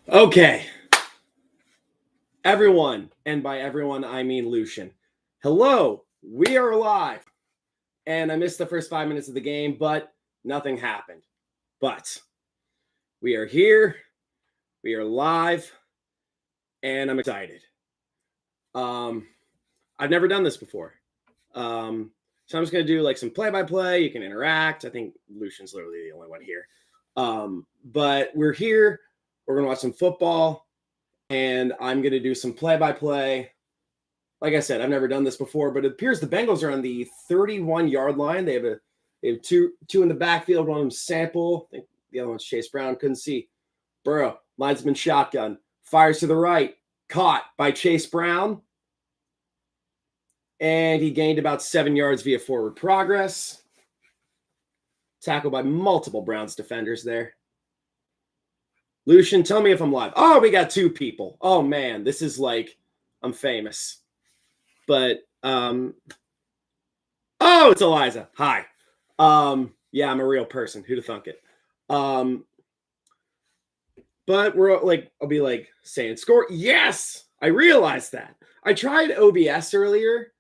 Okay, everyone, and by everyone, I mean Lucian. Hello, we are live. And I missed the first 5 minutes of the game, but nothing happened. But we are here, we are live, and I'm excited. I've never done this before. So I'm just going to do like some play-by-play. You can interact. I think Lucian's literally the only one here. But we're here. We're going to watch some football, and I'm going to do some play-by-play. Like I said, I've never done this before, but it appears the Bengals are on the 31-yard line. They have two in the backfield. One of them Sample. I think the other one's Chase Brown. Couldn't see. Burrow, linesman shotgun, fires to the right, caught by Chase Brown. And he gained about 7 yards via forward progress. Tackled by multiple Browns defenders there. Lucian, tell me if I'm live. Oh, we got two people. Oh, man, this is like I'm famous. But, oh, it's Eliza. Hi. Yeah, I'm a real person. Who'd have thunk it? But we're like, I'll be like saying score. Yes, I realized that. I tried OBS earlier,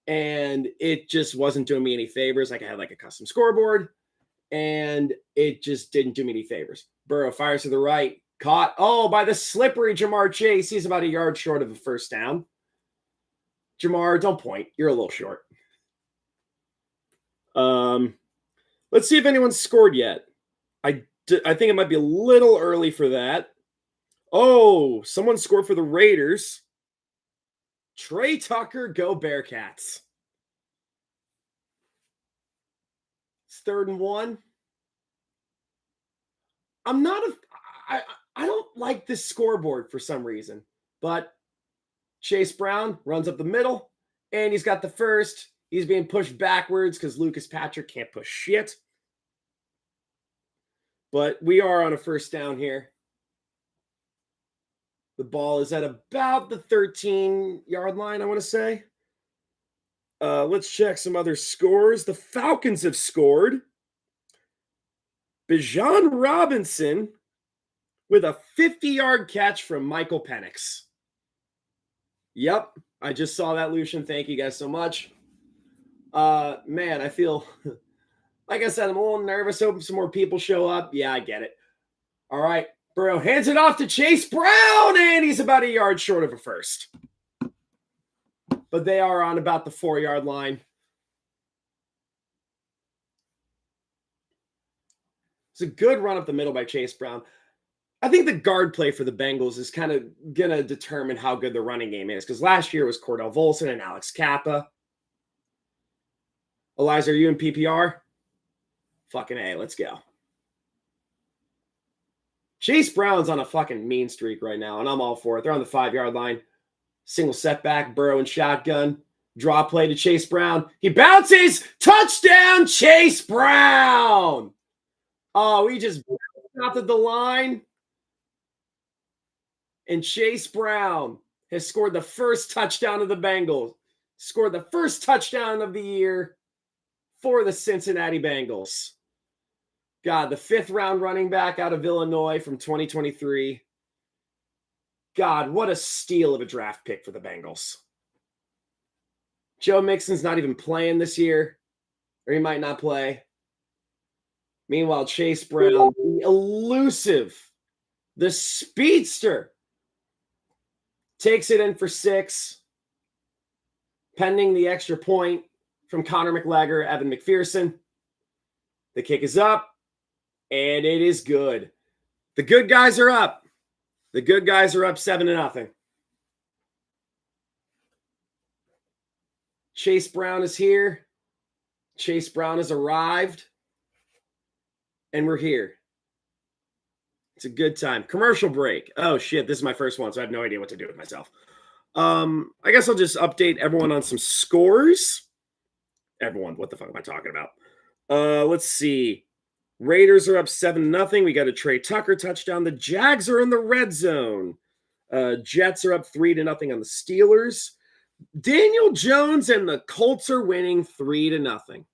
and it just wasn't doing me any favors. Like I had like a custom scoreboard, and it just didn't do me any favors. Burrow fires to the right, caught. Oh, by the slippery Jamar Chase. He's about a yard short of a first down. Jamar, don't point. You're a little short. Let's see if anyone's scored yet. I think it might be a little early for that. Oh, someone scored for the Raiders. Trey Tucker, go Bearcats. It's 3rd and 1. I don't like this scoreboard for some reason, but Chase Brown runs up the middle, and he's got the first. He's being pushed backwards because Lucas Patrick can't push shit. But we are on a first down here. The ball is at about the 13-yard line, I want to say. Let's check some other scores. The Falcons have scored. Bijan Robinson with a 50-yard catch from Michael Penix. Yep, I just saw that, Lucian. Thank you guys so much. Man, I feel, like I said, I'm a little nervous. Hoping some more people show up. Yeah, I get it. All right, Burrow hands it off to Chase Brown, and he's about a yard short of a first. But they are on about the 4-yard line. It's a good run up the middle by Chase Brown. I think the guard play for the Bengals is kind of going to determine how good the running game is, because last year was Cordell Volson and Alex Kappa. Eliza, are you in PPR? Fucking A, let's go. Chase Brown's on a fucking mean streak right now, and I'm all for it. They're on the 5-yard line. Single setback, Burrow and shotgun. Draw play to Chase Brown. He bounces. Touchdown, Chase Brown. Oh, he just stopped at the line. And Chase Brown has scored the first touchdown of the Bengals. Scored the first touchdown of the year for the Cincinnati Bengals. God, the 5th-round running back out of Illinois from 2023. God, what a steal of a draft pick for the Bengals. Joe Mixon's not even playing this year, or he might not play. Meanwhile, Chase Brown, the elusive, the speedster, takes it in for 6, pending the extra point from Connor McLegger, Evan McPherson. The kick is up, and it is good. The good guys are up. The good guys are up 7-0. Chase Brown is here. Chase Brown has arrived. And we're here. It's a good time. Commercial break. Oh, shit. This is my first one, so I have no idea what to do with myself. I guess I'll just update everyone on some scores. Everyone, what the fuck am I talking about? Let's see. Raiders are up 7-0. We got a Trey Tucker touchdown. The Jags are in the red zone. Jets are up 3-0 on the Steelers. Daniel Jones and the Colts are winning 3-0.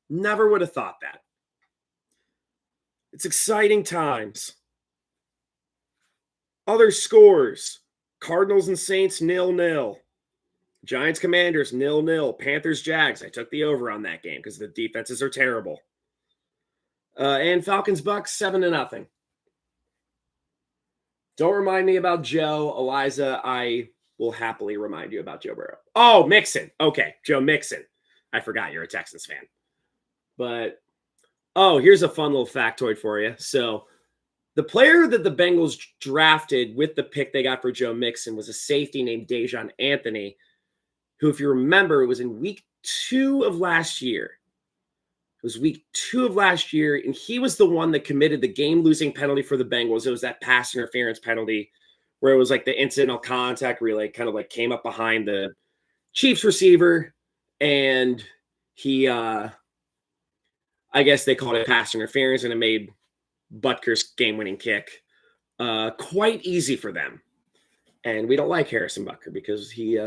Never would have thought that. It's exciting times. Other scores: Cardinals and Saints 0-0. Giants Commanders 0-0. Panthers Jags. I took the over on that game because the defenses are terrible. And Falcons Bucks 7-0. Don't remind me about Joe. Eliza, I will happily remind you about Joe Burrow. Oh, Mixon. Okay, Joe Mixon. I forgot you're a Texans fan. But, here's a fun little factoid for you. So, the player that the Bengals drafted with the pick they got for Joe Mixon was a safety named Dejon Anthony, who, if you remember, was in week 2 of last year. It was week 2 of last year, and he was the one that committed the game-losing penalty for the Bengals. It was that pass interference penalty where it was like the incidental contact where he kind of came up behind the Chiefs receiver, and he, I guess they called it pass interference, and it made Butker's game-winning kick quite easy for them. And we don't like Harrison Butker because he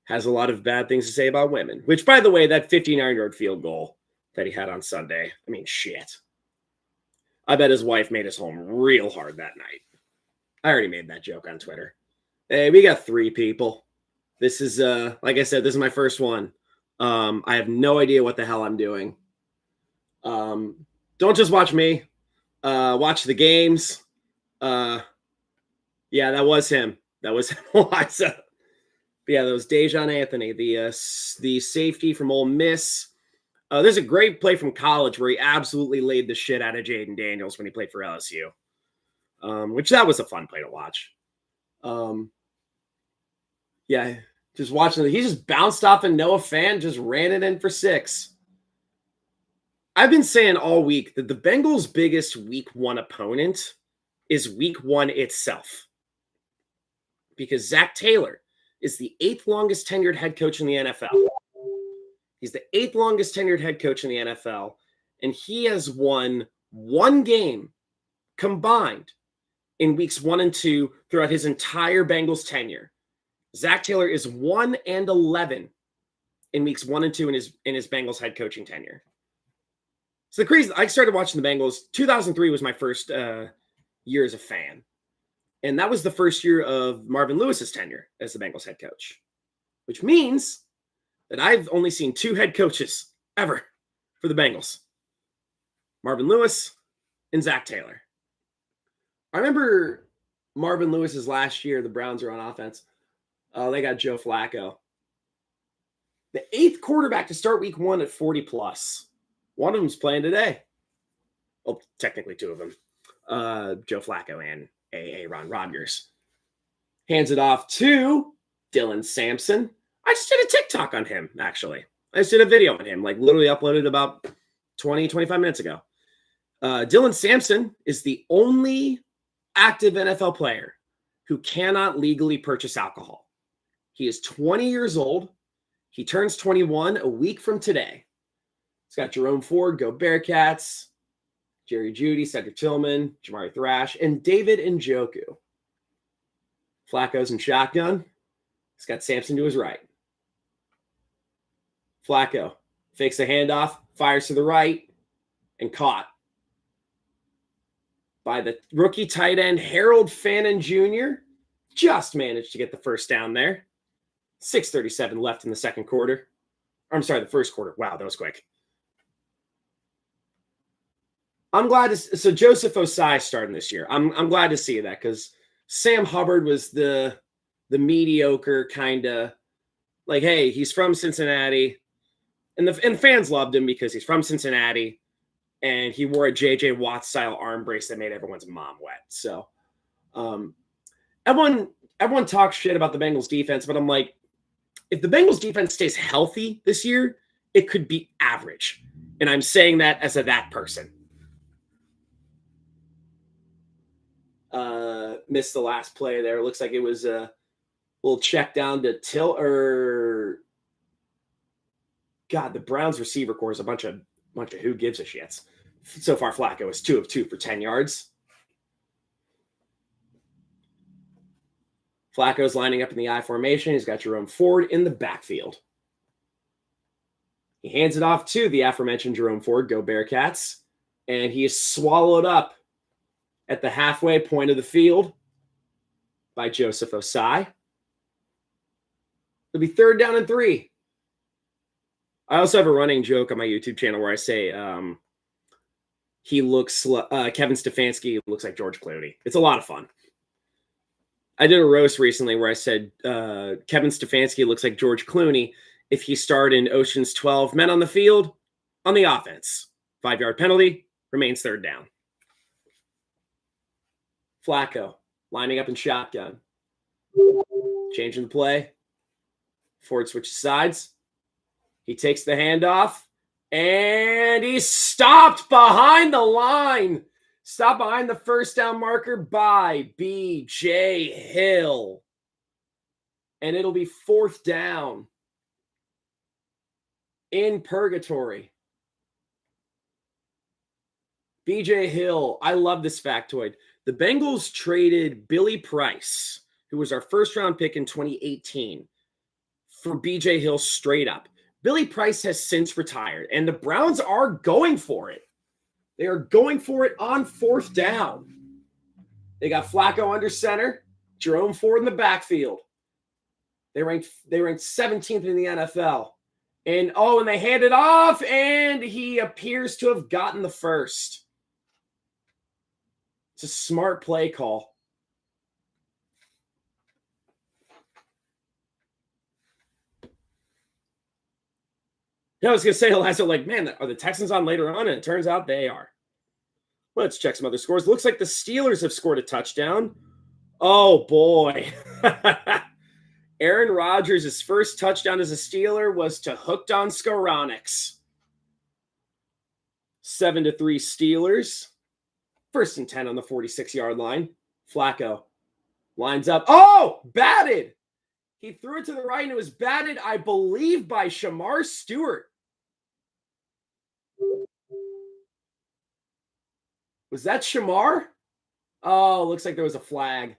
has a lot of bad things to say about women, which, by the way, that 59-yard field goal that he had on Sunday. I mean, shit. I bet his wife made us home real hard that night. I already made that joke on Twitter. Hey, we got 3 people. This is, like I said, this is my first one. I have no idea what the hell I'm doing. Don't just watch me. Watch the games. Yeah, that was him. That was Eliza. But yeah, that was Dejon Anthony, the safety from Ole Miss. There's a great play from college where he absolutely laid the shit out of Jaden Daniels when he played for LSU, which that was a fun play to watch. Yeah, just watching he just bounced off and Noah Fant just ran it in for 6. I've been saying all week that the Bengals' biggest week 1 opponent is week 1 itself, because Zach Taylor is the 8th longest tenured head coach in the NFL. He's the 8th longest tenured head coach in the NFL, and he has won 1 game combined in weeks 1 and 2 throughout his entire Bengals tenure. Zach Taylor is 1-11 in weeks 1 and 2 in his Bengals head coaching tenure. So the crazy, I started watching the Bengals. 2003 was my first year as a fan, and that was the first year of Marvin Lewis's tenure as the Bengals head coach, which means that I've only seen 2 head coaches ever for the Bengals: Marvin Lewis and Zach Taylor. I remember Marvin Lewis's last year, the Browns are on offense. They got Joe Flacco. The 8th quarterback to start week 1 at 40+. One of them's playing today. Well, technically 2 of them. Joe Flacco and Aaron Rodgers. Hands it off to Dylan Sampson. I just did a TikTok on him, actually. I just did a video on him, literally uploaded about 20, 25 minutes ago. Dylan Sampson is the only active NFL player who cannot legally purchase alcohol. He is 20 years old. He turns 21 a week from today. He's got Jerome Ford, Go Bearcats, Jerry Jeudy, Cedric Tillman, Jamari Thrash, and David Njoku. Flacco's in shotgun. He's got Sampson to his right. Flacco fakes a handoff, fires to the right, and caught by the rookie tight end Harold Fannin Jr. Just managed to get the first down there. 6:37 left in the second quarter. I'm sorry, the first quarter. Wow, that was quick. I'm glad to so Joseph Osai starting this year. I'm glad to see that, because Sam Hubbard was the mediocre kind of hey, he's from Cincinnati, and the fans loved him because he's from Cincinnati, and he wore a JJ Watt style arm brace that made everyone's mom wet. So, everyone talks shit about the Bengals defense, but I'm like, if the Bengals defense stays healthy this year, it could be average, and I'm saying that as that person. Missed the last play there. It looks like it was a little check down to God, the Browns receiver core is a bunch of who gives a shits. So far, Flacco is 2 of 2 for 10 yards. Flacco's lining up in the I formation. He's got Jerome Ford in the backfield. He hands it off to the aforementioned Jerome Ford, Go Bearcats, and he is swallowed up at the halfway point of the field by Joseph Osai. It'll be 3rd down and 3. I also have a running joke on my YouTube channel where I say Kevin Stefanski looks like George Clooney. It's a lot of fun. I did a roast recently where I said Kevin Stefanski looks like George Clooney if he starred in Ocean's 12, Men on the Field, on the offense. 5-yard penalty, remains 3rd down. Flacco lining up in shotgun. Changing the play. Ford switches sides. He takes the handoff, and he's stopped behind the line. Stopped behind the 1st down marker by B.J. Hill. And it'll be 4th down in purgatory. B.J. Hill, I love this factoid. The Bengals traded Billy Price, who was our 1st-round pick in 2018, for B.J. Hill straight up. Billy Price has since retired, and the Browns are going for it. They are going for it on 4th down. They got Flacco under center, Jerome Ford in the backfield. They ranked 17th in the NFL. And they hand it off, and he appears to have gotten the first. It's a smart play call. Yeah, I was going to say, Lazo, man, are the Texans on later on? And it turns out they are. Let's check some other scores. Looks like the Steelers have scored a touchdown. Oh, boy. Aaron Rodgers' first touchdown as a Steeler was to Hooked on Skoronix. 7-3 Steelers. 1st and 10 on the 46-yard line. Flacco lines up. Oh, batted. He threw it to the right, and it was batted, I believe, by Shamar Stewart. Was that Shamar? Oh, looks like there was a flag.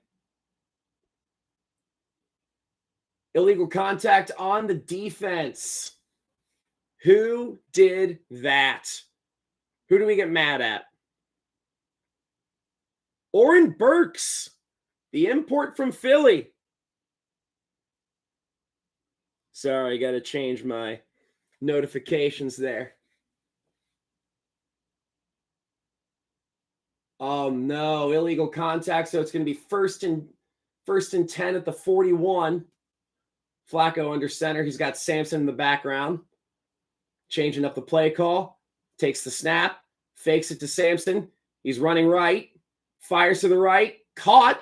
Illegal contact on the defense. Who did that? Who do we get mad at? Oren Burks, the import from Philly. Sorry, I got to change my notifications there. Oh, no, illegal contact, so it's going to be first and 10 at the 41. Flacco under center. He's got Sampson in the background. Changing up the play call. Takes the snap. Fakes it to Sampson. He's running right. Fires to the right. Caught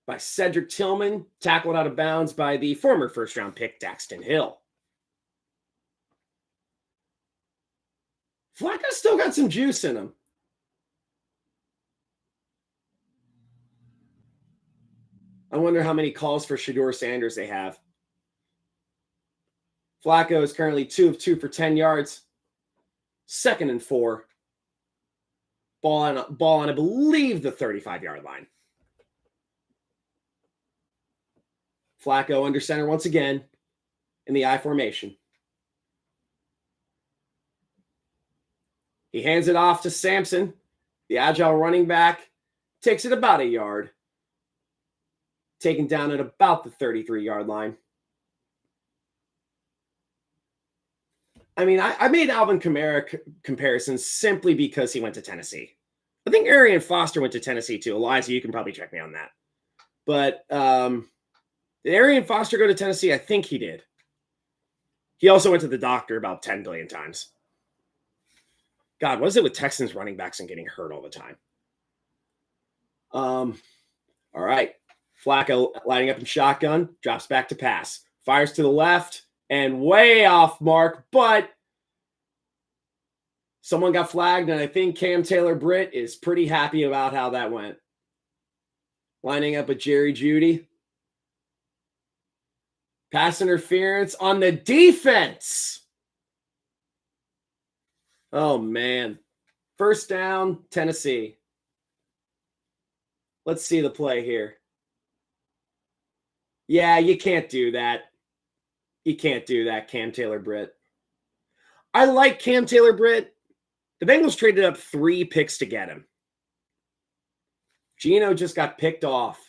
by Cedric Tillman. Tackled out of bounds by the former 1st-round pick, Daxton Hill. Flacco's still got some juice in him. I wonder how many calls for Shedeur Sanders they have. Flacco is currently 2 of 2 for 10 yards. 2nd and 4. Ball on, I believe, the 35-yard line. Flacco under center once again in the I formation. He hands it off to Sampson. The agile running back takes it about a yard. Taken down at about the 33-yard line. I mean, I made Alvin Kamara comparisons simply because he went to Tennessee. I think Arian Foster went to Tennessee too. Eliza, you can probably check me on that. But did Arian Foster go to Tennessee? I think he did. He also went to the doctor about 10 billion times. God, what is it with Texans running backs and getting hurt all the time? All right. Flacco lining up in shotgun, drops back to pass, fires to the left, and way off mark, but someone got flagged, and I think Cam Taylor-Britt is pretty happy about how that went. Lining up with Jerry Jeudy. Pass interference on the defense. Oh, man. 1st down, Tennessee. Let's see the play here. Yeah, you can't do that. You can't do that, Cam Taylor-Britt. I like Cam Taylor-Britt. The Bengals traded up 3 picks to get him. Geno just got picked off.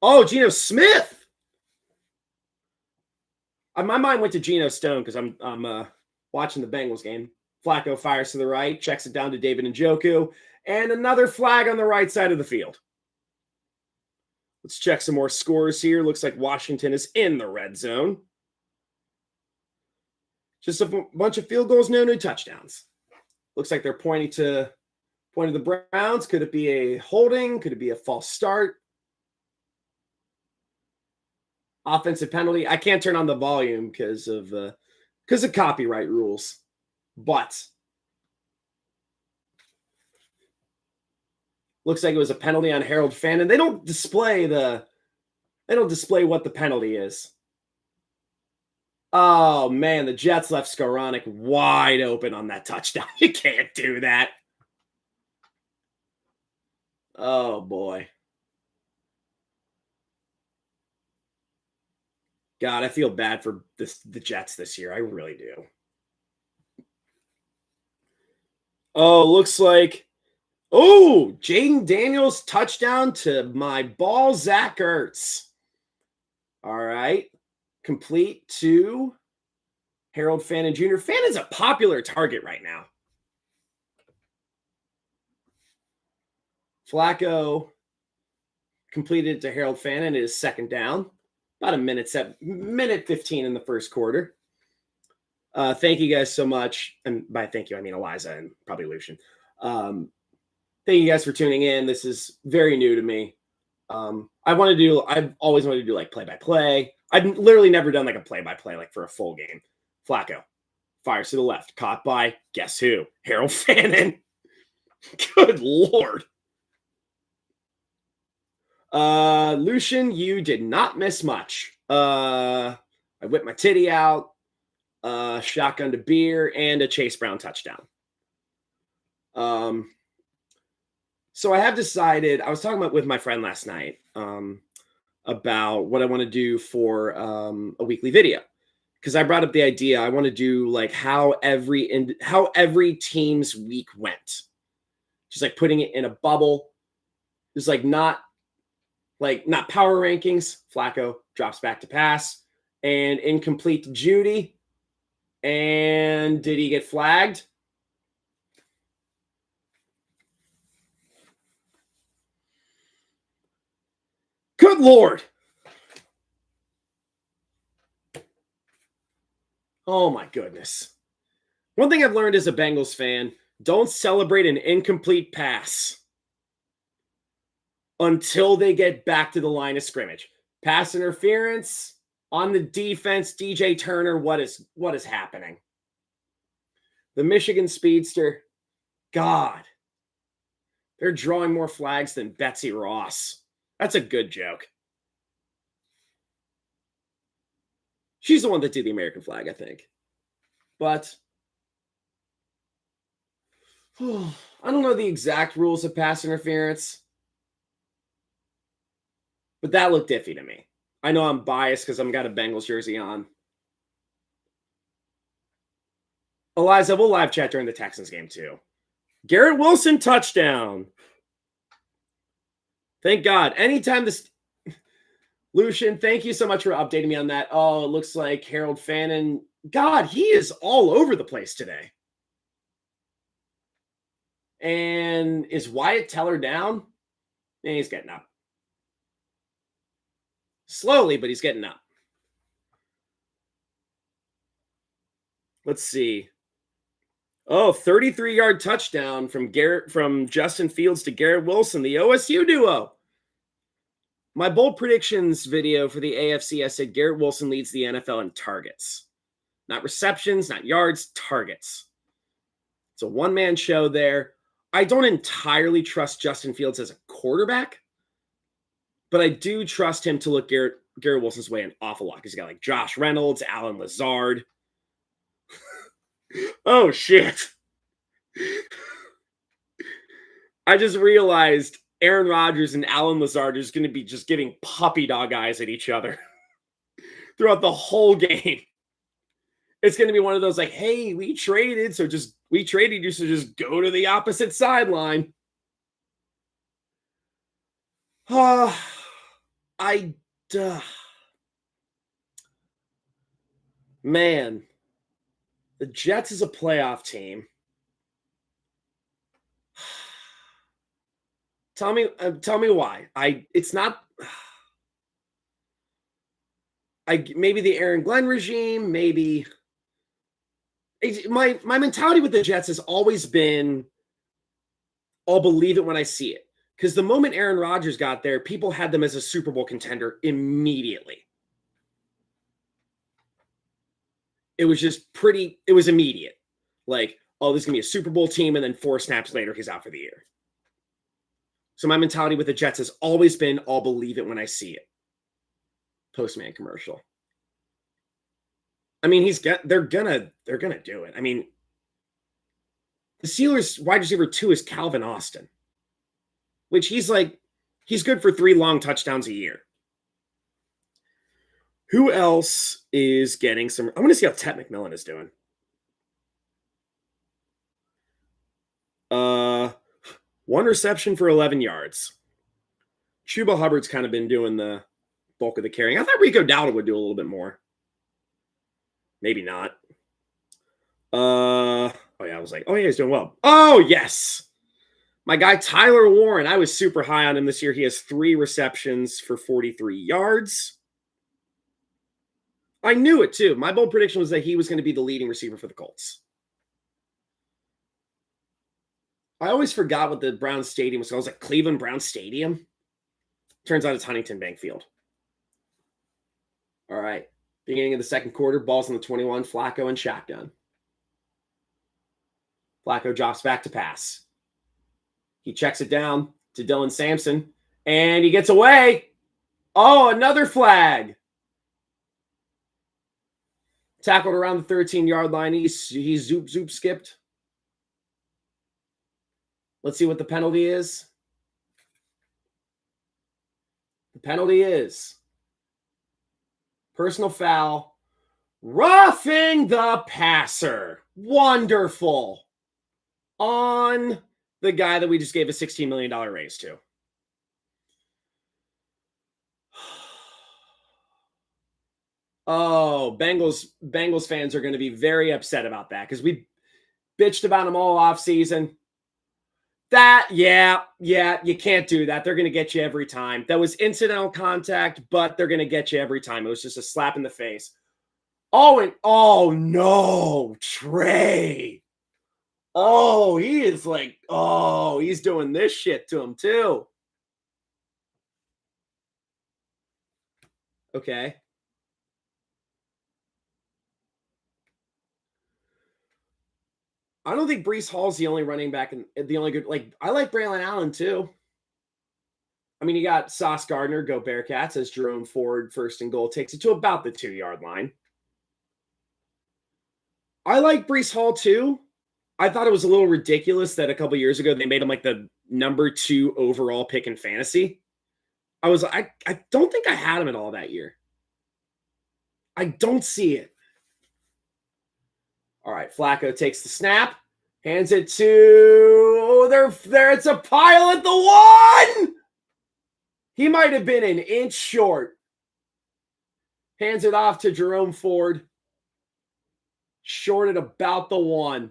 Oh, Geno Smith. My mind went to Geno Stone because I'm watching the Bengals game. Flacco fires to the right, checks it down to David Njoku, and another flag on the right side of the field. Let's check some more scores here. Looks like Washington is in the red zone. Just a bunch of field goals, no new touchdowns. Looks like they're pointing to the Browns. Could it be a holding? Could it be a false start? Offensive penalty. I can't turn on the volume because of copyright rules. But looks like it was a penalty on Harold Fannin. They don't display what the penalty is. Oh man, the Jets left Skoranek wide open on that touchdown. You can't do that. Oh boy. God, I feel bad for the Jets this year. I really do. Oh, looks like, Jaden Daniels touchdown to my ball, Zach Ertz. All right. Complete to Harold Fannin Jr. Fannin's a popular target right now. Flacco completed it to Harold Fannin. It is second down. About a minute 15 in the first quarter. Thank you guys so much. And by thank you, I mean Eliza and probably Lucian. Thank you guys for tuning in. This is very new to me. I've always wanted to do like play-by-play. I've literally never done like a play-by-play, like for a full game. Flacco fires to the left, caught by, guess who? Harold Fannin. Good Lord. Lucian, you did not miss much. I whipped my titty out, shotgun to beer, and a Chase Brown touchdown. So I have decided, I was talking with my friend last night, about what I want to do for a weekly video. Because I brought up the idea, I want to do like how every team's week went. Just like putting it in a bubble. Just like not power rankings. Flacco drops back to pass. And incomplete to Judy. And did he get flagged? Good Lord. Oh my goodness. One thing I've learned as a Bengals fan, don't celebrate an incomplete pass until they get back to the line of scrimmage. Pass interference on the defense, DJ Turner, what is happening? The Michigan Speedster, God, they're drawing more flags than Betsy Ross. That's a good joke. She's the one that did the American flag, I think. But I don't know the exact rules of pass interference. But that looked iffy to me. I know I'm biased because I've got a Bengals jersey on. Eliza, we'll live chat during the Texans game too. Garrett Wilson touchdown. Thank God. Anytime this... Lucian, thank you so much for updating me on that. Oh, it looks like Harold Fannin. God, he is all over the place today. And is Wyatt Teller down? Yeah, he's getting up. Slowly, but he's getting up. Let's see. Oh, 33-yard touchdown from Justin Fields to Garrett Wilson, the OSU duo. My bold predictions video for the AFC, I said Garrett Wilson leads the NFL in targets. Not receptions, not yards, targets. It's a one-man show there. I don't entirely trust Justin Fields as a quarterback, but I do trust him to look Garrett Wilson's way an awful lot. He's got like Josh Reynolds, Alan Lazard. Oh, shit. I just realized Aaron Rodgers and Alan Lazard are going to be just giving puppy dog eyes at each other throughout the whole game. It's going to be one of those like, hey, we traded you, so just go to the opposite sideline. I, man, the Jets is a playoff team. Tell me why. It's not. Maybe the Aaron Glenn regime. Maybe my mentality with the Jets has always been, I'll believe it when I see it. Because the moment Aaron Rodgers got there, people had them as a Super Bowl contender immediately. It was just it was immediate. Like, oh, this is going to be a Super Bowl team, and then 4 snaps later, he's out for the year. So my mentality with the Jets has always been, I'll believe it when I see it. Postman commercial. I mean, they're gonna do it. I mean, the Steelers wide receiver 2 is Calvin Austin, which he's good for 3 long touchdowns a year. Who else is getting some? I want to see how Ted McMillan is doing. 1 reception for 11 yards. Chuba Hubbard's kind of been doing the bulk of the carrying. I thought Rico Dowdle would do a little bit more. Maybe not. Oh yeah, I was like, oh yeah, he's doing well. Oh yes, my guy Tyler Warren. I was super high on him this year. He has 3 receptions for 43 yards. I knew it too. My bold prediction was that he was going to be the leading receiver for the Colts. I always forgot what the Browns Stadium was called. I was like, Cleveland Browns Stadium. Turns out it's Huntington Bank Field. All right. Beginning of the second quarter, ball's on the 21, Flacco and shotgun. Flacco drops back to pass. He checks it down to Dylan Sampson, and he gets away. Oh, another flag. Tackled around the 13-yard line. He zoop skipped. Let's see what the penalty is. The penalty is personal foul, roughing the passer. Wonderful. On the guy that we just gave a $16 million raise to. Oh, Bengals fans are going to be very upset about that because we bitched about them all off season. Yeah, you can't do that. They're going to get you every time. That was incidental contact, but they're going to get you every time. It was just a slap in the face. Oh no, Trey. Oh, he is he's doing this shit to him too. Okay. I don't think Breece Hall's the only running back and the only good. I like Braylon Allen too. I mean, you got Sauce Gardner, go Bearcats, as Jerome Ford, 1st and goal, takes it to about the 2-yard line. I like Breece Hall too. I thought it was a little ridiculous that a couple years ago they made him like the number 2 overall pick in fantasy. I don't think I had him at all that year. I don't see it. All right, Flacco takes the snap, hands it to there. It's a pile at the 1. He might have been an inch short. Hands it off to Jerome Ford. Short at about the 1.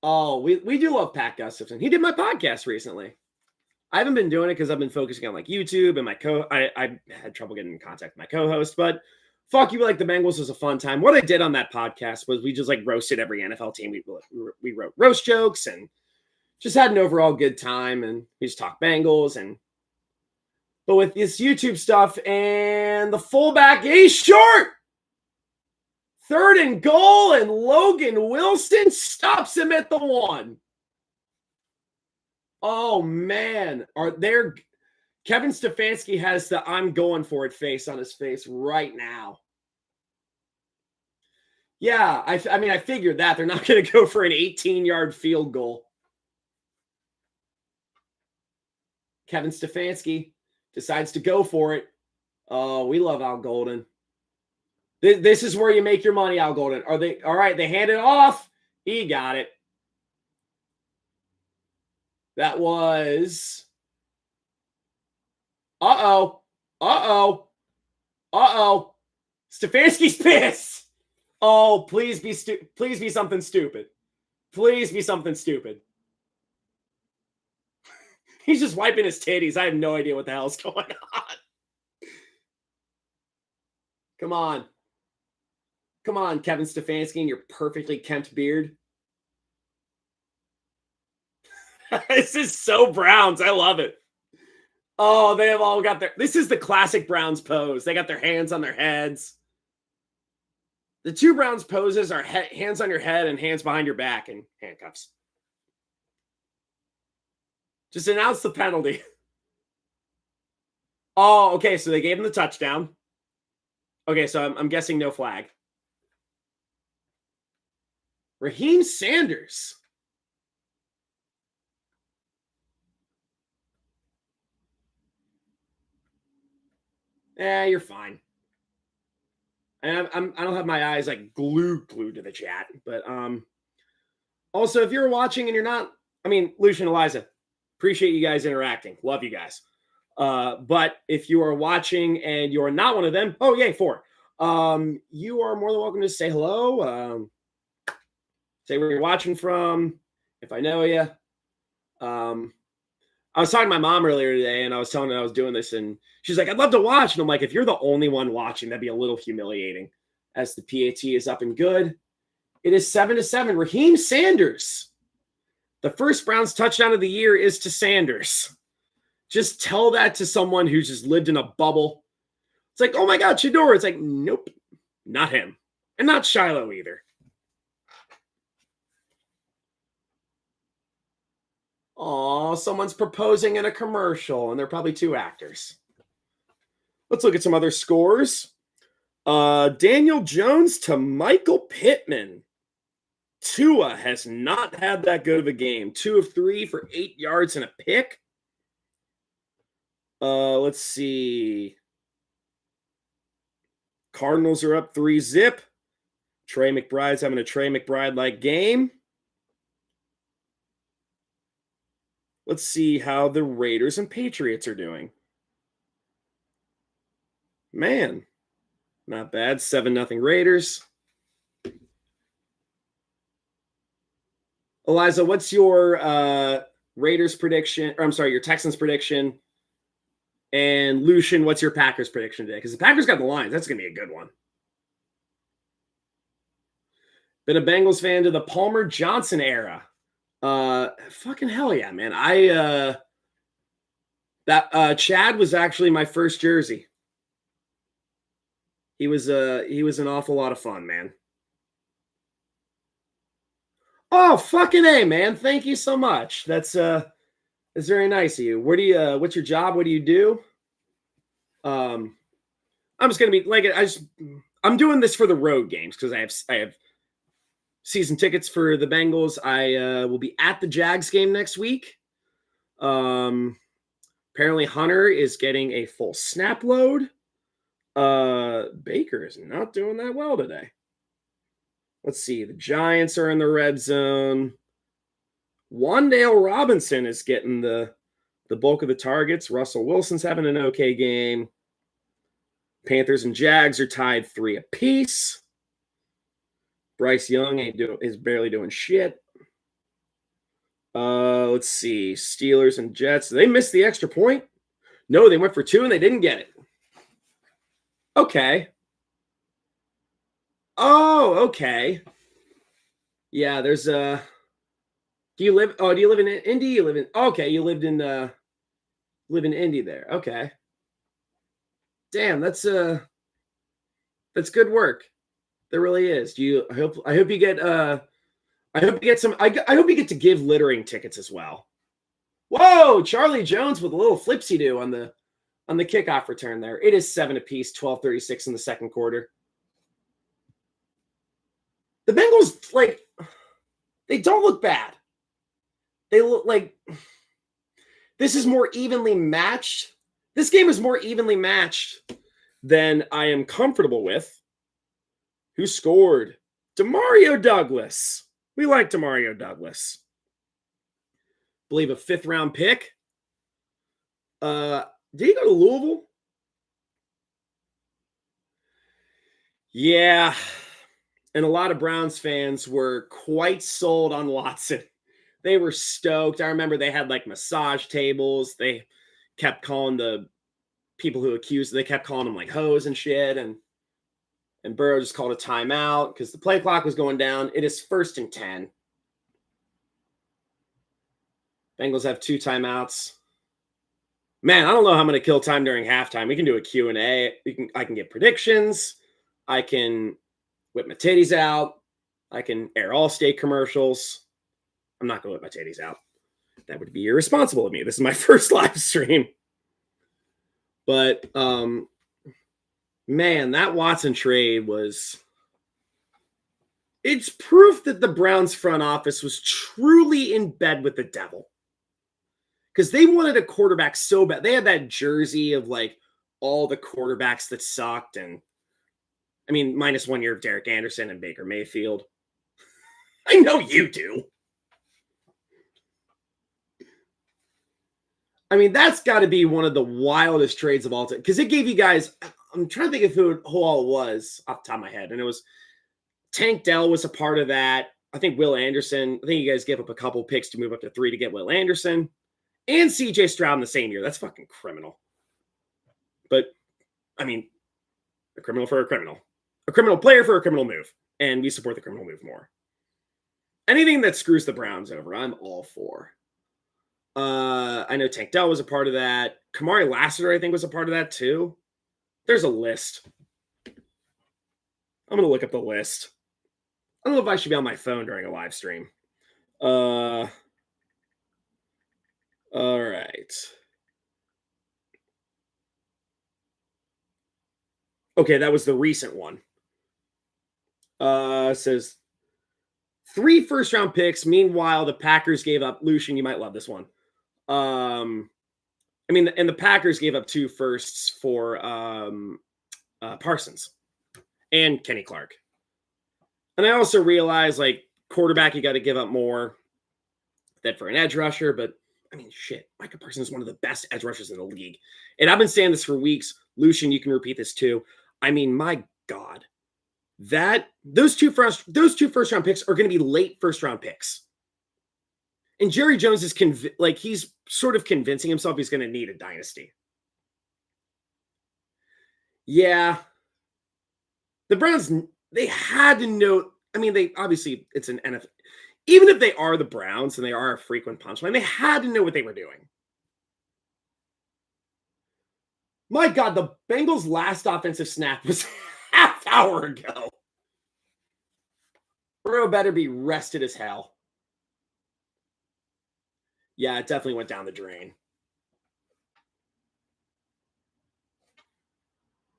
Oh, we do love Pat Gustafson. He did my podcast recently. I haven't been doing it because I've been focusing on YouTube and I had trouble getting in contact with my co-host, but fuck you, the Bengals was a fun time. What I did on that podcast was we just roasted every NFL team. We wrote roast jokes and just had an overall good time, and we just talked Bengals. But with this YouTube stuff and the fullback, he's short. 3rd and goal, and Logan Wilson stops him at the 1. Oh, man. Kevin Stefanski has the I'm going for it face on his face right now. Yeah, I figured that. They're not going to go for an 18-yard field goal. Kevin Stefanski decides to go for it. Oh, we love Al Golden. This is where you make your money, Al Golden. All right, they hand it off. He got it. That was. Uh-oh. Uh-oh. Uh-oh. Stefanski's pissed. Oh, please be something stupid. Please be something stupid. He's just wiping his titties. I have no idea what the hell's going on. Come on. Come on, Kevin Stefanski and your perfectly kempt beard. This is so Browns. I love it. Oh, they have all got this is the classic Browns pose. They got their hands on their heads. The two Browns poses are hands on your head and hands behind your back and handcuffs. Just announce the penalty. Oh, okay. So they gave him the touchdown. Okay, so I'm guessing no flag. Raheem Sanders. You're fine. And I don't have my eyes like glued to the chat, but also if you're watching and you're not, I mean, Lucian, Eliza, appreciate you guys interacting. Love you guys. But if you are watching and you're not one of them, oh yay, 4. You are more than welcome to say hello. Say where you're watching from, if I know you. I was talking to my mom earlier today, and I was telling her I was doing this, and she's like, I'd love to watch. And I'm like, if you're the only one watching, that'd be a little humiliating as the PAT is up and good. It is 7-7. Raheem Sanders. The first Browns touchdown of the year is to Sanders. Just tell that to someone who's just lived in a bubble. It's like, oh my God, Shador. It's like, nope, not him. And not Shiloh either. Oh, someone's proposing in a commercial, and they're probably 2 actors. Let's look at some other scores. Daniel Jones to Michael Pittman. Tua has not had that good of a game. 2 of 3 for 8 yards and a pick. Let's see. Cardinals are up 3-0. Trey McBride's having a Trey McBride-like game. Let's see how the Raiders and Patriots are doing. Man, not bad. 7-0 Raiders. Eliza, what's your Raiders prediction? Or I'm sorry, your Texans prediction. And Lucian, what's your Packers prediction today? Because the Packers got the Lions. That's going to be a good one. Been a Bengals fan to the Palmer Johnson era. Fucking hell yeah, man. Chad was actually my first jersey. He was an awful lot of fun, man. Oh, fucking A, man. Thank you so much. That's very nice of you. What's your job? What do you do? I'm just gonna be like I'm doing this for the road games because I have season tickets for the Bengals. I will be at the Jags game next week. Apparently Hunter is getting a full snap load. Baker is not doing that well today. Let's see. The Giants are in the red zone. Wandale Robinson is getting the bulk of the targets. Russell Wilson's having an okay game. Panthers and Jags are tied 3 apiece. Bryce Young is barely doing shit. Let's see. Steelers and Jets. They missed the extra point. No, they went for 2 and they didn't get it. Okay. Oh, okay. Yeah, there's do you live in Indy? You live in you live in Indy there. Okay. Damn, that's good work. There really is. I hope you get to give littering tickets as well. Whoa, Charlie Jones with a little flipsy do on the kickoff return there. It is 7 apiece, 12:36 in the second quarter. The Bengals, like, they don't look bad. They look like this is more evenly matched. This game is more evenly matched than I am comfortable with. Who scored? Demario Douglas. We like Demario Douglas. believe a 5th-round pick. Did he go to Louisville? Yeah. And a lot of Browns fans were quite sold on Watson. They were stoked. I remember they had like massage tables. They kept calling the people who accused, they kept calling them like hoes and shit. And Burrow just called a timeout because the play clock was going down. It is 1st and 10. Bengals have 2 timeouts. Man, I don't know how I'm going to kill time during halftime. We can do a Q&A. I can get predictions. I can whip my titties out. I can air Allstate commercials. I'm not going to whip my titties out. That would be irresponsible of me. This is my first live stream. But, man, that Watson trade was... It's proof that the Browns front office was truly in bed with the devil. Because they wanted a quarterback so bad. They had that jersey of, like, all the quarterbacks that sucked. And, I mean, minus 1 year of Derek Anderson and Baker Mayfield. I know you do. I mean, that's got to be one of the wildest trades of all time. Because it gave you guys, I'm trying to think of who all it was off the top of my head. And it was Tank Dell was a part of that. I think Will Anderson. I think you guys gave up a couple picks to move up to 3 to get Will Anderson. And CJ Stroud in the same year. That's fucking criminal. But, I mean, a criminal for a criminal. A criminal player for a criminal move. And we support the criminal move more. Anything that screws the Browns over, I'm all for. I know Tank Dell was a part of that. Kamari Lassiter, I think, was a part of that too. There's a list. I'm going to look up the list. I don't know if I should be on my phone during a live stream. All right. Okay, that was the recent one. It says 3 first-round picks. Meanwhile, the Packers gave up. Lucian, you might love this one. I mean, and the Packers gave up 2 firsts for Parsons and Kenny Clark. And I also realized, like, quarterback, you got to give up more than for an edge rusher. But, I mean, shit, Micah Parsons is one of the best edge rushers in the league. And I've been saying this for weeks. Lucian, you can repeat this too. I mean, my God. Those two first-round picks are going to be late first-round picks. And Jerry Jones is he's sort of convincing himself he's going to need a dynasty. Yeah. The Browns, they had to know. I mean, they obviously, it's an NFL. Even if they are the Browns and they are a frequent punchline, they had to know what they were doing. My God, the Bengals' last offensive snap was half hour ago. Burrow better be rested as hell. Yeah, it definitely went down the drain.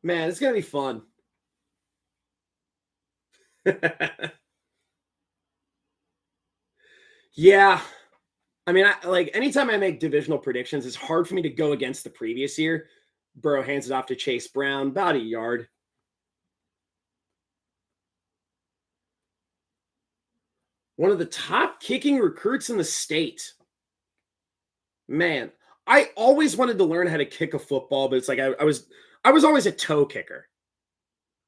Man, it's going to be fun. Yeah. I mean, anytime I make divisional predictions, it's hard for me to go against the previous year. Burrow hands it off to Chase Brown, about a yard. One of the top kicking recruits in the state. Man, I always wanted to learn how to kick a football, but it's like I was always a toe kicker.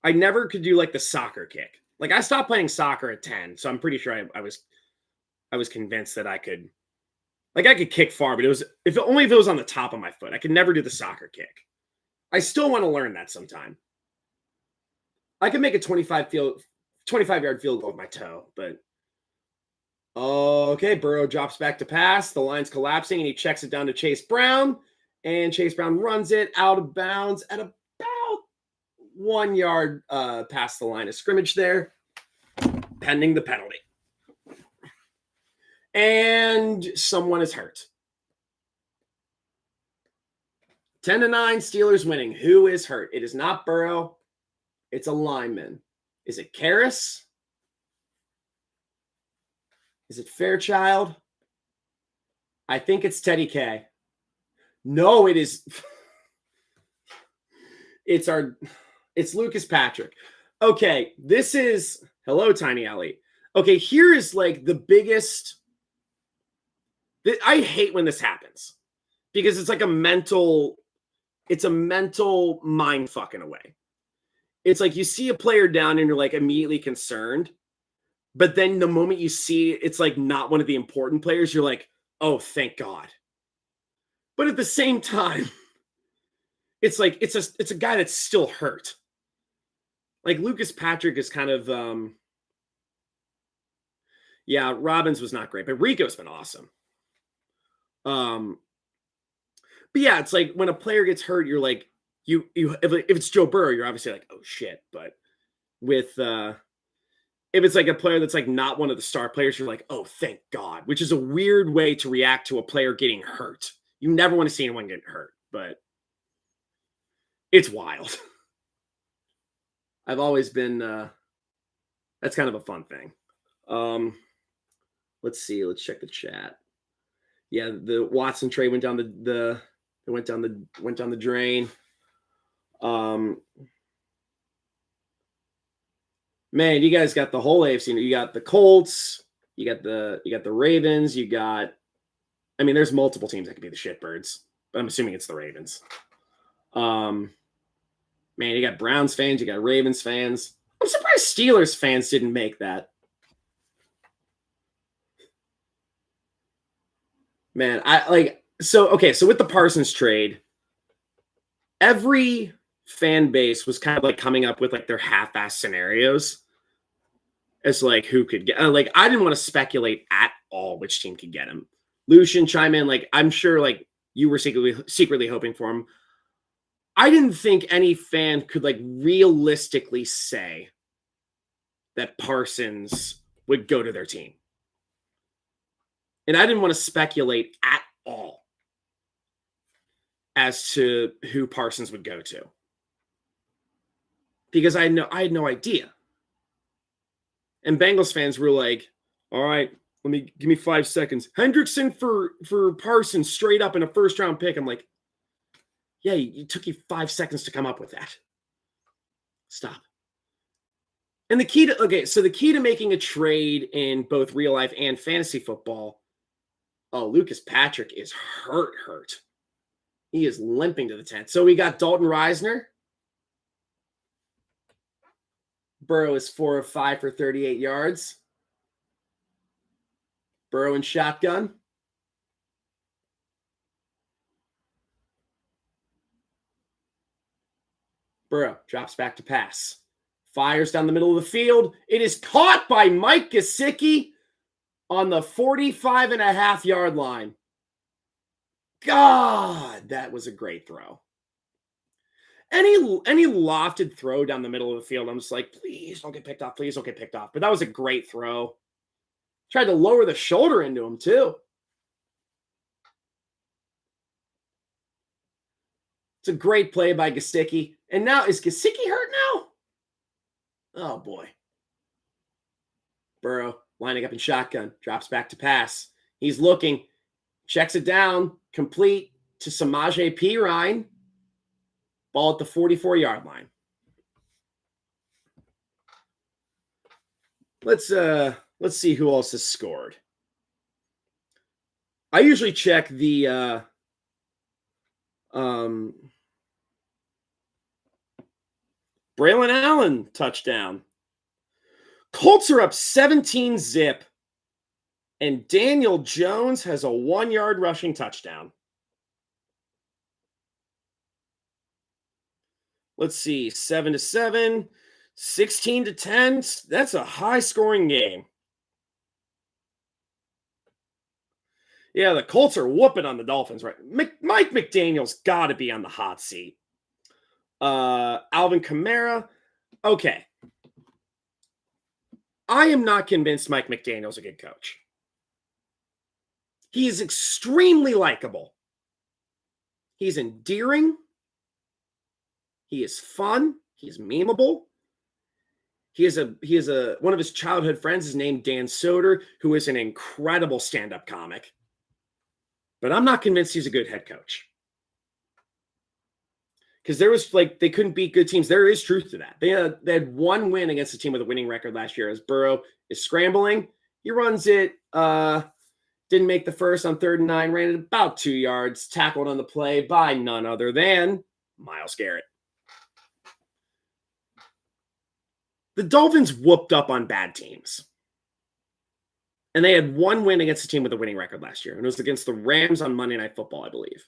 I never could do like the soccer kick. Like I stopped playing soccer at 10, so I'm pretty sure I was convinced that I could kick far, but it was if it was on the top of my foot. I could never do the soccer kick. I still want to learn that sometime. I could make a 25-yard field goal with my toe, but okay, Burrow drops back to pass. The line's collapsing, and he checks it down to Chase Brown. And Chase Brown runs it out of bounds at about 1 yard past the line of scrimmage there, pending the penalty. And someone is hurt. 10-9, Steelers winning. Who is hurt? It is not Burrow. It's a lineman. Is it Karras? Is it Fairchild? I think it's Teddy K. No, it is. It's Lucas Patrick. Okay, this is hello, Tiny Ellie. Okay, here is like the biggest I hate when this happens because it's like a mental mind fuck in a way. It's like you see a player down and you're like immediately concerned. But then the moment you see it's like not one of the important players, you're like, oh, thank God. But at the same time, it's like it's a guy that's still hurt. Like Lucas Patrick is kind of yeah, Robbins was not great, but Rico's been awesome. But yeah, it's like when a player gets hurt, you're like, you if it's Joe Burrow, you're obviously like, oh shit. But with if it's like a player that's like not one of the star players, you're like, oh, thank God, which is a weird way to react to a player getting hurt. You never want to see anyone get hurt, but it's wild. I've always been that's kind of a fun thing. Let's see, let's check the chat. Yeah, the Watson trade went down the went down the drain. Man, you guys got the whole AFC. You got the Colts, you got the Ravens, you got I mean, there's multiple teams that could be the shitbirds, but I'm assuming it's the Ravens. Man, you got Browns fans, you got Ravens fans. I'm surprised Steelers fans didn't make that. Man, so with the Parsons trade, every fan base was kind of like coming up with like their half-ass scenarios as like who could get like I didn't want to speculate at all which team could get him. Lucian chime in, like I'm sure like you were secretly hoping for him. I didn't think any fan could like realistically say that Parsons would go to their team. And I didn't want to speculate at all as to who Parsons would go to. Because I had no idea. And Bengals fans were like, all right, give me 5 seconds. Hendrickson for Parsons straight up in a first round pick. I'm like, yeah, it took you 5 seconds to come up with that. Stop. And the key to making a trade in both real life and fantasy football, Lucas Patrick is hurt. He is limping to the tent. So we got Dalton Reisner. Burrow is 4 of 5 for 38 yards. Burrow in shotgun. Burrow drops back to pass. Fires down the middle of the field. It is caught by Mike Gesicki on the 45.5-yard line. God, that was a great throw. Any lofted throw down the middle of the field, I'm just like, please don't get picked off. Please don't get picked off. But that was a great throw. Tried to lower the shoulder into him, too. It's a great play by Gesicki. And now, is Gesicki hurt now? Oh, boy. Burrow lining up in shotgun. Drops back to pass. He's looking. Checks it down. Complete to Samaje Perine. Ball at the 44-yard line. Let's see who else has scored. I usually check the Braylon Allen touchdown. Colts are up 17-zip, and Daniel Jones has a 1-yard rushing touchdown. Let's see, 7-7, 16-10. That's a high-scoring game. Yeah, the Colts are whooping on the Dolphins, right? Mike McDaniel's got to be on the hot seat. Alvin Kamara. Okay. I am not convinced Mike McDaniel's a good coach. He is extremely likable. He's endearing. He is fun. He's memeable. He has one of his childhood friends is named Dan Soder, who is an incredible stand-up comic. But I'm not convinced he's a good head coach. Because there was they couldn't beat good teams. There is truth to that. They had one win against a team with a winning record last year as Burrow is scrambling. He runs it down Didn't make the first on 3rd and 9, ran it about 2 yards, tackled on the play by none other than Myles Garrett. The Dolphins whooped up on bad teams. And they had one win against a team with a winning record last year. And it was against the Rams on Monday Night Football, I believe.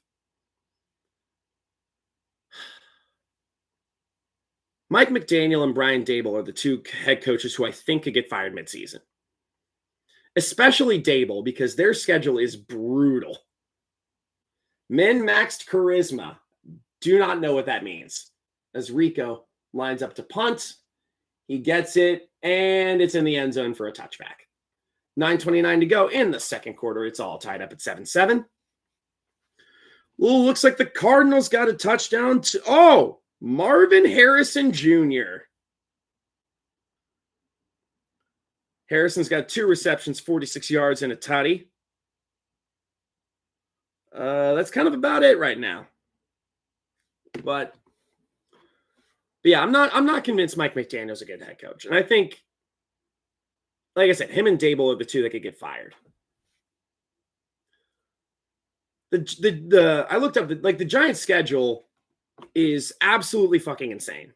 Mike McDaniel and Brian Daboll are the two head coaches who I think could get fired midseason. Especially Daboll, because their schedule is brutal. Min-maxed charisma. Do not know what that means. As Rico lines up to punt, he gets it, and it's in the end zone for a touchback. 9:29 to go in the second quarter. It's all tied up at 7-7. Well, looks like the Cardinals got a touchdown to Marvin Harrison Jr. Harrison's got 2 receptions, 46 yards, and a tutty. That's kind of about it right now. But yeah, I'm not convinced Mike McDaniel's a good head coach. And I think, like I said, him and Daboll are the two that could get fired. I looked up the Giants' schedule is absolutely fucking insane.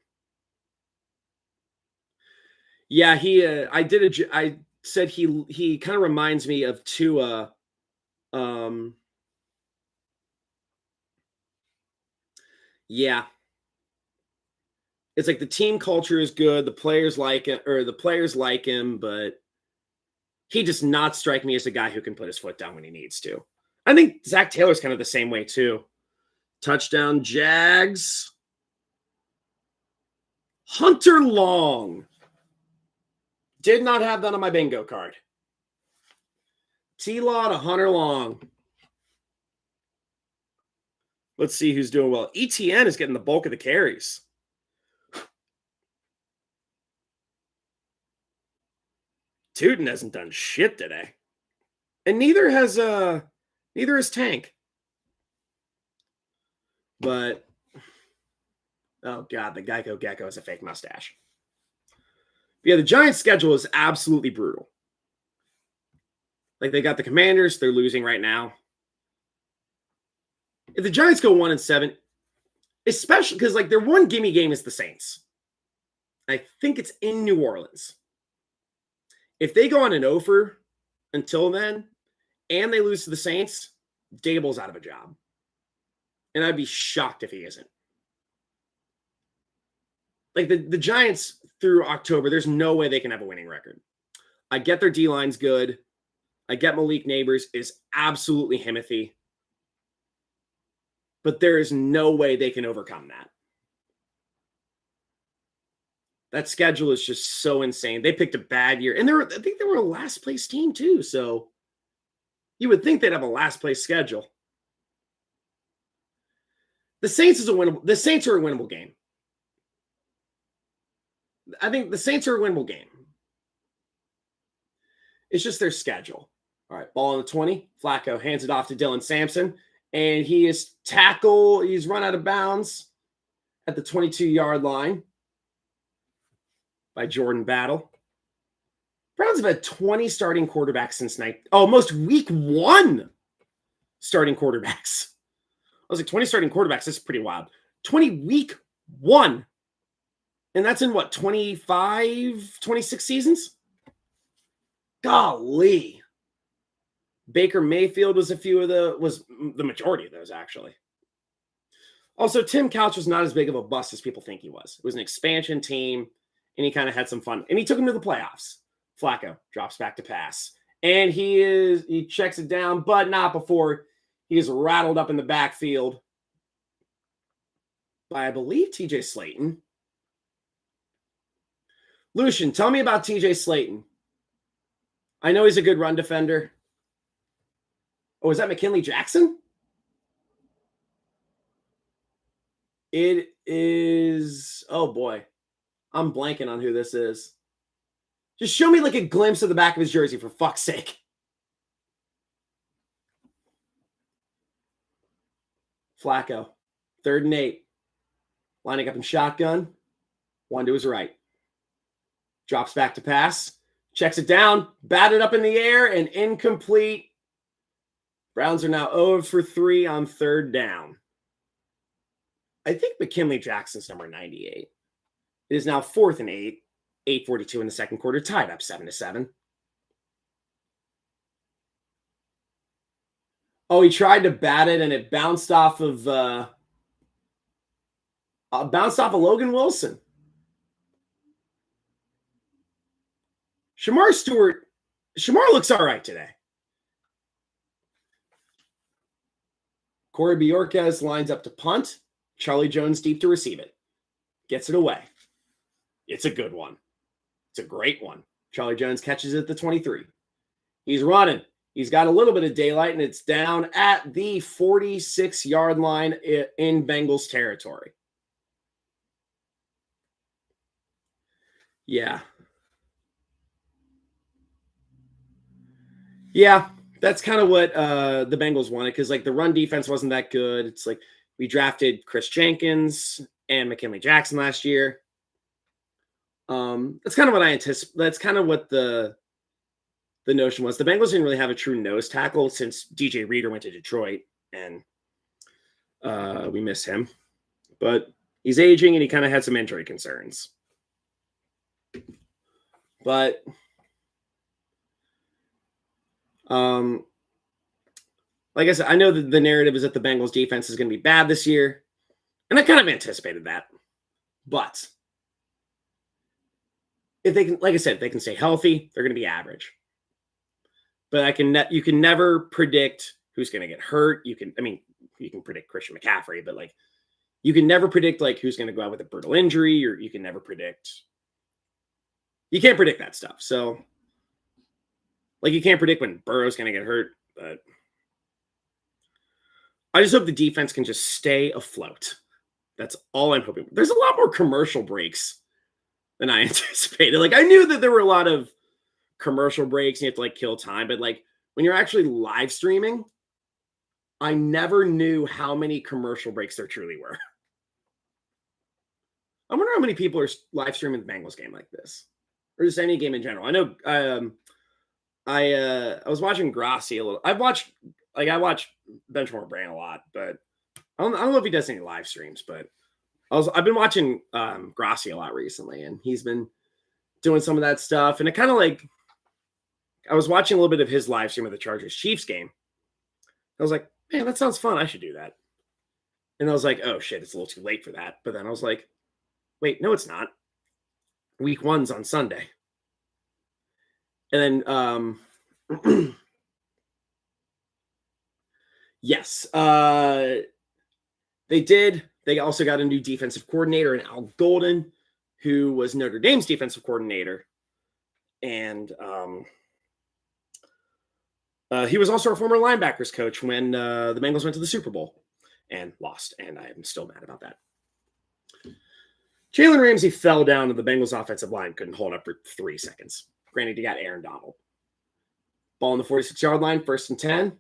Yeah, I said he kind of reminds me of Tua. Yeah. It's like the team culture is good, the players like him, but he does not strike me as a guy who can put his foot down when he needs to. I think Zach Taylor's kind of the same way too. Touchdown Jags. Hunter Long. Did not have that on my bingo card. T-Law to Hunter Long. Let's see who's doing well. ETN is getting the bulk of the carries. Tootin hasn't done shit today. And neither has Tank. But oh god, the Geico Gecko has a fake mustache. But yeah, the Giants' schedule is absolutely brutal. Like, they got the Commanders, they're losing right now. If the Giants go 1-7, especially because their one gimme game is the Saints. I think it's in New Orleans. If they go on an over until then, and they lose to the Saints, Daboll's out of a job. And I'd be shocked if he isn't. Like, the Giants through October, there's no way they can have a winning record. I get their D-line's good. I get Malik Neighbors is absolutely Himothy. But there is no way they can overcome that. That schedule is just so insane. They picked a bad year. And I think they were a last place team too. So you would think they'd have a last place schedule. The Saints are a winnable game. I think the Saints are a winnable game. It's just their schedule. All right, ball on the 20. Flacco hands it off to Dylan Sampson. And he is tackled. He's run out of bounds at the 22-yard line by Jordan Battle. Browns have had 20 starting quarterbacks since almost week 1 starting quarterbacks. I was like, 20 starting quarterbacks, that's pretty wild. 20 week 1. And that's in what, 25, 26 seasons? Golly. Baker Mayfield was the majority of those, actually. Also, Tim Couch was not as big of a bust as people think he was. It was an expansion team, and he kind of had some fun. And he took him to the playoffs. Flacco drops back to pass. And he checks it down, but not before he is rattled up in the backfield by, I believe, TJ Slayton. Lucian, tell me about TJ Slayton. I know he's a good run defender. Oh, is that McKinley Jackson? It is. Oh, boy. I'm blanking on who this is. Just show me a glimpse of the back of his jersey, for fuck's sake. Flacco, 3rd and 8. Lining up in shotgun. One to his right. Drops back to pass. Checks it down. Batted up in the air and incomplete. Browns are now 0 for 3 on third down. I think McKinley Jackson's number 98. It is now 4th and 8. 8:42 in the second quarter, tied up 7-7. Oh, he tried to bat it and it bounced off of Logan Wilson. Shamar looks all right today. Corey Bjorquez lines up to punt. Charlie Jones deep to receive it. Gets it away. It's a good one. It's a great one. Charlie Jones catches it at the 23. He's running. He's got a little bit of daylight, and it's down at the 46-yard line in Bengals territory. Yeah. Yeah, that's kind of what the Bengals wanted because, like, the run defense wasn't that good. It's like we drafted Chris Jenkins and McKinley Jackson last year. That's kind of what I anticipate. That's kind of what the notion was. The Bengals didn't really have a true nose tackle since DJ Reader went to Detroit, and we miss him. But he's aging, and he kind of had some injury concerns. But like I said, I know that the narrative is that the Bengals defense is going to be bad this year, and I kind of anticipated that. But if they can, like I said, if they can stay healthy, they're going to be average. But you can never predict who's going to get hurt. You can predict Christian McCaffrey, but like you can never predict like who's going to go out with a brutal injury, or you can't predict that stuff. So like you can't predict when Burrow's going to get hurt, but I just hope the defense can just stay afloat. That's all I'm hoping. There's a lot more commercial breaks than I anticipated. Like I knew that there were a lot of commercial breaks and you have to like kill time, but like when you're actually live streaming, I never knew how many commercial breaks there truly were. I wonder how many people are live streaming the Bengals game like this, or just any game in general. I know I was watching Grassi a little. I watch Benchmark Brain a lot, but I don't know if he does any live streams, but I've been watching Grassi a lot recently, and he's been doing some of that stuff. And it kind of like I was watching a little bit of his live stream of the Chargers Chiefs game. I was like, man, that sounds fun. I should do that. And I was like, oh shit, it's a little too late for that. But then I was like, wait, no, it's not. Week 1's on Sunday. And then yes, they did. They also got a new defensive coordinator in Al Golden, who was Notre Dame's defensive coordinator. And he was also a former linebackers coach when the Bengals went to the Super Bowl and lost. And I am still mad about that. Jalen Ramsey fell down, and the Bengals offensive line couldn't hold up for 3 seconds. Granted, you got Aaron Donald. Ball on the 46-yard line, 1st and 10.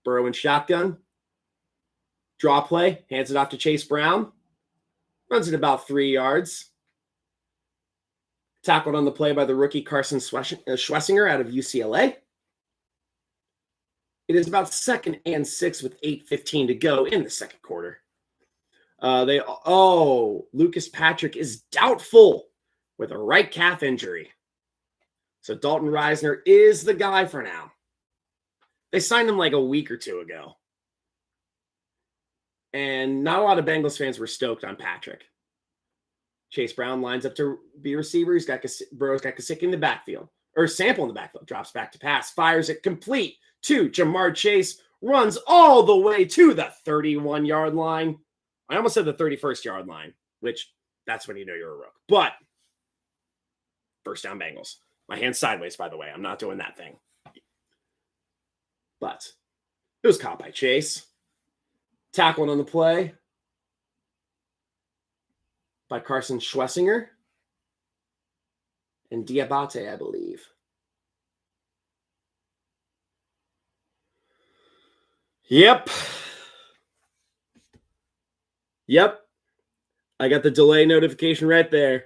Burrow in shotgun. Draw play, hands it off to Chase Brown. Runs it about 3 yards. Tackled on the play by the rookie Carson Schlesinger out of UCLA. It is about 2nd and 6 with 8:15 to go in the second quarter. Lucas Patrick is doubtful with a right calf injury. So Dalton Reisner is the guy for now. They signed him like a week or 2 ago. And not a lot of Bengals fans were stoked on Patrick. Chase Brown lines up to be a receiver. Burrow's got Gesicki in the backfield. Or Sample in the backfield. Drops back to pass. Fires it complete to Jamar Chase. Runs all the way to the 31-yard line. I almost said the 31st-yard line, which that's when you know you're a rook. But first down Bengals. My hand's sideways, by the way. I'm not doing that thing. But it was caught by Chase. Tackled on the play by Carson Schlesinger and Diabate, I believe. Yep. I got the delay notification right there.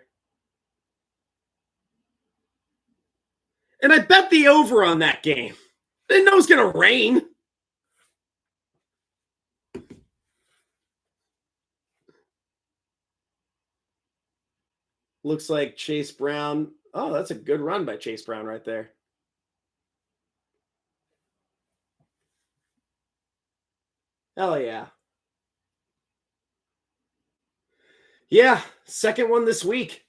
And I bet the over on that game. I didn't know it was going to rain. Looks like Chase Brown. Oh, that's a good run by Chase Brown right there. Hell yeah. Yeah, second one this week.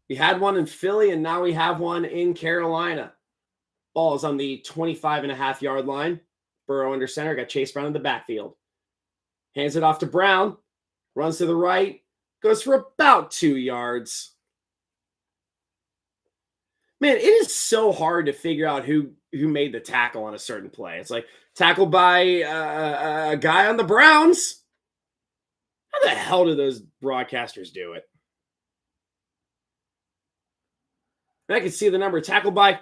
We had one in Philly, and now we have one in Carolina. Ball is on the 25.5-yard line. Burrow under center, got Chase Brown in the backfield. Hands it off to Brown, runs to the right, goes for about 2 yards. Man, it is so hard to figure out who made the tackle on a certain play. It's like tackled by a guy on the Browns. How the hell do those broadcasters do it? And I can see the number tackled by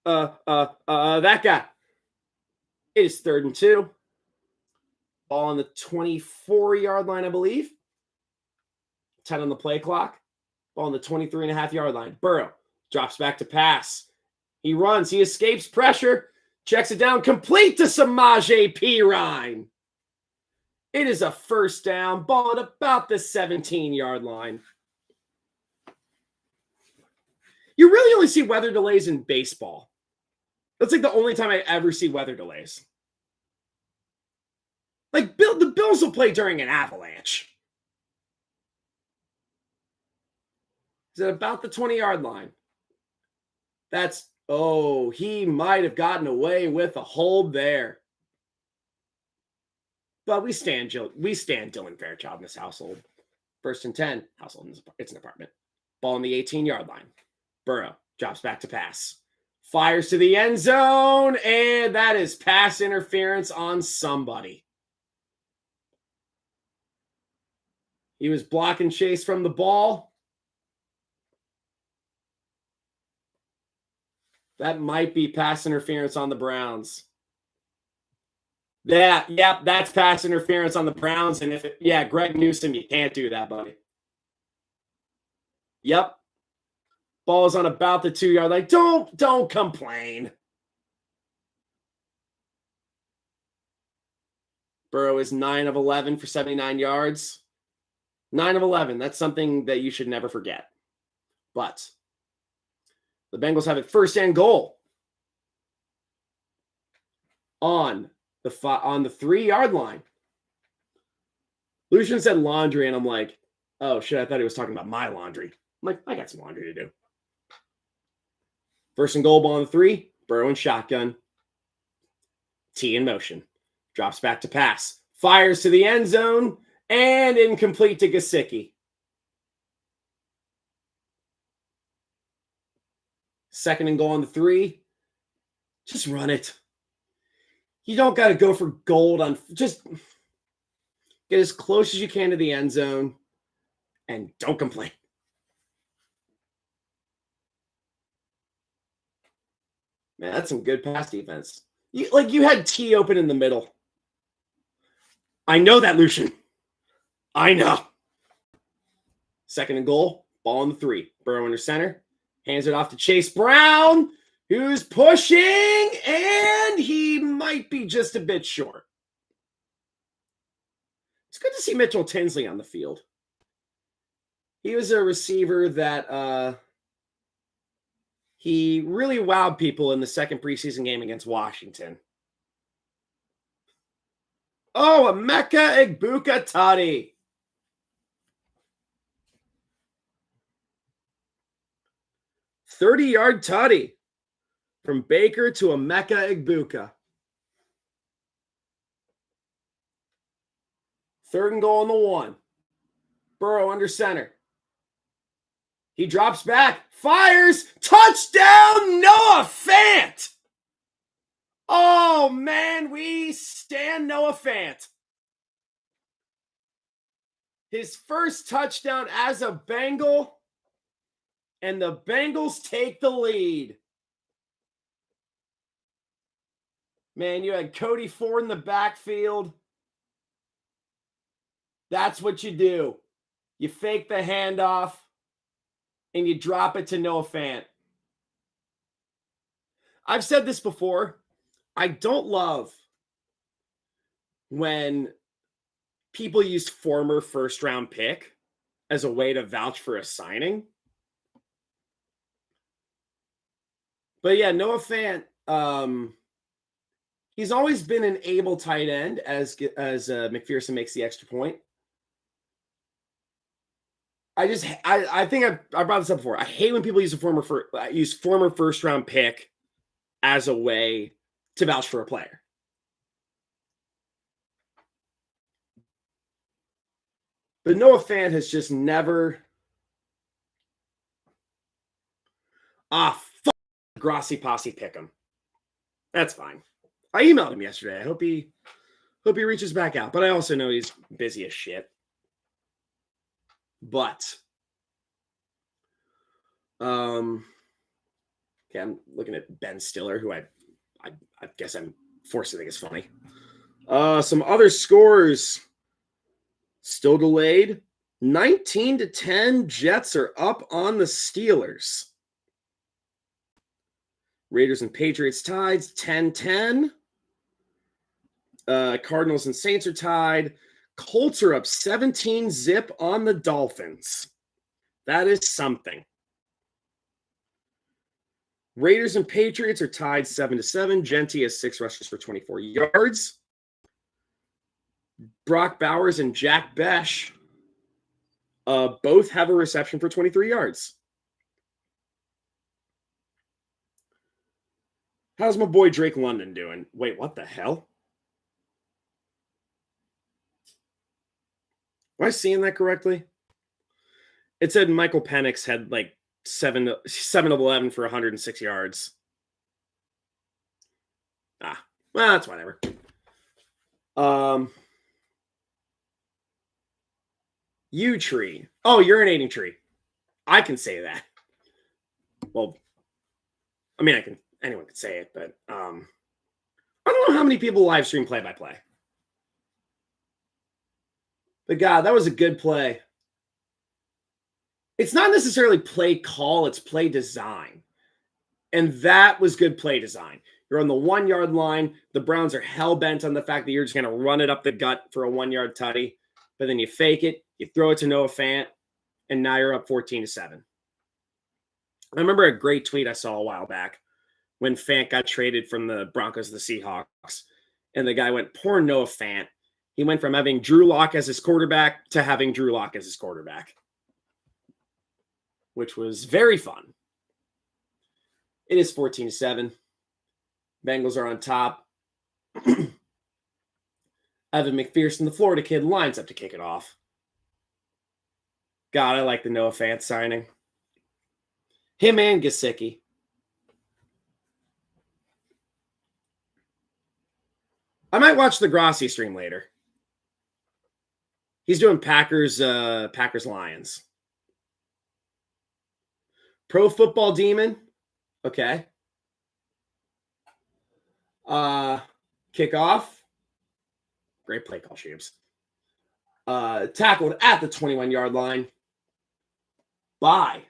that guy. It is 3rd and 2. Ball on the 24-yard line, I believe. 10 on the play clock. Ball on the 23.5-yard line. Burrow drops back to pass. He runs. He escapes pressure. Checks it down. Complete to Samaje Perine. It is a first down. Ball at about the 17-yard line. You really only see weather delays in baseball. That's like the only time I ever see weather delays. Like the Bills will play during an avalanche. Is it about the 20-yard line? He might have gotten away with a hold there. But we stand Dylan Fairchild in this household. 1st and 10. Household, it's an apartment. Ball on the 18-yard line. Burrow drops back to pass. Fires to the end zone, and that is pass interference on somebody. He was blocking Chase from the ball. That might be pass interference on the Browns. That's pass interference on the Browns. And Greg Newsome, you can't do that, buddy. Yep. Ball is on about the 2-yard line. Don't complain. Burrow is 9 of 11 for 79 yards. 9 of 11. That's something that you should never forget. But the Bengals have it 1st and goal on the 3-yard line. Lucian said laundry, and I'm like, oh shit, I thought he was talking about my laundry. I'm like, I got some laundry to do. 1st and goal, ball on the 3. Burrow in shotgun. T in motion. Drops back to pass. Fires to the end zone. And incomplete to Gesicki. 2nd and goal on the 3. Just run it. You don't got to go for gold on. Just get as close as you can to the end zone. And don't complain. Man, that's some good pass defense. You had T open in the middle. I know that, Lucian. I know. 2nd and goal. Ball on the 3. Burrow under center. Hands it off to Chase Brown, who's pushing, and he might be just a bit short. It's good to see Mitchell Tinsley on the field. He was a receiver that he really wowed people in the 2nd preseason game against Washington. Oh, Emeka Egbuka Tutty. 30-yard tutty from Baker to Emeka Egbuka. 3rd and goal on the 1. Burrow under center. He drops back, fires, touchdown, Noah Fant. Oh, man, we stand Noah Fant. His first touchdown as a Bengal, and the Bengals take the lead. Man, you had Cody Ford in the backfield. That's what you do. You fake the handoff, and you drop it to Noah Fant. I've said this before. I don't love when people use former first-round pick as a way to vouch for a signing. But yeah, Noah Fant, he's always been an able tight end as McPherson makes the extra point. I think I brought this up before. I hate when people use former first round pick as a way to vouch for a player. But Noah Fant has just never. Fuck Grossi Posse pick him. That's fine. I emailed him yesterday. I hope he reaches back out. But I also know he's busy as shit. But okay, I'm looking at Ben Stiller, who I guess I'm forced to think is funny. Some other scores still delayed. 19-10, Jets are up on the Steelers. Raiders and Patriots tied 10-10. Cardinals and Saints are tied. Colts are up 17-zip on the Dolphins. That is something. Raiders and Patriots are tied 7-7. Genty has 6 rushes for 24 yards. Brock Bowers and Jack Besh both have a reception for 23 yards. How's my boy Drake London doing? Wait, what the hell? Am I seeing that correctly? It said Michael Penix had like 7 of 11 for 106 yards. Well, that's whatever. U-Tree. Oh, urinating tree. I can say that. Well, I mean, anyone can say it, but I don't know how many people live stream play-by-play. But God, that was a good play. It's not necessarily play call, it's play design. And that was good play design. You're on the 1-yard line. The Browns are hell-bent on the fact that you're just going to run it up the gut for a 1-yard tutty. But then you fake it, you throw it to Noah Fant, and now you're up 14-7. I remember a great tweet I saw a while back when Fant got traded from the Broncos to the Seahawks. And the guy went, poor Noah Fant. He went from having Drew Lock as his quarterback to having Drew Lock as his quarterback, which was very fun. It is 14-7. Bengals are on top. Evan McPherson, the Florida kid, lines up to kick it off. God, I like the Noah Fant signing. Him and Gesicki. I might watch the Grossi stream later. He's doing Packers Lions. Pro Football Demon. Okay. Kickoff. Great play call, Sheebs. Tackled at the 21-yard line by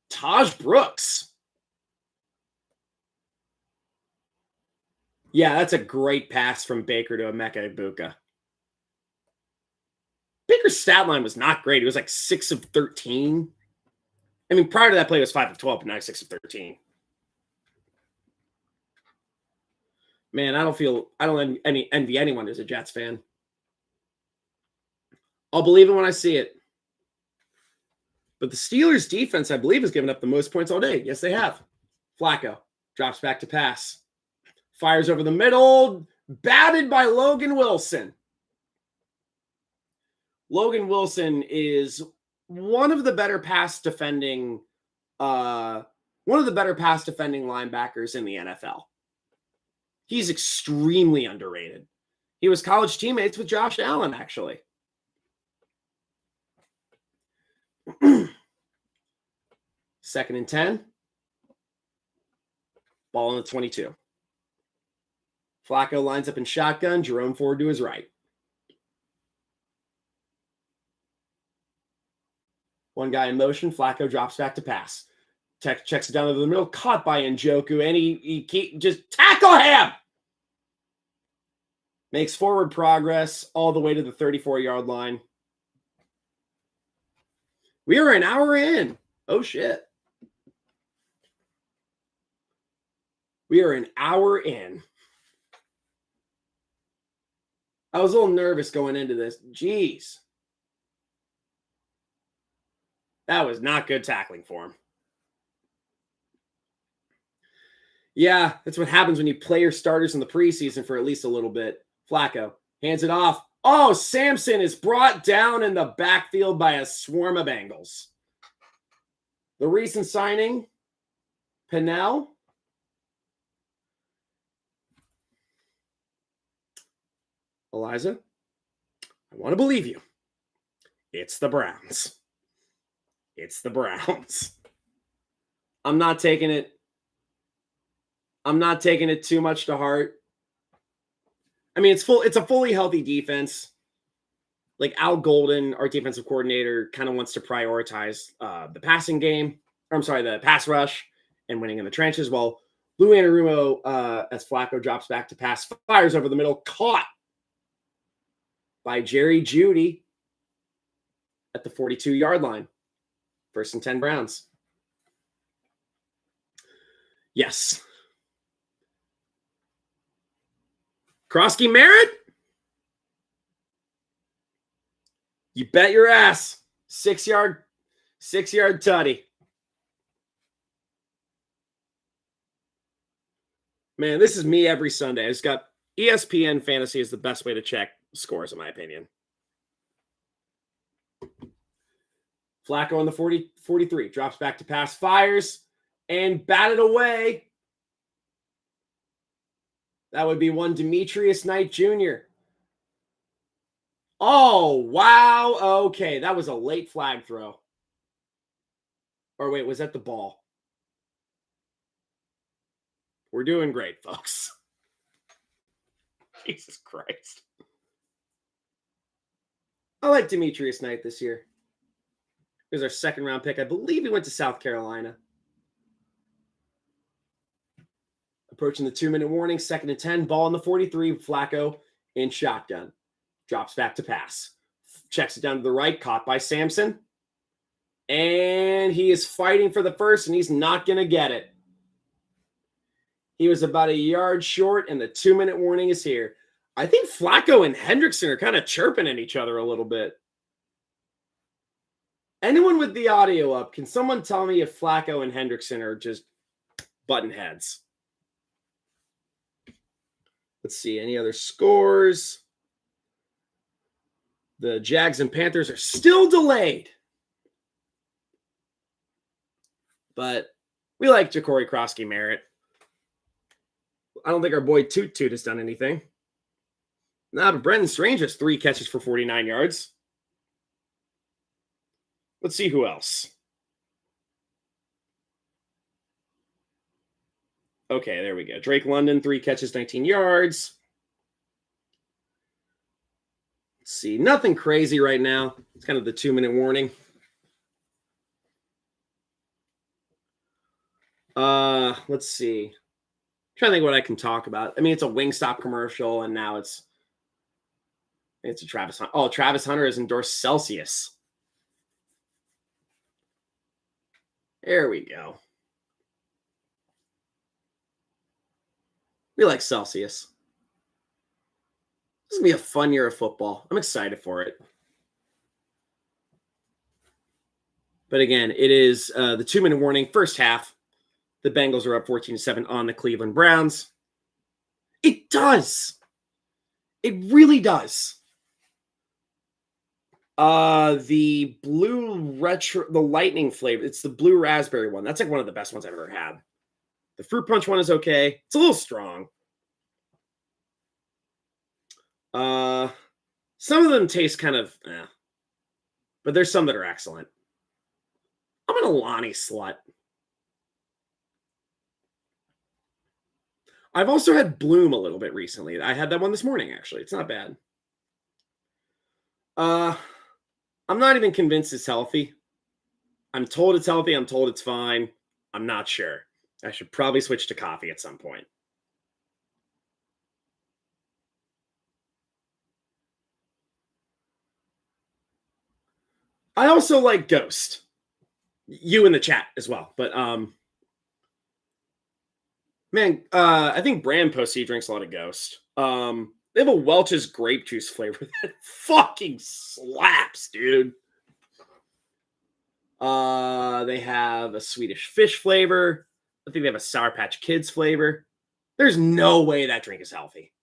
Taj Brooks. Yeah, that's a great pass from Baker to Emeka Egbuka. Baker's stat line was not great. It was like 6 of 13. I mean, prior to that play, it was 5 of 12, but now 6 of 13. Man, I don't envy anyone who's a Jets fan. I'll believe it when I see it. But the Steelers' defense, I believe, has given up the most points all day. Yes, they have. Flacco drops back to pass. Fires over the middle. Batted by Logan Wilson. Logan Wilson is one of the better pass defending linebackers in the NFL. He's extremely underrated. He was college teammates with Josh Allen, actually. Second and 10. Ball on the 22. Flacco lines up in shotgun. Jerome Ford to his right. One guy in motion. Flacco drops back to pass. Checks it down to the middle. Caught by Njoku. And he just tackle him. Makes forward progress all the way to the 34-yard line. We are an hour in. Oh, shit. We are an hour in. I was a little nervous going into this. Jeez. That was not good tackling for him. Yeah, that's what happens when you play your starters in the preseason for at least a little bit. Flacco hands it off. Oh, Sampson is brought down in the backfield by a swarm of Bengals. The recent signing, Pennell. Eliza, I want to believe you. It's the Browns. It's the Browns. I'm not taking it too much to heart. I mean, it's a fully healthy defense. Like Al Golden, our defensive coordinator, kind of wants to prioritize the passing game. The pass rush and winning in the trenches. While Lou Anarumo, as Flacco drops back to pass, fires over the middle, caught by Jerry Jeudy at the 42-yard line. 1st and 10 Browns. Yes. Krosky Merritt? You bet your ass. 6-yard tutty. Man, this is me every Sunday. I just got ESPN Fantasy is the best way to check scores, in my opinion. Flacco on the 43, drops back to pass, fires, and batted away. That would be one Demetrius Knight Jr. Oh, wow. Okay, that was a late flag throw. Or wait, was that the ball? We're doing great, folks. Jesus Christ. I like Demetrius Knight this year. He was our 2nd-round pick. I believe he went to South Carolina. Approaching the 2-minute warning, 2nd and 10, ball on the 43, Flacco in shotgun. Drops back to pass. Checks it down to the right, caught by Sampson. And he is fighting for the first, and he's not going to get it. He was about a yard short, and the 2-minute warning is here. I think Flacco and Hendrickson are kind of chirping at each other a little bit. Anyone with the audio up, can someone tell me if Flacco and Hendrickson are just button heads? Let's see, any other scores? The Jags and Panthers are still delayed. But we like Ja'Cory Krosky Merritt. I don't think our boy Toot Toot has done anything. Nah, but Brendan Strange has 3 catches for 49 yards. Let's see who else. Okay, there we go. Drake London, 3 catches, 19 yards. Let's see. Nothing crazy right now. It's kind of the 2-minute warning. Let's see. I'm trying to think what I can talk about. I mean, it's a Wingstop commercial, and now it's a Travis Hunter. Oh, Travis Hunter has endorsed Celsius. There we go. We like Celsius. This is going to be a fun year of football. I'm excited for it. But again, it is the 2-minute warning. First half, the Bengals are up 14-7 on the Cleveland Browns. It does. It really does. The the lightning flavor. It's the blue raspberry one. That's like one of the best ones I've ever had. The fruit punch one is okay. It's a little strong. Some of them taste kind of, but there's some that are excellent. I'm an Alani slut. I've also had Bloom a little bit recently. I had that one this morning, actually. It's not bad. I'm not even convinced it's healthy. I'm told it's healthy. I'm told it's fine. I'm not sure. I should probably switch to coffee at some point. I also like Ghost. You in the chat as well. But Man, I think Bram posted he drinks a lot of Ghost. They have a Welch's grape juice flavor that fucking slaps, dude. They have a Swedish fish flavor. I think they have a Sour Patch Kids flavor. There's no way that drink is healthy.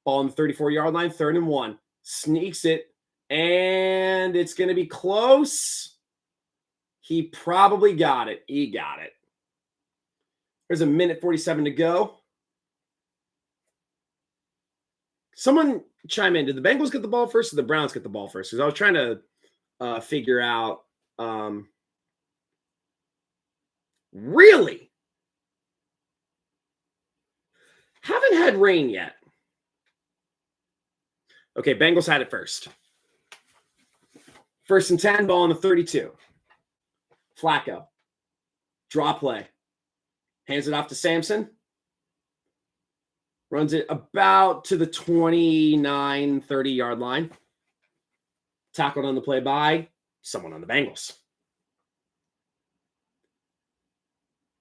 Ball on the 34-yard line, 3rd and 1. Sneaks it, and it's going to be close. He probably got it. He got it. There's a minute 47 to go. Someone chime in. Did the Bengals get the ball first or the Browns get the ball first? Because I was trying to figure out. Really? Haven't had rain yet. Okay, Bengals had it first. 1st and 10, ball on the 32. Flacco. Draw play. Hands it off to Sampson. Runs it about to the 29, 30-yard line. Tackled on the play by someone on the Bengals.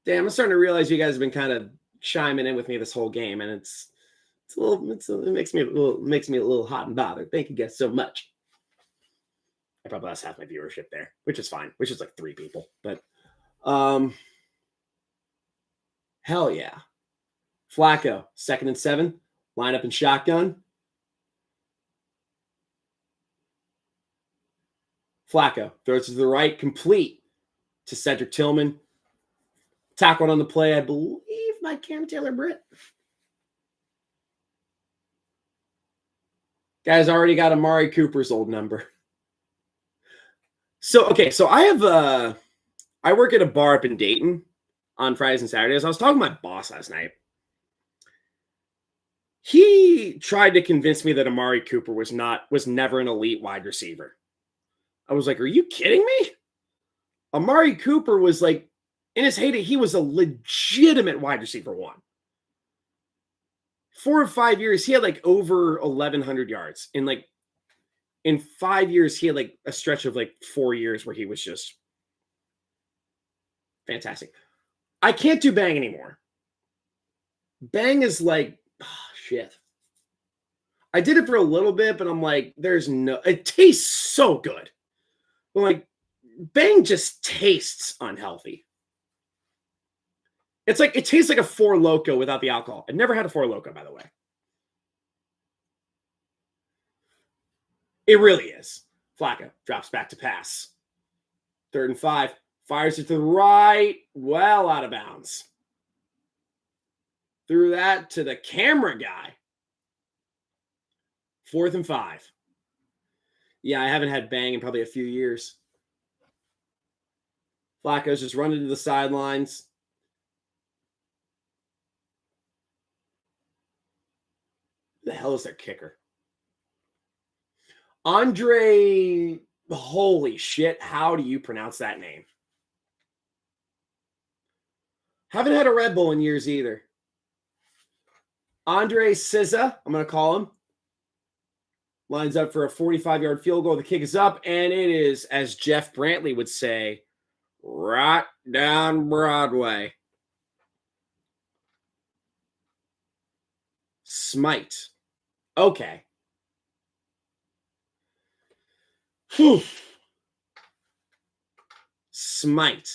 Damn, I'm starting to realize you guys have been kind of chiming in with me this whole game, and it makes me a little hot and bothered. Thank you guys so much. I probably lost half my viewership there, which is fine, which is like 3 people. But hell yeah. Flacco, 2nd and 7, line up in shotgun. Flacco throws to the right, complete to Cedric Tillman. Tackled on the play, I believe, by Cam Taylor-Britt. Guy's already got Amari Cooper's old number. So I work at a bar up in Dayton on Fridays and Saturdays. I was talking to my boss last night. He tried to convince me that Amari Cooper was never an elite wide receiver. I was like, are you kidding me? Amari Cooper was like, in his heyday, he was a legitimate wide receiver 1. 4 or 5 years, he had like over 1,100 yards. In 5 years, he had like a stretch of like 4 years where he was just fantastic. I can't do Bang anymore. Bang is like, shit. I did it for a little bit, but I'm like, it tastes so good. But like, Bang just tastes unhealthy. It's like, it tastes like a Four Loko without the alcohol. I've never had a Four Loko, by the way. It really is. Flacco drops back to pass. 3rd and 5. Fires it to the right. Well out of bounds. Threw that to the camera guy. 4th and 5. Yeah, I haven't had Bang in probably a few years. Flacco's just running to the sidelines. Who the hell is their kicker? Andre, holy shit, how do you pronounce that name? Haven't had a Red Bull in years either. Andre Sizza, I'm going to call him. Lines up for a 45-yard field goal. The kick is up, and it is, as Jeff Brantley would say, right down Broadway. Smite. Okay. Whew. Smite.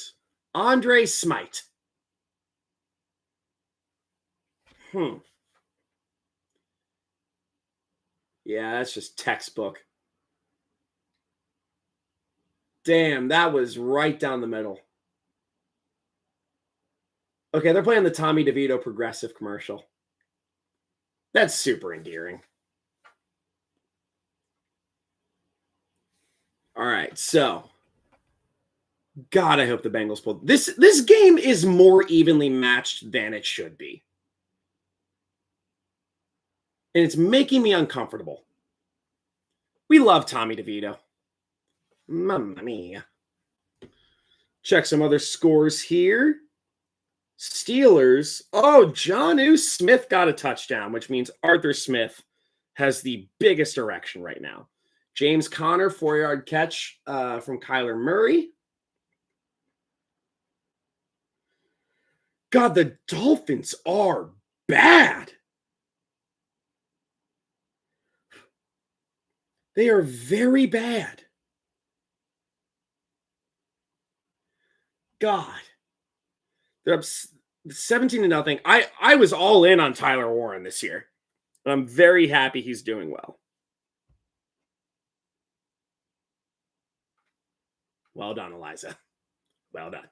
Andre Smite. Yeah, that's just textbook. Damn, that was right down the middle. Okay, they're playing the Tommy DeVito Progressive commercial. That's super endearing. All right, so God, I hope the Bengals pull. This game is more evenly matched than it should be. And it's making me uncomfortable. We love Tommy DeVito. Mamma mia. Check some other scores here. Steelers. Oh, Jonnu Smith got a touchdown, which means Arthur Smith has the biggest erection right now. James Conner, 4-yard catch from Kyler Murray. God, the Dolphins are bad. They are very bad. God. They're up 17-0. I was all in on Tyler Warren this year. And I'm very happy he's doing well. Well done, Eliza. Well done.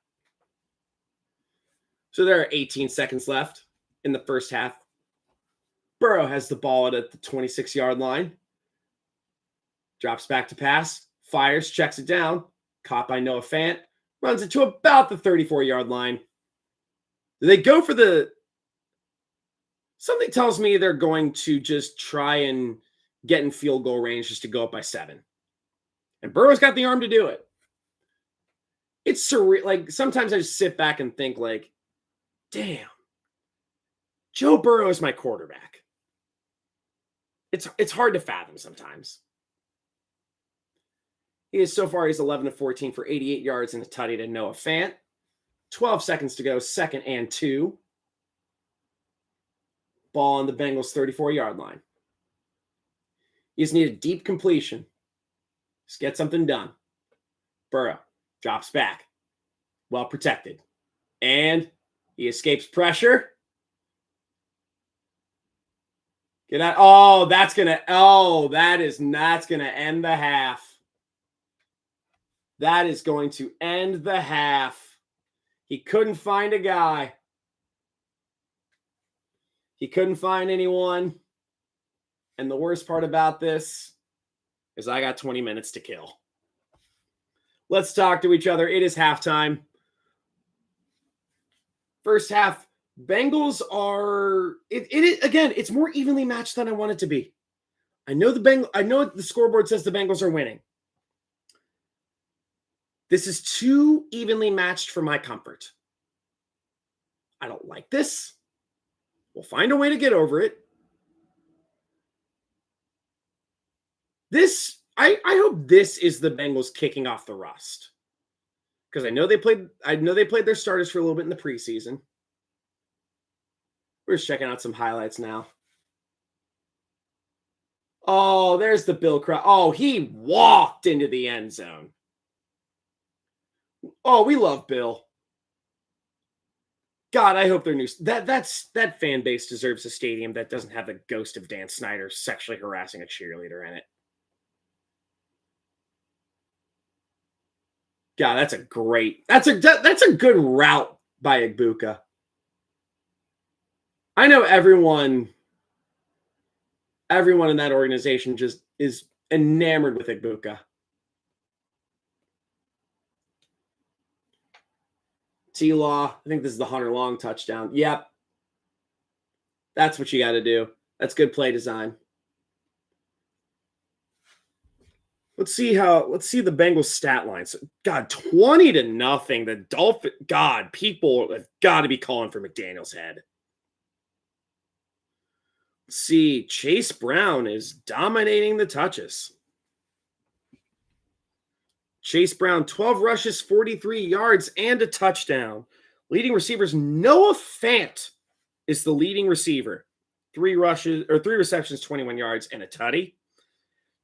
So there are 18 seconds left in the first half. Burrow has the ball at the 26-yard line. Drops back to pass. Fires, checks it down. Caught by Noah Fant. Runs it to about the 34-yard line. They go for the... Something tells me they're going to just try and get in field goal range just to go up by 7. And Burrow's got the arm to do it. It's surreal. Like, sometimes I just sit back and think, like, damn, Joe Burrow is my quarterback. It's hard to fathom sometimes. He's 11 of 14 for 88 yards and a tutty to Noah Fant. 12 seconds to go, 2nd and 2. Ball on the Bengals' 34-yard line. You just need a deep completion. Just get something done. Burrow drops back. Well protected. And he escapes pressure. Get out. Oh, that's going to end the half. That is going to end the half. He couldn't find a guy. He couldn't find anyone. And the worst part about this is I got 20 minutes to kill. Let's talk to each other. It is halftime. First half, Bengals are again, it's more evenly matched than I want it to be. I know the scoreboard says the Bengals are winning. This is too evenly matched for my comfort. I don't like this. We'll find a way to get over it. I hope this is the Bengals kicking off the rust. Because I know they played their starters for a little bit in the preseason. We're just checking out some highlights now. Oh, there's the Bill crowd. Oh, he walked into the end zone. Oh, we love Bill. God, I hope their new that fan base deserves a stadium that doesn't have the ghost of Dan Snyder sexually harassing a cheerleader in it. God, that's a good route by Igbuka. I know everyone in that organization just is enamored with Igbuka. T-Law, I think this is the Hunter Long touchdown. Yep. That's what you got to do. That's good play design. Let's see the Bengals stat lines. God, 20-0. The Dolphins. God, people have got to be calling for McDaniel's head. Let's see, Chase Brown is dominating the touches. Chase Brown, 12 rushes, 43 yards, and a touchdown. Leading receivers, Noah Fant is the leading receiver. 3 receptions, 21 yards, and a tutty.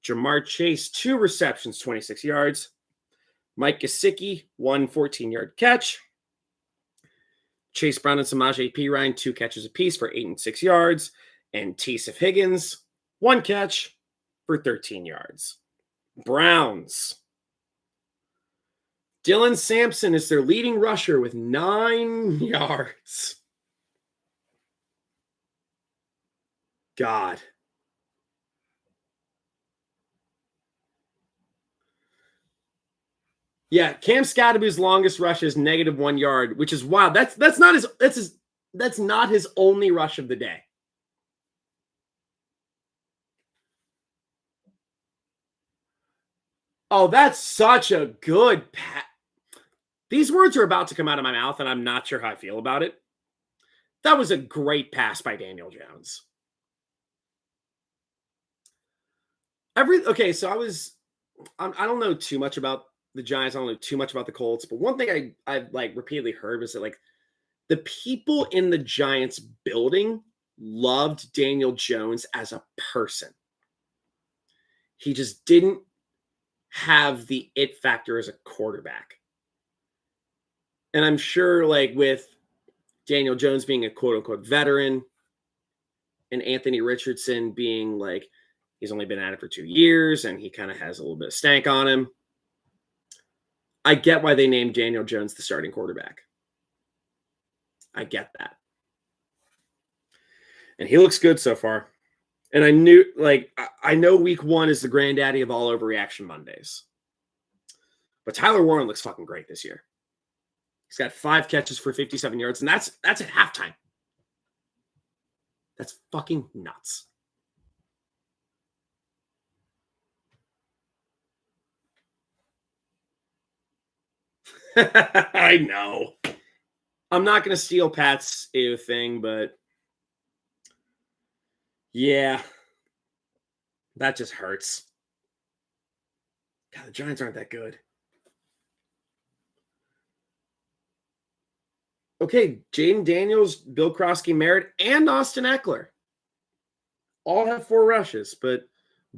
Jamar Chase, 2 receptions, 26 yards. Mike Gesicki, 1 14-yard catch. Chase Brown and Samaje Perine, 2 catches apiece for 8 and 6 yards. And Taysom Higgins, 1 catch for 13 yards. Browns. Dylan Sampson is their leading rusher with 9 yards. God. Yeah, Cam Scadaboo's longest rush is -1 yard, which is wild. That's not his only rush of the day. Oh, that's such a good pass. These words are about to come out of my mouth, and I'm not sure how I feel about it. That was a great pass by Daniel Jones. So I don't know too much about the Giants. I don't know too much about the Colts, but one thing I like repeatedly heard was that like The people in the Giants building loved Daniel Jones as a person. He just didn't have the it factor as a quarterback. And I'm sure, like, with Daniel Jones being a quote unquote veteran and Anthony Richardson being like, he's only been at it for 2 years and he kind of has a little bit of stank on him. I get why they named Daniel Jones the starting quarterback. I get that. And he looks good so far. And I know week 1 is the granddaddy of all overreaction Mondays. But Tyler Warren looks fucking great this year. He's got 5 catches for 57 yards, and that's at halftime. That's fucking nuts. I know. I'm not going to steal Pat's thing, but yeah, that just hurts. God, the Giants aren't that good. Okay, Jaden Daniels, Bill Krosky-Merritt, and Austin Eckler all have 4 rushes, but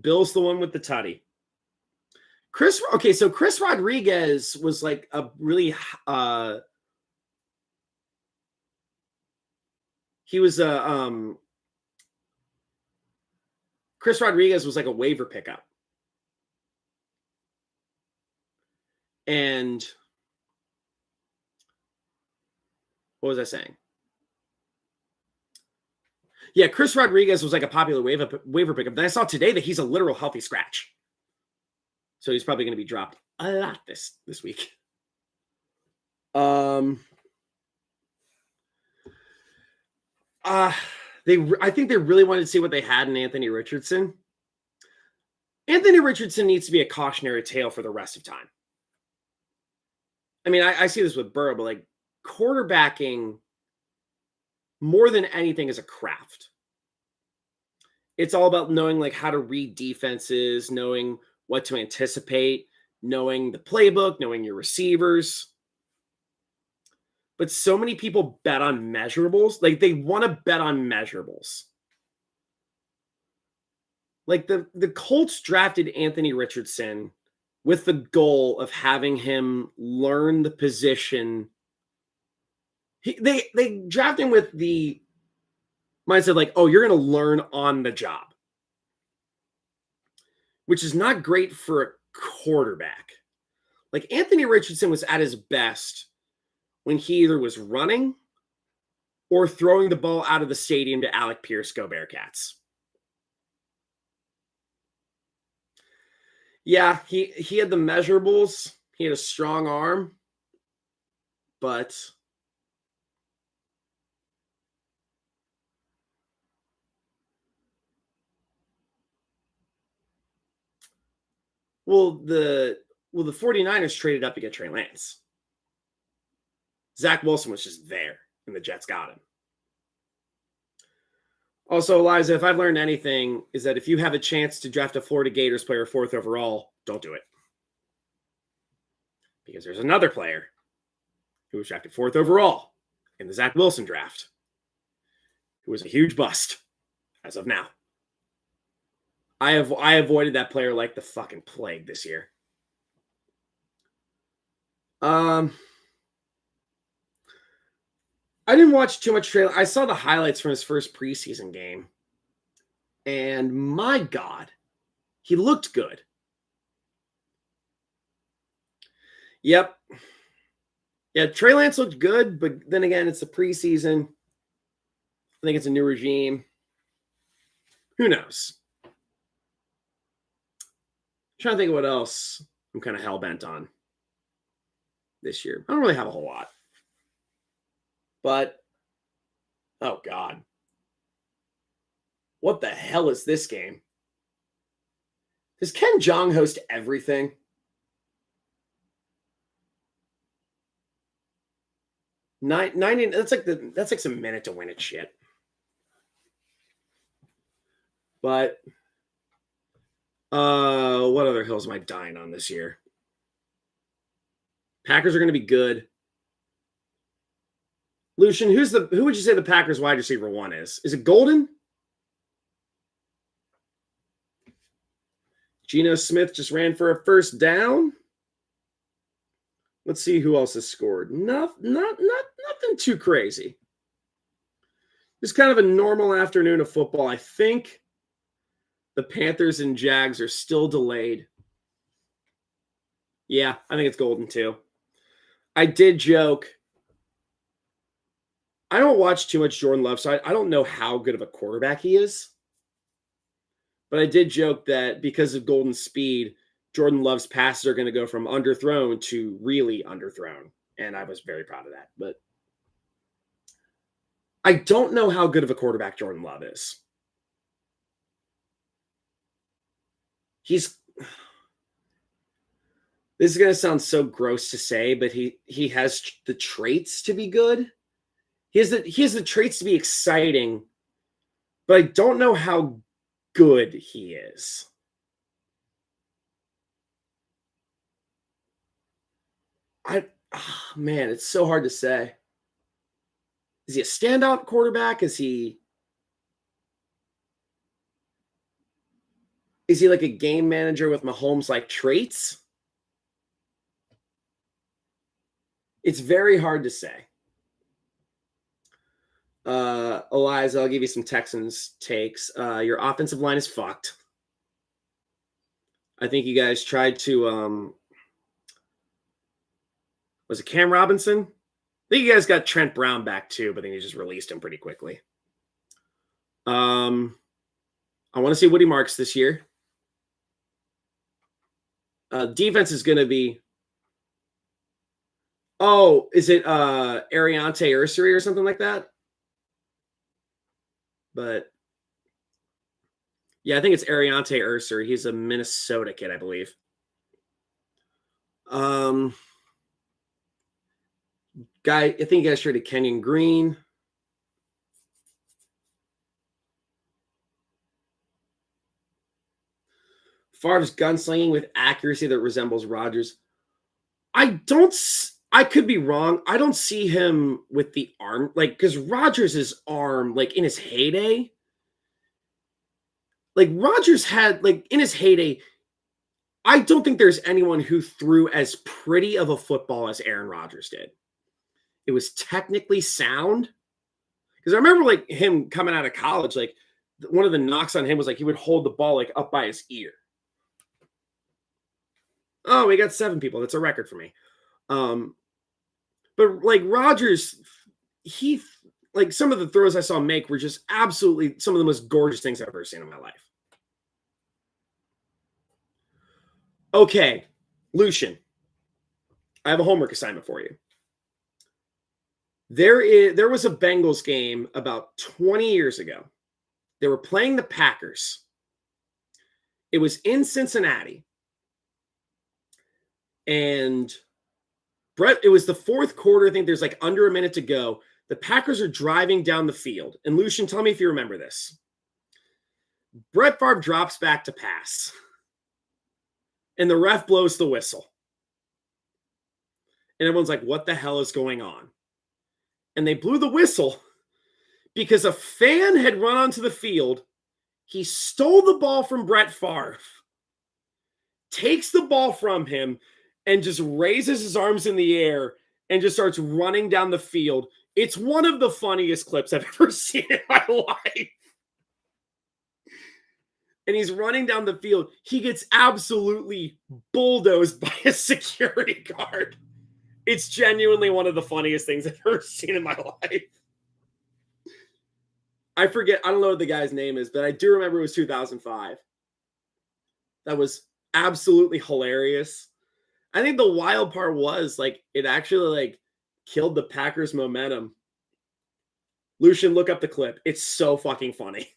Bill's the one with the tutty. Chris Rodriguez was like a really Chris Rodriguez was like a waiver pickup. And what was I saying? Yeah, Chris Rodriguez was like a popular waiver pickup. Then I saw today that he's a literal healthy scratch. So he's probably going to be dropped a lot this week. I think they really wanted to see what they had in Anthony Richardson. Anthony Richardson needs to be a cautionary tale for the rest of time. I mean, I see this with Burrow, but like quarterbacking more than anything is a craft. It's all about knowing like how to read defenses, knowing what to anticipate, knowing the playbook, knowing your receivers. But so many people bet on measurables. Like they want to bet on measurables. Like the Colts drafted Anthony Richardson with the goal of having him learn the position. They drafted him with the mindset like, oh, you're going to learn on the job, which is not great for a quarterback. Like Anthony Richardson was at his best when he either was running or throwing the ball out of the stadium to Alec Pierce, go Bearcats. Yeah, he had the measurables. He had a strong arm, but the 49ers traded up to get Trey Lance. Zach Wilson was just there, and the Jets got him. Also, Eliza, if I've learned anything, is that if you have a chance to draft a Florida Gators player 4th overall, don't do it. Because there's another player who was drafted 4th overall in the Zach Wilson draft, who was a huge bust as of now. I avoided that player like the fucking plague this year. I didn't watch too much trailer. I saw the highlights from his first preseason game. And my God, he looked good. Yep. Yeah, Trey Lance looked good, but then again, it's the preseason. I think it's a new regime. Who knows? I'm trying to think of what else I'm kind of hell-bent on this year. I don't really have a whole lot. But, oh God. What the hell is this game? Does Ken Jeong host everything? That's like some minute to win it shit. But what other hills am I dying on this year? Packers are going to be good. Lucian, who would you say the Packers wide receiver 1 is? Is it Golden? Geno Smith just ran for a first down. Let's see who else has scored. Nothing too crazy. It's kind of a normal afternoon of football. I think the Panthers and Jags are still delayed. Yeah, I think it's Golden too. I did joke. I don't watch too much Jordan Love, so I don't know how good of a quarterback he is. But I did joke that because of Golden's speed, Jordan Love's passes are going to go from underthrown to really underthrown. And I was very proud of that. But I don't know how good of a quarterback Jordan Love is. This is going to sound so gross to say, but he has the traits to be good. He has the traits to be exciting, but I don't know how good he is. Man, it's so hard to say. Is he a standout quarterback? Is he like a game manager with Mahomes-like traits? It's very hard to say. Eliza, I'll give you some Texans takes. Your offensive line is fucked. I think you guys tried to was it Cam Robinson? I think you guys got Trent Brown back too, but then you just released him pretty quickly. I want to see Woody Marks this year. Defense is going to be. Oh, is it Ariante Ursery or something like that? But yeah, I think it's Ariante Ursery. He's a Minnesota kid, I believe. I think you guys traded Kenyon Green. Favre's gunslinging with accuracy that resembles Rodgers. I could be wrong. I don't see him with the arm, because Rodgers' arm, in his heyday, Rodgers had, in his heyday, I don't think there's anyone who threw as pretty of a football as Aaron Rodgers did. It was technically sound. Because I remember, him coming out of college, one of the knocks on him was, he would hold the ball, up by his ear. Oh, we got 7 people. That's a record for me. But Rodgers, he some of the throws I saw him make were just absolutely some of the most gorgeous things I've ever seen in my life. Okay, Lucian, I have a homework assignment for you. There was a Bengals game about 20 years ago. They were playing the Packers. It was in Cincinnati. And Brett, it was the 4th quarter. I think there's under a minute to go. The Packers are driving down the field. And Lucian, tell me if you remember this. Brett Favre drops back to pass. And the ref blows the whistle. And everyone's like, what the hell is going on? And they blew the whistle because a fan had run onto the field. He stole the ball from Brett Favre, takes the ball from him, and just raises his arms in the air and just starts running down the field. It's one of the funniest clips I've ever seen in my life. And he's running down the field. He gets absolutely bulldozed by a security guard. It's genuinely one of the funniest things I've ever seen in my life. I forget. I don't know what the guy's name is, but I do remember it was 2005. That was absolutely hilarious. I think the wild part was it actually killed the Packers' momentum. Lucian, look up the clip. It's so fucking funny.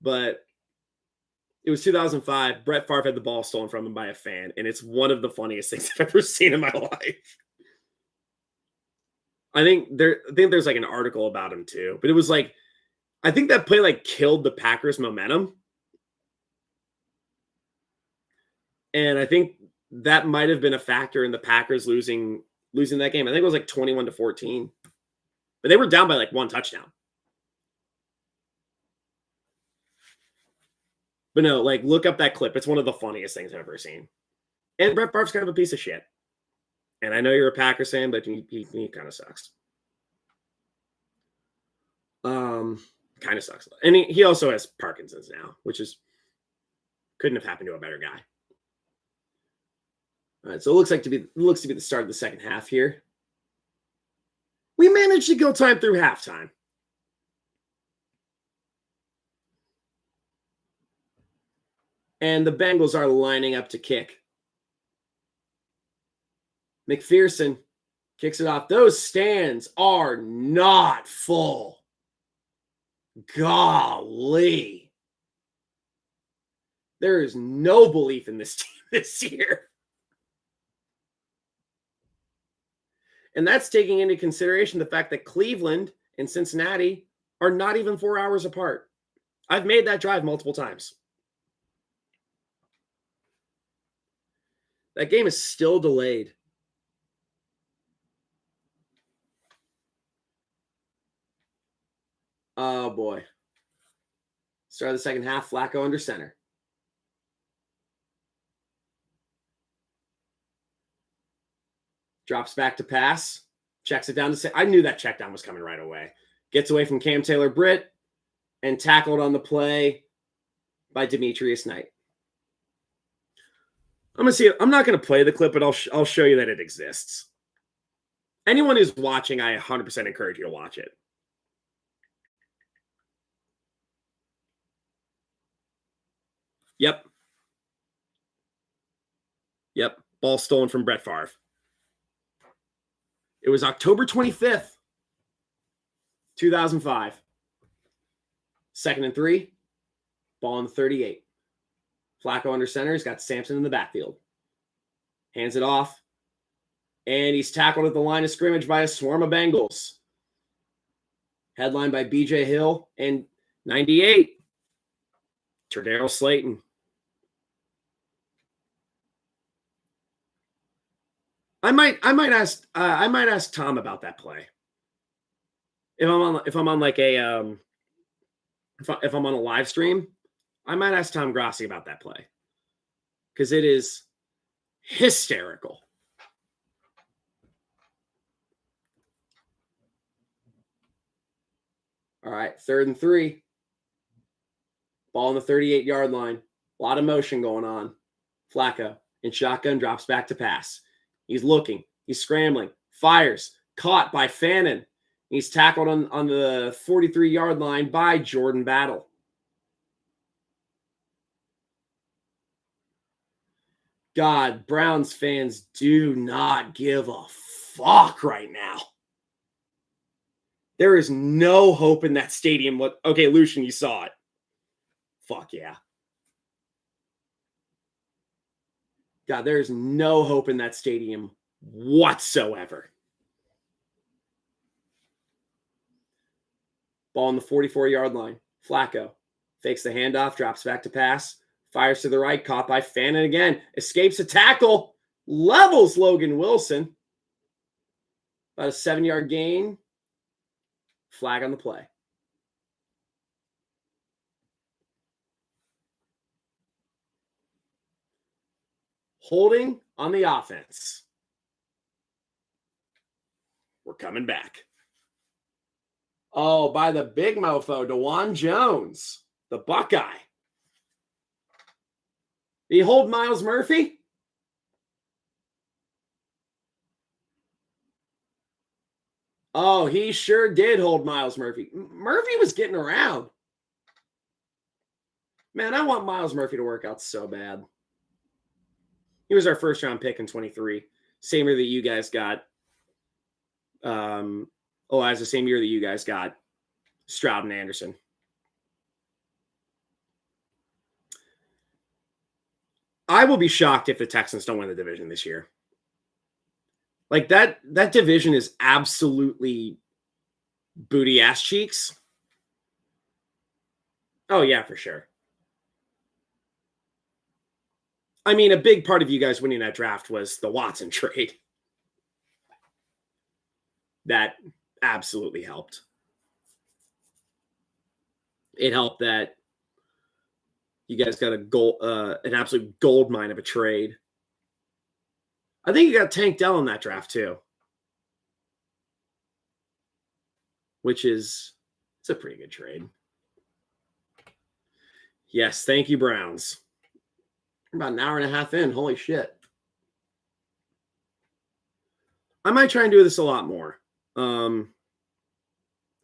But it was 2005. Brett Favre had the ball stolen from him by a fan, and it's one of the funniest things I've ever seen in my life. I think there's an article about him too, but it was I think that play killed the Packers' momentum. And I think that might have been a factor in the Packers losing losing that game. I think it was like 21-14. But they were down by like 1 touchdown. But no, like, look up that clip. It's one of the funniest things I've ever seen. And Brett Favre's kind of a piece of shit. And I know you're a Packers fan, but he kind of sucks. Kind of sucks. And he also has Parkinson's now, which couldn't have happened to a better guy. All right, so it looks to be the start of the second half here. We managed to go time through halftime. And the Bengals are lining up to kick. McPherson kicks it off. Those stands are not full. Golly. There is no belief in this team this year. And that's taking into consideration the fact that Cleveland and Cincinnati are not even 4 hours apart. I've made that drive multiple times. That game is still delayed. Oh, boy. Start of the second half, Flacco under center. Drops back to pass. Checks it down to say, I knew that check down was coming right away. Gets away from Cam Taylor-Britt and tackled on the play by Demetrius Knight. I'm not going to play the clip, but I'll show you that it exists. Anyone who's watching, I 100% encourage you to watch it. Yep. Ball stolen from Brett Favre. It was October 25th, 2005. 2nd and 3. Ball on the 38. Flacco under center. He's got Sampson in the backfield. Hands it off. And he's tackled at the line of scrimmage by a swarm of Bengals. Headlined by B.J. Hill and 98. Tre'Daryl Slayton. I might ask Tom about that play. If I'm on a live stream, I might ask Tom Grossi about that play because it is hysterical. All right, 3rd and 3. Ball on the 38-yard line. A lot of motion going on. Flacco in shotgun drops back to pass. He's looking. He's scrambling. Fires. Caught by Fannin. He's tackled on the 43-yard line by Jordan Battle. God, Browns fans do not give a fuck right now. There is no hope in that stadium. Okay, Lucian, you saw it. Fuck yeah. God, there's no hope in that stadium whatsoever. Ball on the 44-yard line. Flacco fakes the handoff, drops back to pass, fires to the right, caught by Fannin again, escapes a tackle, levels Logan Wilson. About a 7-yard gain. Flag on the play. Holding on the offense. We're coming back. Oh, by the big mofo, DeJuan Jones, the Buckeye. Did he hold Miles Murphy? Oh, he sure did hold Miles Murphy. Murphy was getting around. Man, I want Miles Murphy to work out so bad. He was our first round pick in 23. Same year that you guys got. It's the same year that you guys got Stroud and Anderson. I will be shocked if the Texans don't win the division this year. Like that division is absolutely booty ass cheeks. Oh yeah, for sure. I mean, a big part of you guys winning that draft was the Watson trade. that absolutely helped. It helped that you guys got an absolute gold mine of a trade. I think you got Tank Dell in that draft too, which is it's a pretty good trade. Yes, thank you, Browns. We're about an hour and a half in. Holy shit. I might try and do this a lot more. This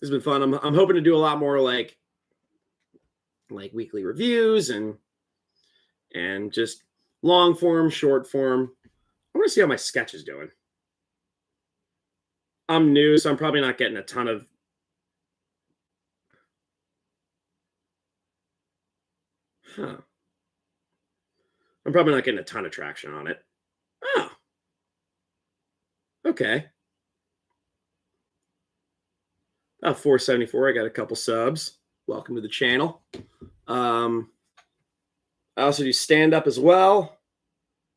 has been fun. I'm hoping to do a lot more like weekly reviews and just long form, short form. I want to see how my sketch is doing. I'm new, so I'm probably not getting a ton of I'm probably not getting a ton of traction on it. Oh. Okay. About 474. I got a couple subs. Welcome to the channel. I also do stand up as well.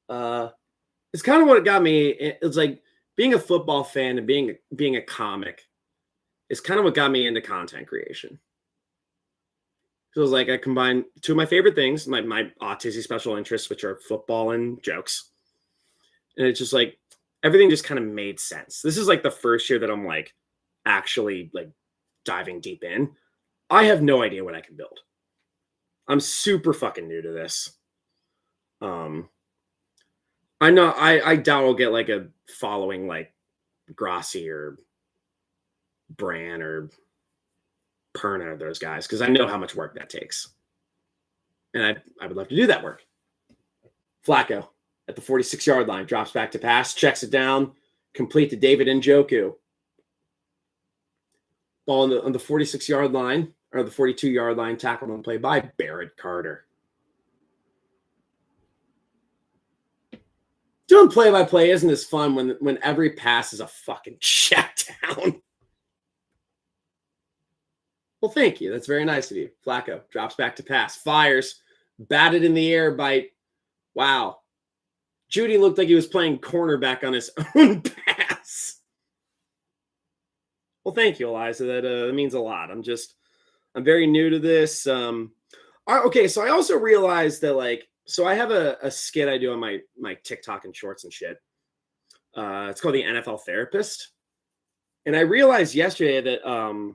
It's kind of what got me. It's like being a football fan and being a comic is kind of what got me into content creation. So it was like I combined two of my favorite things, my autistic special interests, which are football and jokes. And it's just like everything just kind of made sense. This is like the first year that I'm like actually like diving deep in. I have no idea what I can build. I'm super fucking new to this. I know I doubt I'll get like a following like Grassi or Bran or Perna, those guys, because I know how much work that takes. And I would love to do that work. Flacco at the 46-yard line, drops back to pass, checks it down, complete to David Njoku. Ball on the 46-yard line, or the 42-yard line, tackled on play by Barrett Carter. Doing play-by-play isn't as fun when every pass is a fucking check down. Well, thank you. That's very nice of you. Flacco drops back to pass, fires, batted in the air by, wow. Judy looked like he was playing cornerback on his own pass. Well, thank you, Eliza. That means a lot. I'm very new to this. Okay, so I also realized that so I have a skit I do on my TikTok and shorts and shit. It's called the NFL Therapist. And I realized yesterday that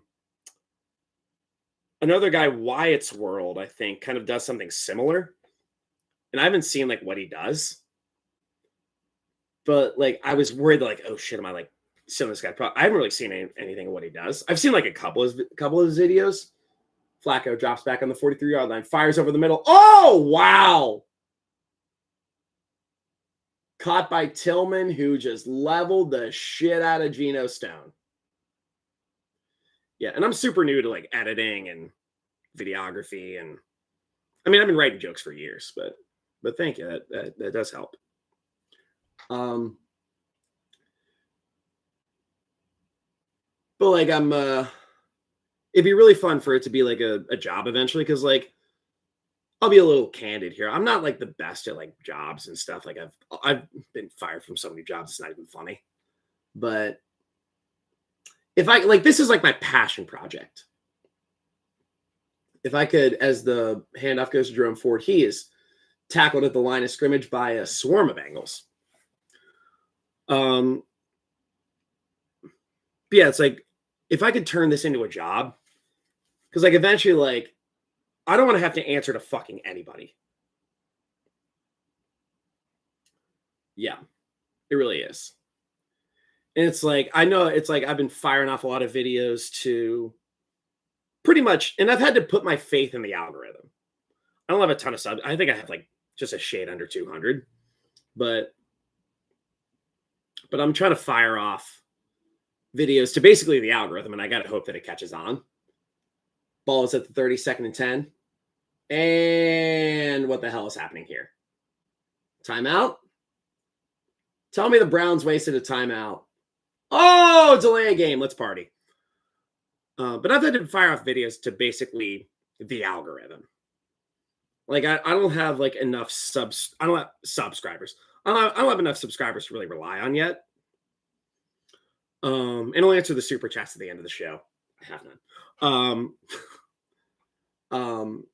another guy, Wyatt's World, I think, kind of does something similar. And I haven't seen what he does. But I was worried oh shit, am I seeing this guy? I haven't really seen anything of what he does. I've seen a couple of his videos. Flacco drops back on the 43-yard line, fires over the middle. Oh, wow. Caught by Tillman, who just leveled the shit out of Geno Stone. Yeah, and I'm super new to editing and videography, and I mean I've been writing jokes for years, but thank you. That does help. But I'm it'd be really fun for it to be a job eventually, because I'll be a little candid here. I'm not the best at jobs and stuff. I've been fired from so many jobs, it's not even funny. But if I this is my passion project. If I could, as the handoff goes to Jerome Ford, he is tackled at the line of scrimmage by a swarm of Bengals. But yeah, it's if I could turn this into a job, because eventually I don't want to have to answer to fucking anybody. Yeah, it really is. And it's I know it's I've been firing off a lot of videos to pretty much, and I've had to put my faith in the algorithm. I don't have a ton of subs. I think I have just a shade under 200, but I'm trying to fire off videos to basically the algorithm, and I got to hope that it catches on. Ball is at the 32nd and 10. And what the hell is happening here? Timeout? Tell me the Browns wasted a timeout. Oh, delay a game. Let's party. But I've had to fire off videos to basically the algorithm. I don't have enough subs. I don't have subscribers. I don't have enough subscribers to really rely on yet. And I'll answer the super chats at the end of the show. I have none.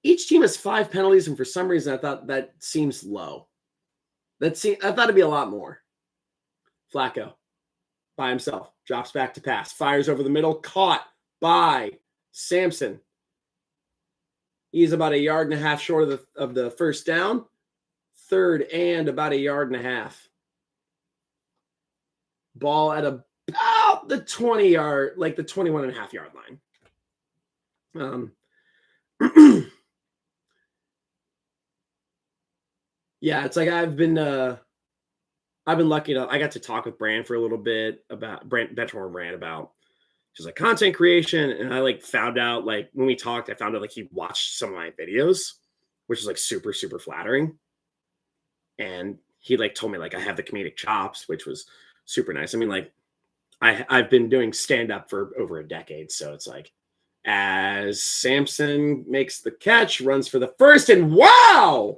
Each team has 5 penalties, and for some reason, I thought that I thought it'd be a lot more. Flacco, by himself, drops back to pass, fires over the middle, caught by Sampson. He's about 1.5 yards short of the first down. 3rd and about 1.5 yards. Ball at about the 20-yard, like the 21.5-yard line. Yeah, it's like I've been lucky enough. I got to talk with Brand for a little bit about Benchmark Brand about just like content creation, and I like found out, like when we talked, I found out like he watched some of my videos, which is like super, super flattering. And he like told me like I have the comedic chops, which was super nice. I mean, like I've been doing stand-up for over a decade, so it's like as Sampson makes the catch, runs for the first, and wow!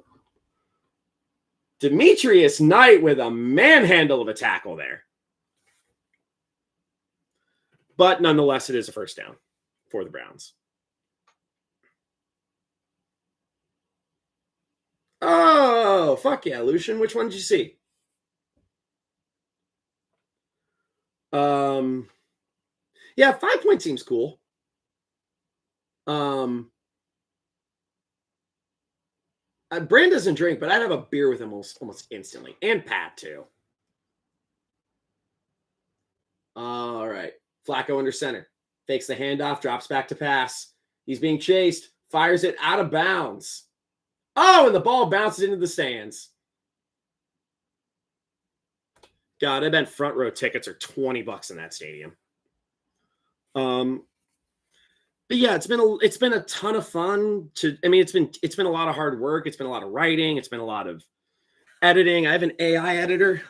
Demetrius Knight with a manhandle of a tackle there. But nonetheless, it is a first down for the Browns. Oh, fuck yeah, Lucian. Which one did you see? Yeah, 5 point seems cool. Brand doesn't drink, but I'd have a beer with him almost instantly. And Pat, too. All right. Flacco under center. Fakes the handoff, drops back to pass. He's being chased. Fires it out of bounds. Oh, and the ball bounces into the stands. God, I bet front row tickets are $20 in that stadium. But yeah, it's been a ton of fun. It's been a lot of hard work. It's been a lot of writing. It's been a lot of editing. I have an AI editor.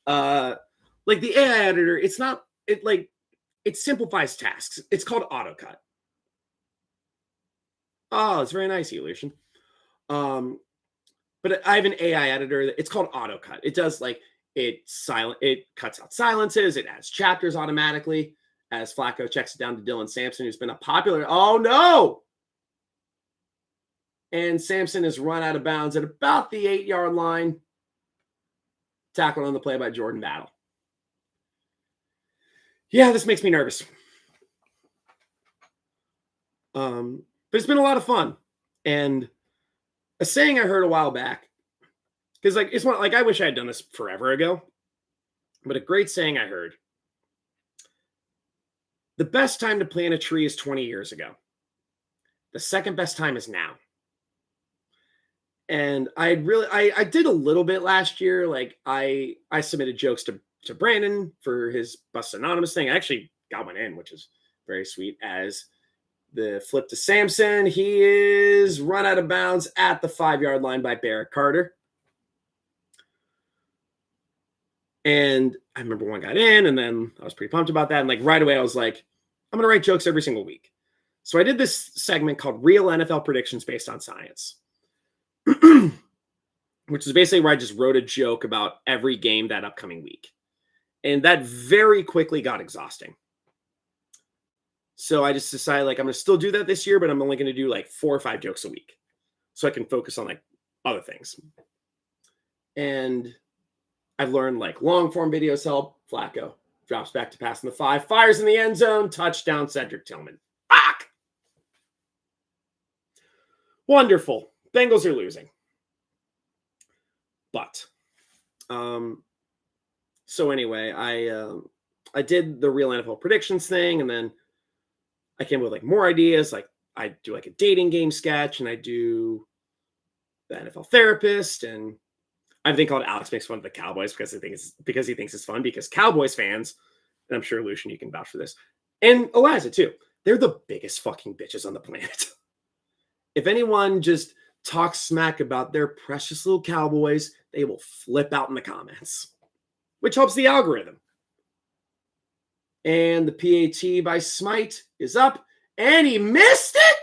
Like the AI editor, it simplifies tasks. It's called AutoCut. Oh, it's very nice, Elution. But I have an AI editor. It's called AutoCut. It does it cuts out silences. It adds chapters automatically. As Flacco checks it down to Dylan Sampson, who's been a popular. Oh, no. And Sampson is run out of bounds at about the 8-yard line. Tackled on the play by Jordan Battle. Yeah, this makes me nervous. But it's been a lot of fun. And a saying I heard a while back, because I wish I had done this forever ago, but a great saying I heard. The best time to plant a tree is 20 years ago. The second best time is now. And I did a little bit last year. Like I submitted jokes to Brandon for his Bust Anonymous thing. I actually got one in, which is very sweet. As the flip to Sampson, he is run out of bounds at the 5-yard line by Barrett Carter. And I remember one got in, and then I was pretty pumped about that. And right away, I was like, I'm going to write jokes every single week. So I did this segment called Real NFL Predictions Based on Science, which is basically where I just wrote a joke about every game that upcoming week. And that very quickly got exhausting. So I just decided I'm going to still do that this year, but I'm only going to do 4 or 5 jokes a week so I can focus on other things. And I've learned long form videos help. Flacco drops back to pass in the 5, fires in the end zone, touchdown, Cedric Tillman. Fuck! Wonderful. Bengals are losing. But, so anyway, I did the Real NFL Predictions thing, and then I came with more ideas. I do a dating game sketch, and I do the NFL Therapist, and I have a thing called Alex Makes Fun of the Cowboys because he thinks it's fun, because Cowboys fans, and I'm sure Lucian, you can vouch for this, and Eliza too, they're the biggest fucking bitches on the planet. If anyone just talks smack about their precious little Cowboys, they will flip out in the comments, which helps the algorithm. And the PAT by Smite is up, and he missed it.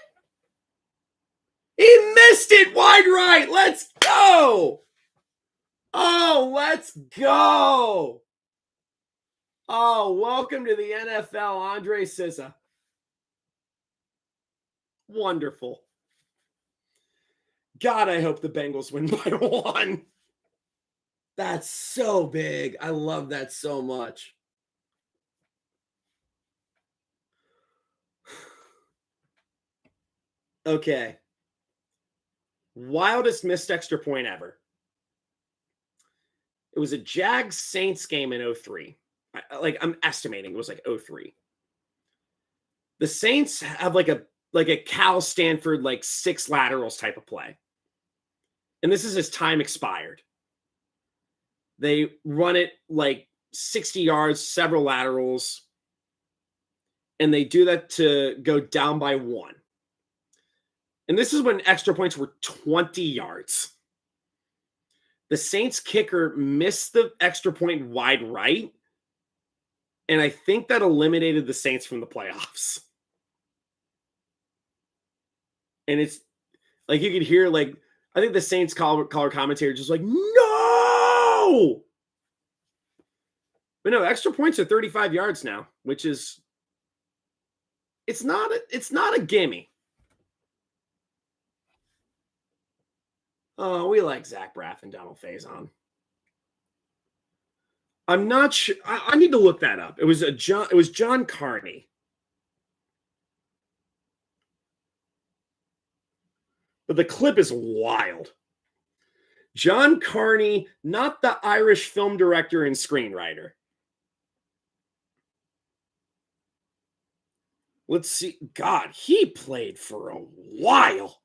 He missed it wide right. Let's go. Oh, let's go. Oh, welcome to the NFL, Andre Sissa. Wonderful. God, I hope the Bengals win by 1. That's so big. I love that so much. Okay. Wildest missed extra point ever. It was a Jags Saints game in 03. I'm estimating it was like 03. The Saints have like a Cal Stanford like 6 laterals type of play. And this is as time expired. They run it like 60 yards, several laterals, and they do that to go down by 1. And this is when extra points were 20 yards. The Saints kicker missed the extra point wide right, and I think that eliminated the Saints from the playoffs. And it's like you could hear, like, I think the Saints color commentator just like, no! But no, extra points are 35 yards now, which is it's not a gimme. Oh, we like Zach Braff and Donald Faison. I'm not sure. I need to look that up. It was John Carney. But the clip is wild. John Carney, not the Irish film director and screenwriter. Let's see. God, he played for a while.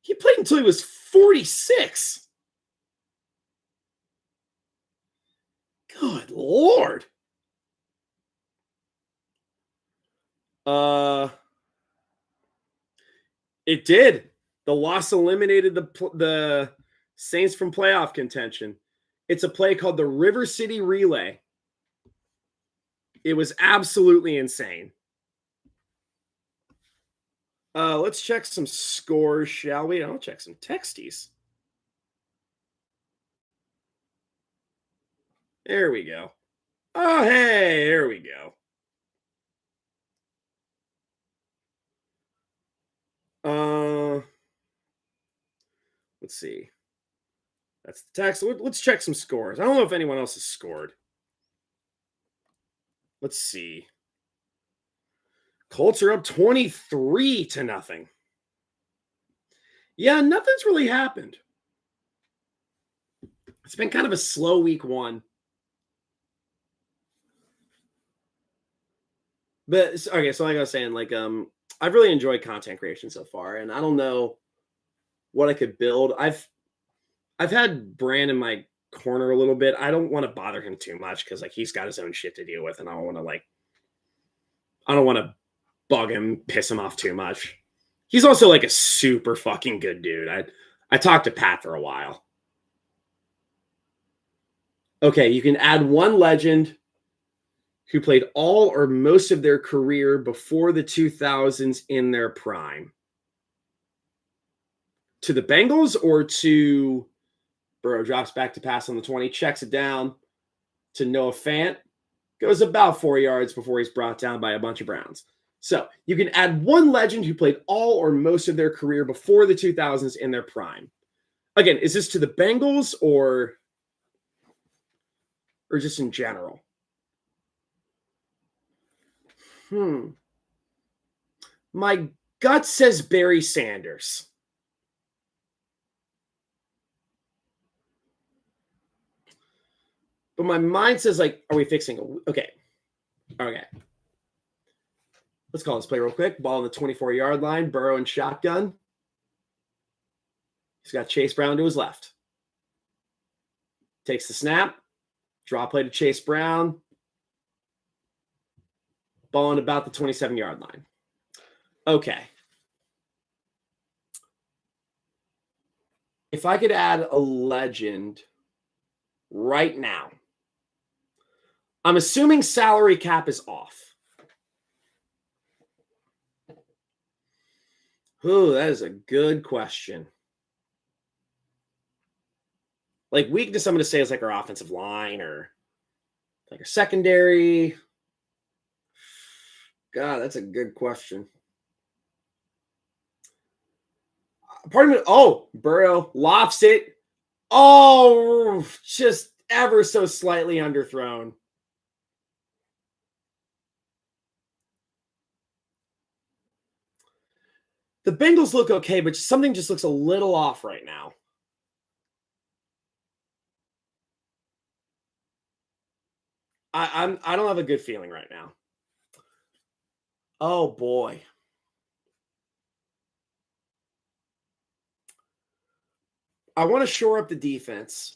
He played until he was 46. Good Lord. It did. The loss eliminated the Saints from playoff contention. It's a play called the River City Relay. It was absolutely insane. Let's check some scores, shall we? I'll check some texties. There we go. Oh, hey, there we go. Let's see. That's the text. Let's check some scores. I don't know if anyone else has scored. Let's see. Colts are up 23-0. Yeah, nothing's really happened. It's been kind of a slow week 1. But okay, so like I was saying, like I've really enjoyed content creation so far, and I don't know what I could build. I've had Bran in my corner a little bit. I don't want to bother him too much because like he's got his own shit to deal with, and I don't want to bug him, piss him off too much. He's also like a super fucking good dude. I talked to Pat for a while. Okay, you can add one legend who played all or most of their career before the 2000s in their prime. To the Bengals or to Burrow drops back to pass on the 20, checks it down to Noah Fant, goes about 4 yards before he's brought down by a bunch of Browns. So you can add one legend who played all or most of their career before the 2000s in their prime. Again, is this to the Bengals or just in general? My gut says Barry Sanders. But my mind says, like, are we fixing? Okay. Let's call this play real quick. Ball on the 24-yard line. Burrow and shotgun. He's got Chase Brown to his left. Takes the snap. Draw play to Chase Brown. Ball on about the 27-yard line. Okay. If I could add a legend right now, I'm assuming salary cap is off. Oh, that is a good question. Like weakness, I'm going to say is like our offensive line or like our secondary. God, that's a good question. Pardon me. Oh, Burrow lofts it. Oh, just ever so slightly underthrown. The Bengals look okay, but something just looks a little off right now. I don't have a good feeling right now. Oh boy. I want to shore up the defense.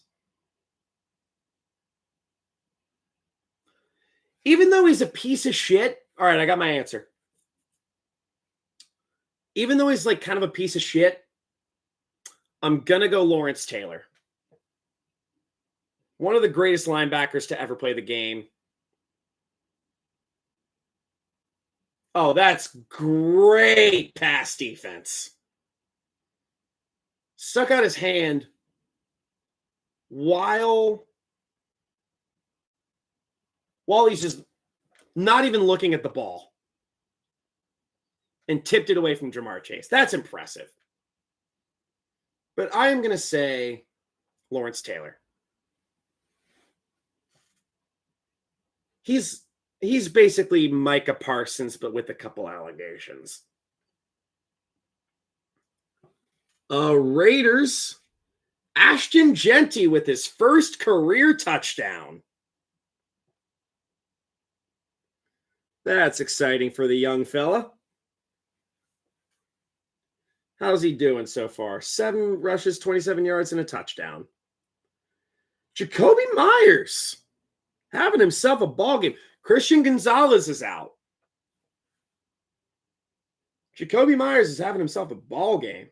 Even though he's a piece of shit. All right, I got my answer. Even though he's like kind of a piece of shit, I'm going to go Lawrence Taylor. One of the greatest linebackers to ever play the game. Oh, that's great pass defense. Stuck out his hand while he's just not even looking at the ball and tipped it away from Jamar Chase. That's impressive. But I am going to say Lawrence Taylor. He's basically Micah Parsons, but with a couple allegations. Raiders, Ashton Genty with his first career touchdown. That's exciting for the young fella. How's he doing so far? 7 rushes, 27 yards, and a touchdown. Jacoby Myers having himself a ball game. Christian Gonzalez is out. Jacoby Myers is having himself a ball game.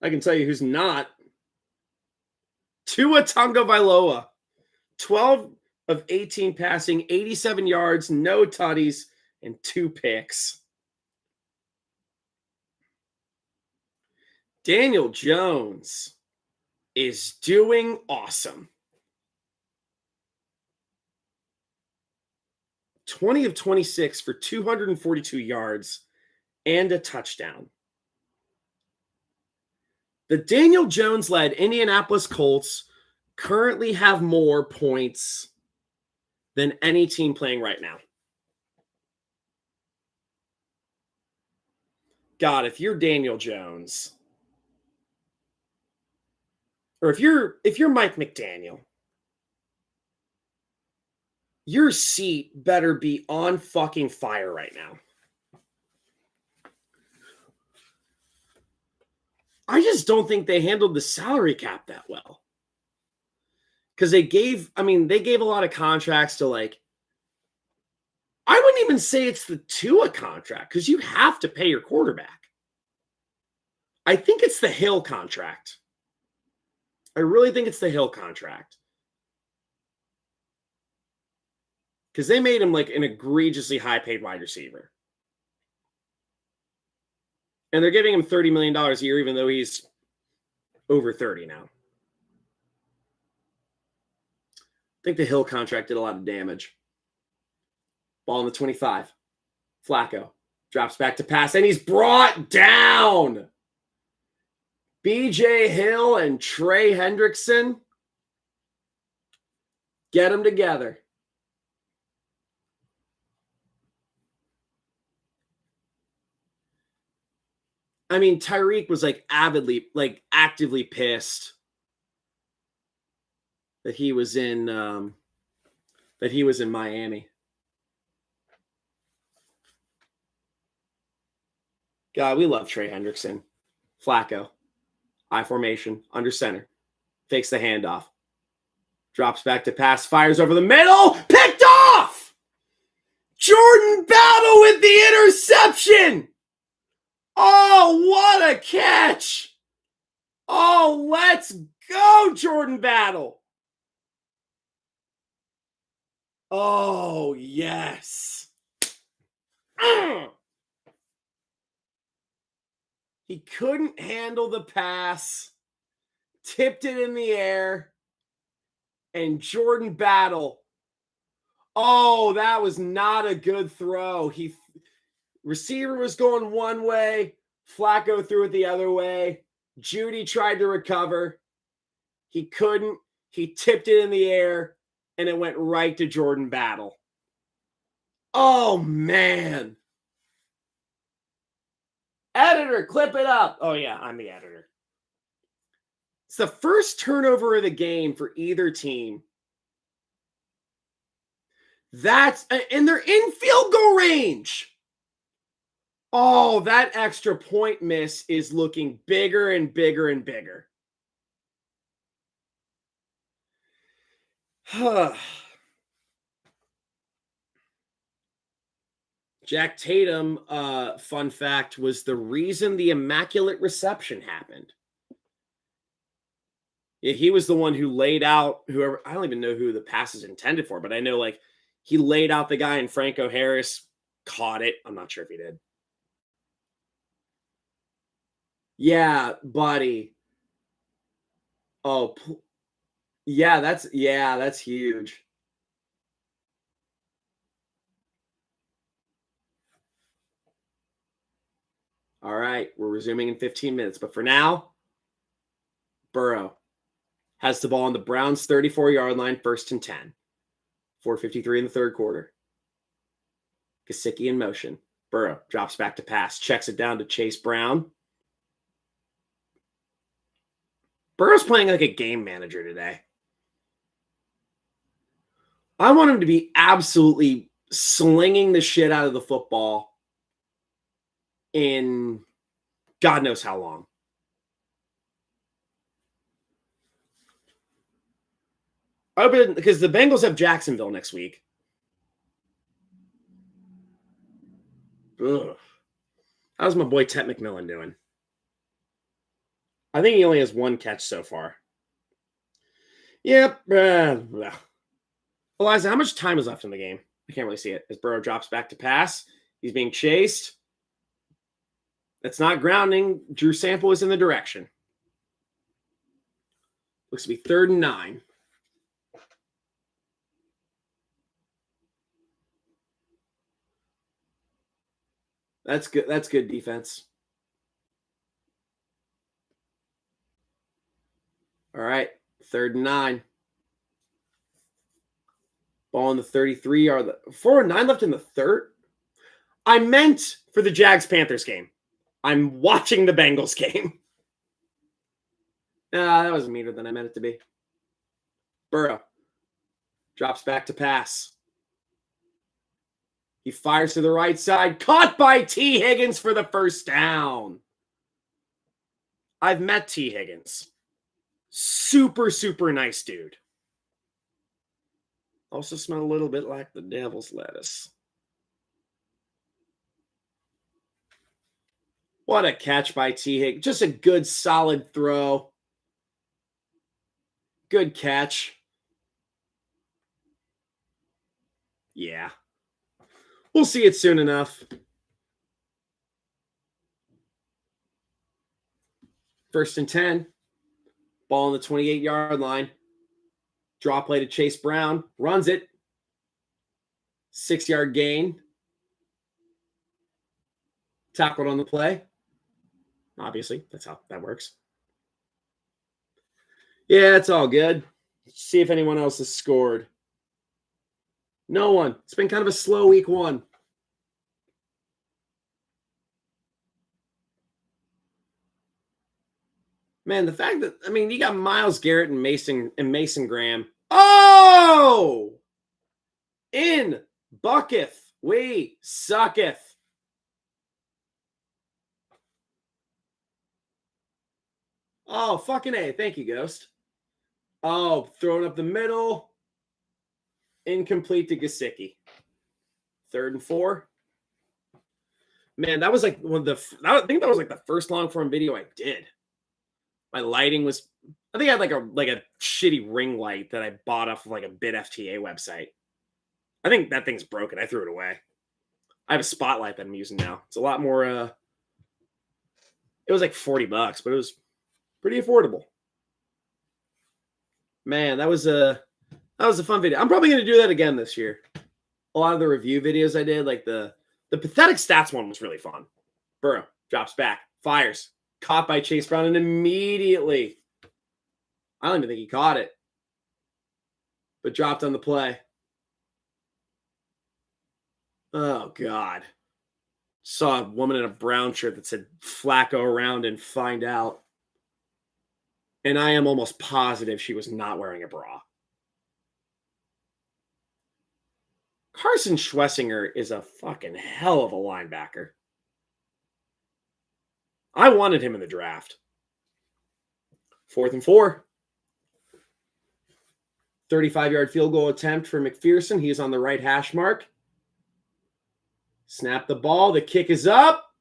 I can tell you who's not. Tua Tagovailoa. 12 of 18 passing, 87 yards, no tutties, and 2 picks. Daniel Jones is doing awesome. 20 of 26 for 242 yards and a touchdown. The Daniel Jones-led Indianapolis Colts currently have more points than any team playing right now. God, if you're Daniel Jones, or if you're Mike McDaniel, your seat better be on fucking fire right now. I just don't think they handled the salary cap that well. Because they gave a lot of contracts to like, I wouldn't even say it's the Tua contract because you have to pay your quarterback. I think it's the Hill contract. I really think it's the Hill contract. Because they made him like an egregiously high-paid wide receiver. And they're giving him $30 million a year, even though he's over 30 now. I think the Hill contract did a lot of damage. Ball in the 25. Flacco drops back to pass, and he's brought down. B.J. Hill and Trey Hendrickson. Get them together. I mean, Tyreek was like actively pissed that he was in Miami. God, we love Trey Hendrickson. Flacco, I formation, under center, fakes the handoff, drops back to pass, fires over the middle, picked off. Jordan Battle with the interception. Oh, what a catch! Oh, let's go, Jordan Battle. Oh, yes. He couldn't handle the pass. tipped it in the air, and Jordan Battle. Oh, that was not a good throw. Receiver was going one way, Flacco threw it the other way. Judy tried to recover. He couldn't. He tipped it in the air, and it went right to Jordan Battle. Oh, man. Editor, clip it up. Oh, yeah, I'm the editor. It's the first turnover of the game for either team. And they're in field goal range. Oh, that extra point miss is looking bigger and bigger and bigger. Jack Tatum, fun fact, was the reason the Immaculate Reception happened. Yeah, he was the one who laid out whoever, I don't even know who the pass is intended for, but I know like he laid out the guy and Franco Harris caught it. I'm not sure if he did. Yeah, buddy. Oh, yeah, that's huge. All right, we're resuming in 15 minutes, but for now, Burrow has the ball on the Browns' 34-yard line, 1st and 10. 4:53 in the third quarter. Gesicki in motion. Burrow drops back to pass, checks it down to Chase Brown. Burrow's playing like a game manager today. I want him to be absolutely slinging the shit out of the football in God knows how long. Because the Bengals have Jacksonville next week. Ugh. How's my boy Ted McMillan doing? I think he only has 1 catch so far. Yep. Eliza, how much time is left in the game? I can't really see it. As Burrow drops back to pass, he's being chased. That's not grounding. Drew Sample is in the direction. Looks to be 3rd and 9. That's good. That's good defense. All right. 3rd and 9. Ball on the 33 or the 4 and 9 left in the third. I meant for the Jags-Panthers game. I'm watching the Bengals game. That was meaner than I meant it to be. Burrow drops back to pass. He fires to the right side. Caught by T. Higgins for the 1st down. I've met T. Higgins. Super, super nice dude. Also smell a little bit like the devil's lettuce. What a catch by T. Higgins. Just a good, solid throw. Good catch. Yeah. We'll see it soon enough. 1st and 10. Ball on the 28-yard line. Draw play to Chase Brown. Runs it. 6-yard gain. Tackled on the play. Obviously, that's how that works. Yeah, it's all good. Let's see if anyone else has scored. No one. It's been kind of a slow week 1. Man, the fact that, you got Myles Garrett and Mason Graham. Oh! In bucketh. We sucketh. Oh, fucking A. Thank you, Ghost. Oh, throwing up the middle. Incomplete to Gesicki. 3rd and 4. Man, that was like I think that was like the first long form video I did. My lighting was, I think I had like a shitty ring light that I bought off of like a bit FTA website. I think that thing's broken. I threw it away. I have a spotlight that I'm using now. It's a lot more, it was like $40, but it was pretty affordable. Man, that was a fun video. I'm probably going to do that again this year. A lot of the review videos I did, like the pathetic stats one was really fun. Burrow drops back, fires, caught by Chase Brown, and immediately, I don't even think he caught it, but dropped on the play. Oh, God. Saw a woman in a brown shirt that said Flacco around and find out. And I am almost positive she was not wearing a bra. Carson Schlesinger is a fucking hell of a linebacker. I wanted him in the draft. 4th and 4. 35-yard field goal attempt for McPherson. He's on the right hash mark. Snap the ball. The kick is up.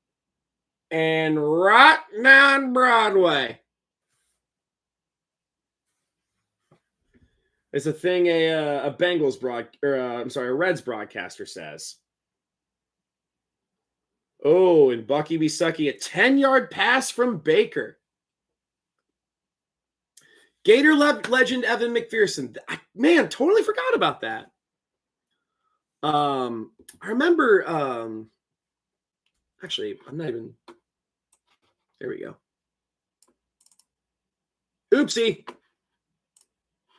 And right down Broadway. It's a thing a Bengals a Reds broadcaster says. Oh, and Bucky be sucky. A 10-yard pass from Baker. Gator legend Evan McPherson. Man, totally forgot about that. I remember. Actually, I'm not even. There we go. Oopsie.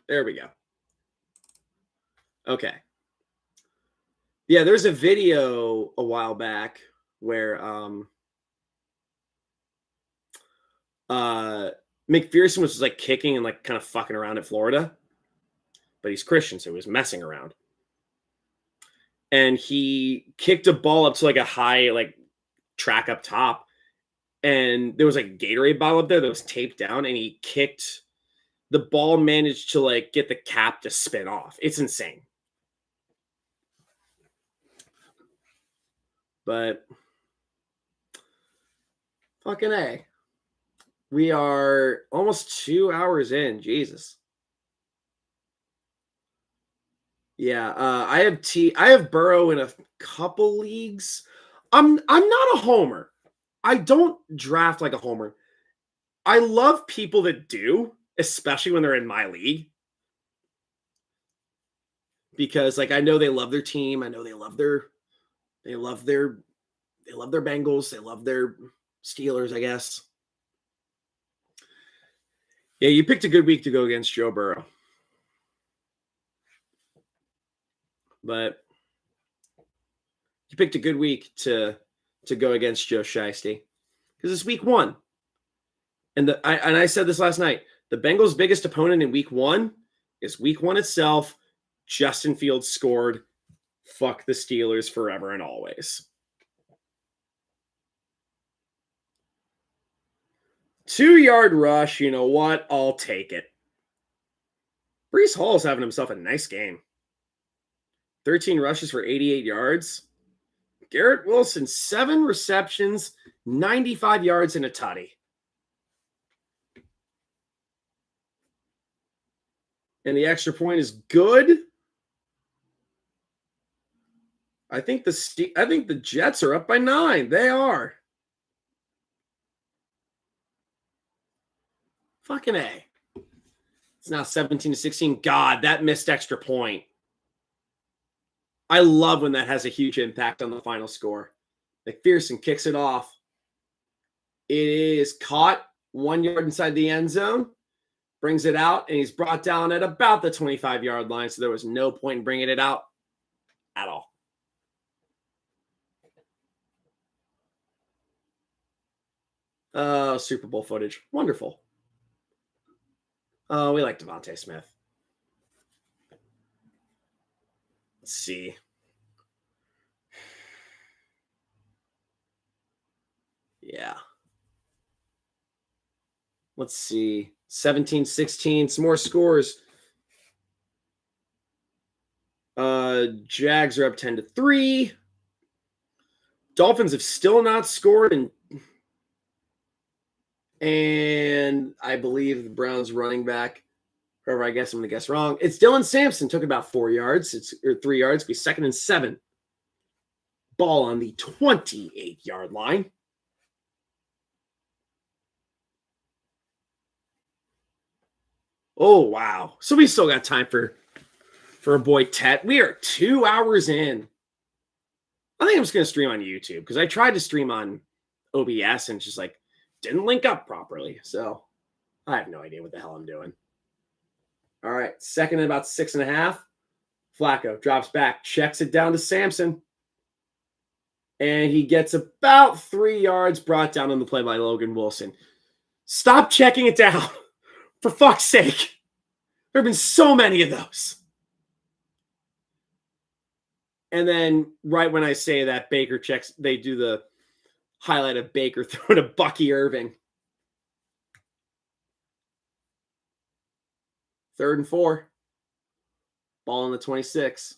There we go. Okay. Yeah, there's a video a while back where McPherson was like kicking and like kind of fucking around at Florida, but he's Christian, so he was messing around. And he kicked a ball up to like a high like track up top, and there was like a Gatorade bottle up there that was taped down, and he kicked. The ball managed to like get the cap to spin off. It's insane. But fucking A. We are almost 2 hours in. Jesus. Yeah, I have Burrow in a couple leagues. I'm not a homer. I don't draft like a homer. I love people that do, especially when they're in my league. Because like I know they love their team. I know they love their Bengals. They love their Steelers, I guess. Yeah, you picked a good week to go against Joe Burrow. But you picked a good week to go against Joe Shiesty. Because it's week 1. And I said this last night. The Bengals' biggest opponent in week 1 is week 1 itself. Justin Fields scored. Fuck the Steelers forever and always. 2-yard rush. You know what? I'll take it. Breece Hall's having himself a nice game. 13 rushes for 88 yards. Garrett Wilson, 7 receptions, 95 yards and a tutty. And the extra point is good. I think the Jets are up by 9. They are. Fucking A. It's now 17-16. God, that missed extra point. I love when that has a huge impact on the final score. McPherson kicks it off. It is caught 1 yard inside the end zone. Brings it out, and he's brought down at about the 25-yard line, so there was no point in bringing it out at all. Super Bowl footage. Wonderful. We like Devontae Smith. Let's see. Yeah. Let's see. 17-16. Some more scores. Jags are up 10-3. Dolphins have still not scored, and I believe the Browns running back, whoever I guess I'm going to guess wrong, it's Dylan Sampson, took about 4 yards. Or 3 yards. It'll be 2nd and 7. Ball on the 28-yard line. Oh, wow. So we still got time for a boy Tet. We are 2 hours in. I think I'm just going to stream on YouTube because I tried to stream on OBS and just like didn't link up properly. So I have no idea what the hell I'm doing. All right. Second and about 6.5. Flacco drops back, checks it down to Sampson. And he gets about 3 yards, brought down on the play by Logan Wilson. Stop checking it down. For fuck's sake. There have been so many of those. And then right when I say that, Baker checks, they do the highlight of Baker throwing to Bucky Irving. 3rd and 4. Ball on the 26.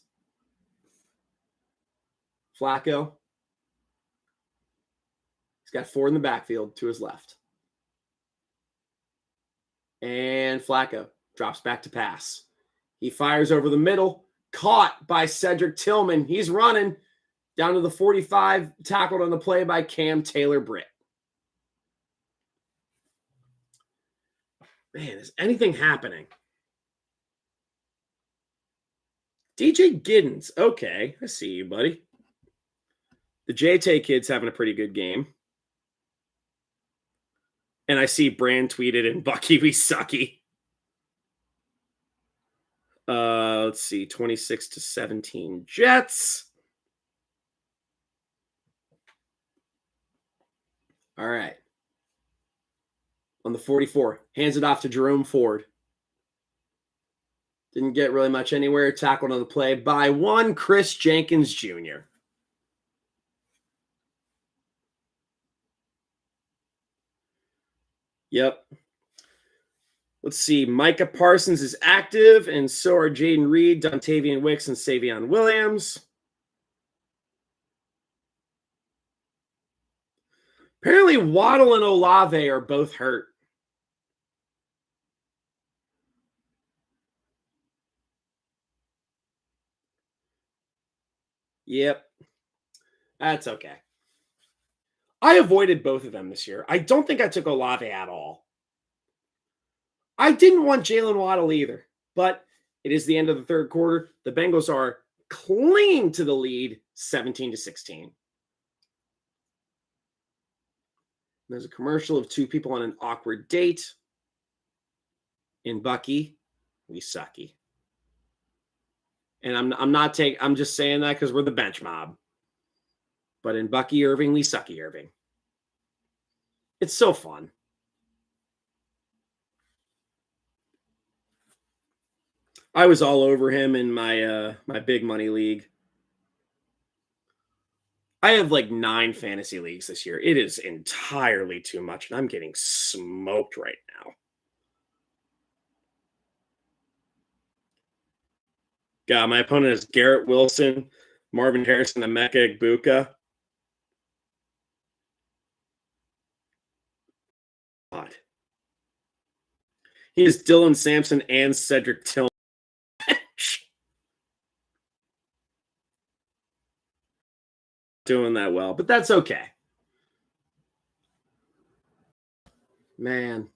Flacco. He's got 4 in the backfield to his left. And Flacco drops back to pass. He fires over the middle. Caught by Cedric Tillman. He's running down to the 45, tackled on the play by Cam Taylor-Britt. Man, is anything happening? DJ Giddens. Okay, I see you, buddy. The JT kid's having a pretty good game. And I see Brand tweeted and Bucky, we sucky. Let's see, 26-17 Jets. All right. On the 44, hands it off to Jerome Ford. Didn't get really much anywhere. Tackled on the play by one Chris Jenkins Jr. Yep. Let's see. Micah Parsons is active, and so are Jaden Reed, Dontavian Wicks, and Savion Williams. Apparently, Waddle and Olave are both hurt. Yep. That's okay. I avoided both of them this year. I don't think I took Olave at all. I didn't want Jalen Waddle either, but it is the end of the third quarter. The Bengals are clinging to the lead, 17-16. There's a commercial of two people on an awkward date. In Bucky, we sucky. And I'm just saying that because we're the bench mob. But in Bucky Irving, we sucky Irving. It's so fun. I was all over him in my my big money league. I have like 9 fantasy leagues this year. It is entirely too much, and I'm getting smoked right now. God, my opponent is Garrett Wilson, Marvin Harrison, and Emeka Egbuka. God. He is Dylan Sampson and Cedric Tillman. Doing that well, but that's okay. Man, I'm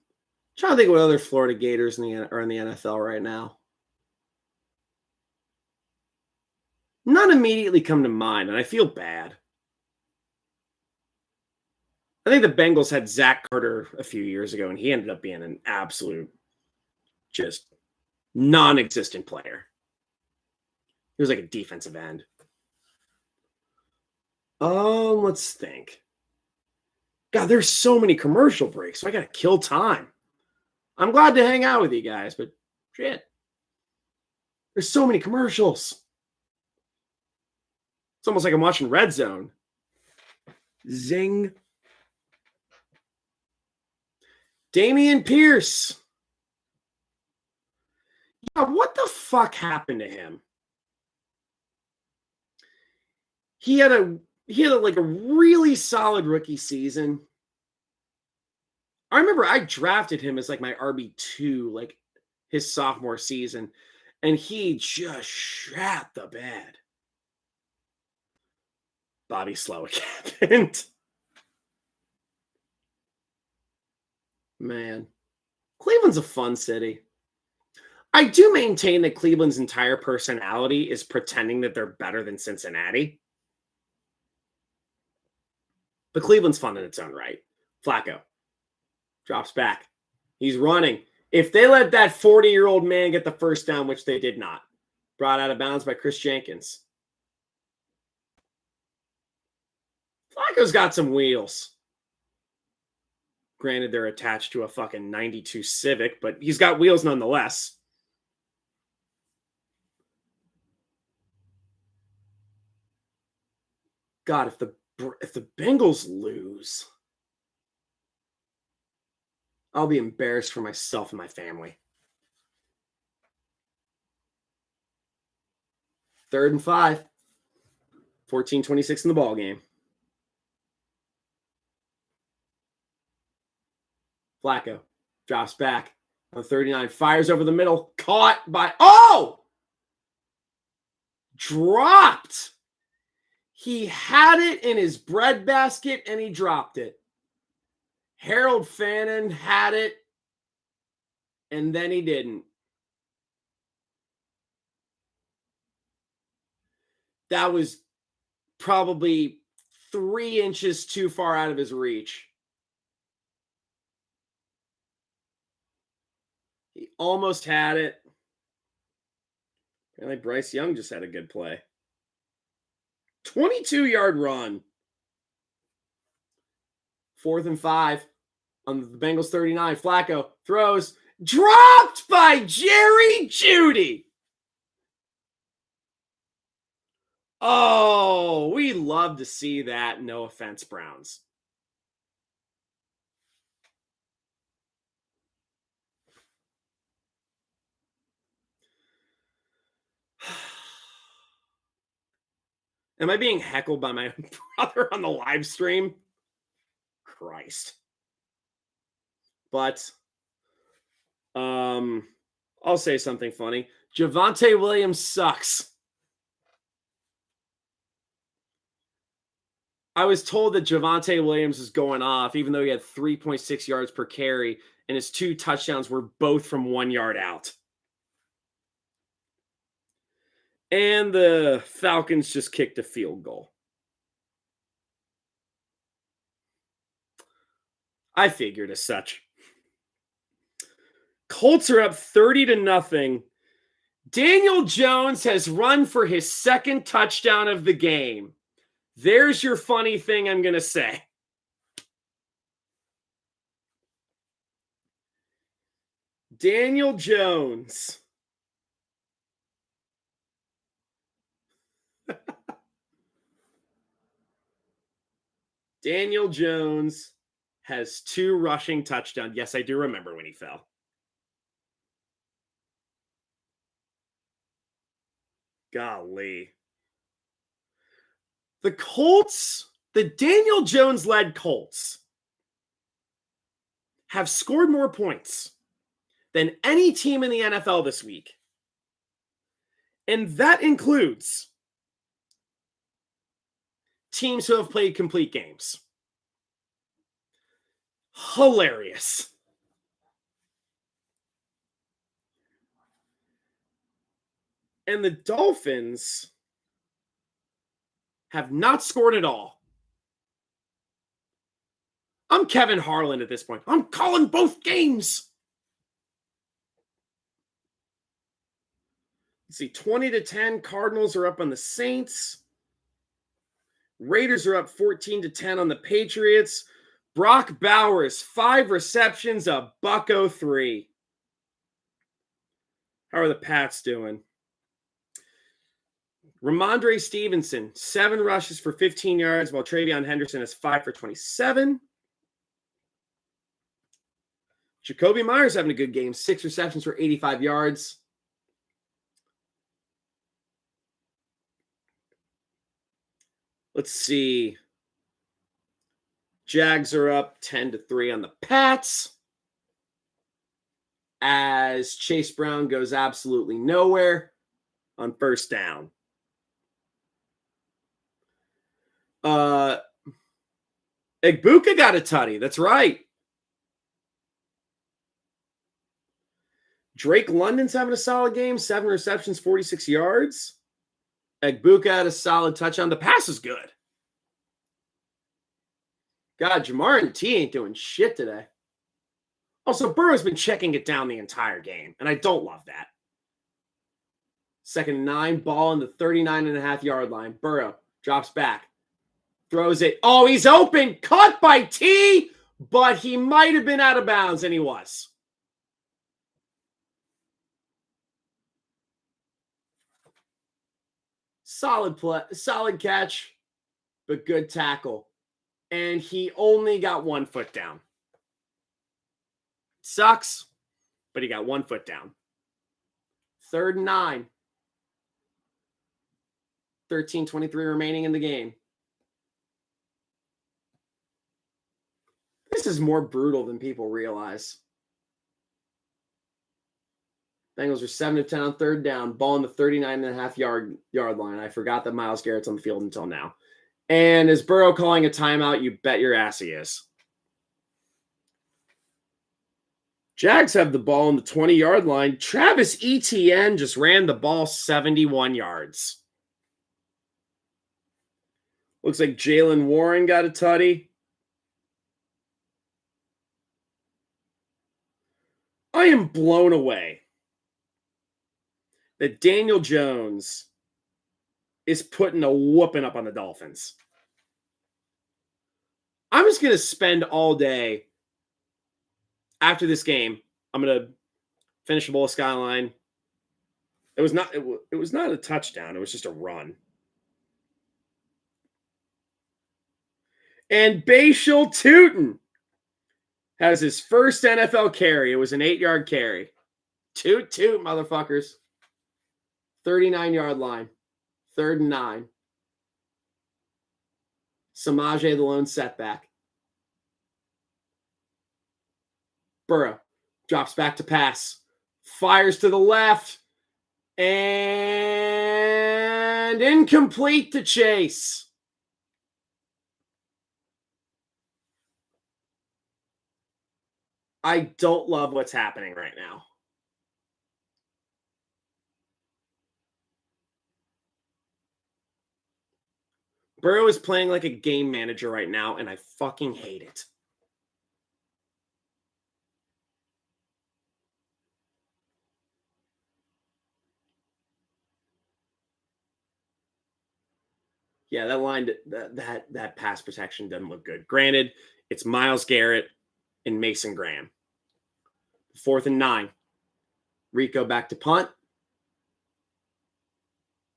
trying to think what other Florida Gators are in the NFL right now. None immediately come to mind, and I feel bad. I think the Bengals had Zach Carter a few years ago, and he ended up being an absolute just non-existent player. He was like a defensive end. Let's think. God, there's so many commercial breaks, so I got to kill time. I'm glad to hang out with you guys, but shit. There's so many commercials. It's almost like I'm watching Red Zone. Zing. Damian Pierce. Yeah, what the fuck happened to him? He had a really solid rookie season. I remember I drafted him as like my RB2 like his sophomore season, and he just shat the bed. Bobby Slowick happened. Man, Cleveland's a fun city. I do maintain that Cleveland's entire personality is pretending that they're better than Cincinnati. But Cleveland's fun in its own right. Flacco drops back. He's running. If they let that 40-year-old man get the first down, which they did not, brought out of bounds by Chris Jenkins. Flacco's got some wheels. Granted, they're attached to a fucking 92 Civic, but he's got wheels nonetheless. God, if the Bengals lose, I'll be embarrassed for myself and my family. 3rd and 5. 14-26 in the ball game. Flacco drops back on 39, fires over the middle, caught by, dropped. He had it in his breadbasket and he dropped it. Harold Fannin had it and then he didn't. That was probably 3 inches too far out of his reach. He almost had it. Apparently Bryce Young just had a good play. 22-yard run. 4th and 5 on the Bengals 39. Flacco throws. Dropped by Jerry Jeudy. Oh, we love to see that. No offense, Browns. Am I being heckled by my brother on the live stream? Christ. But I'll say something funny. Javonte Williams sucks. I was told that Javonte Williams is going off, even though he had 3.6 yards per carry, and his 2 touchdowns were both from 1 yard out. And the Falcons just kicked a field goal. I figured as such. Colts are up 30-0. Daniel Jones has run for his 2nd touchdown of the game. There's your funny thing I'm going to say. Daniel Jones. Daniel Jones has 2 rushing touchdowns. Yes, I do remember when he fell. Golly. The Colts, the Daniel Jones-led Colts, have scored more points than any team in the NFL this week. And that includes teams who have played complete games. Hilarious. And the Dolphins have not scored at all. I'm Kevin Harlan at this point. I'm calling both games. Let's see, 20-10. Cardinals are up on the Saints. Raiders are up 14-10 on the Patriots. Brock Bowers, 5 receptions, a $103. How are the Pats doing? Ramondre Stevenson, 7 rushes for 15 yards, while Travion Henderson has 5 for 27. Jacoby Myers having a good game, 6 receptions for 85 yards. Let's see. Jags are up 10-3 on the Pats, as Chase Brown goes absolutely nowhere on first down. Egbuka got a tutty. That's right. Drake London's having a solid game. 7 receptions, 46 yards. Egbuka had a solid touchdown. The pass is good. God, Jamar and T ain't doing shit today. Also, Burrow's been checking it down the entire game, and I don't love that. 2nd and 9, ball in the 39.5-yard line. Burrow drops back, throws it. Oh, he's open. Caught by T, but he might have been out of bounds, and he was. Solid play, solid catch, but good tackle. And he only got 1 foot down. Sucks, but he got 1 foot down. 3rd and 9. 13:23 remaining in the game. This is more brutal than people realize. Bengals are 7 of 10 on 3rd down. Ball in the 39.5-yard line. I forgot that Myles Garrett's on the field until now. And is Burrow calling a timeout? You bet your ass he is. Jags have the ball on the 20-yard line. Travis Etienne just ran the ball 71 yards. Looks like Jalen Warren got a tutty. I am blown away that Daniel Jones is putting a whooping up on the Dolphins. I'm just going to spend all day after this game. I'm going to finish the bowl skyline. It was not a touchdown. It was just a run. And Bashal Tootin has his first NFL carry. It was an 8-yard carry. Toot, toot, motherfuckers. 39-yard line. 3rd and 9. Samaje, the lone setback. Burrow drops back to pass. Fires to the left. And incomplete to Chase. I don't love what's happening right now. Burrow is playing like a game manager right now, and I fucking hate it. Yeah, that line, that pass protection doesn't look good. Granted, it's Myles Garrett and Mason Graham. 4th and 9. Rico back to punt.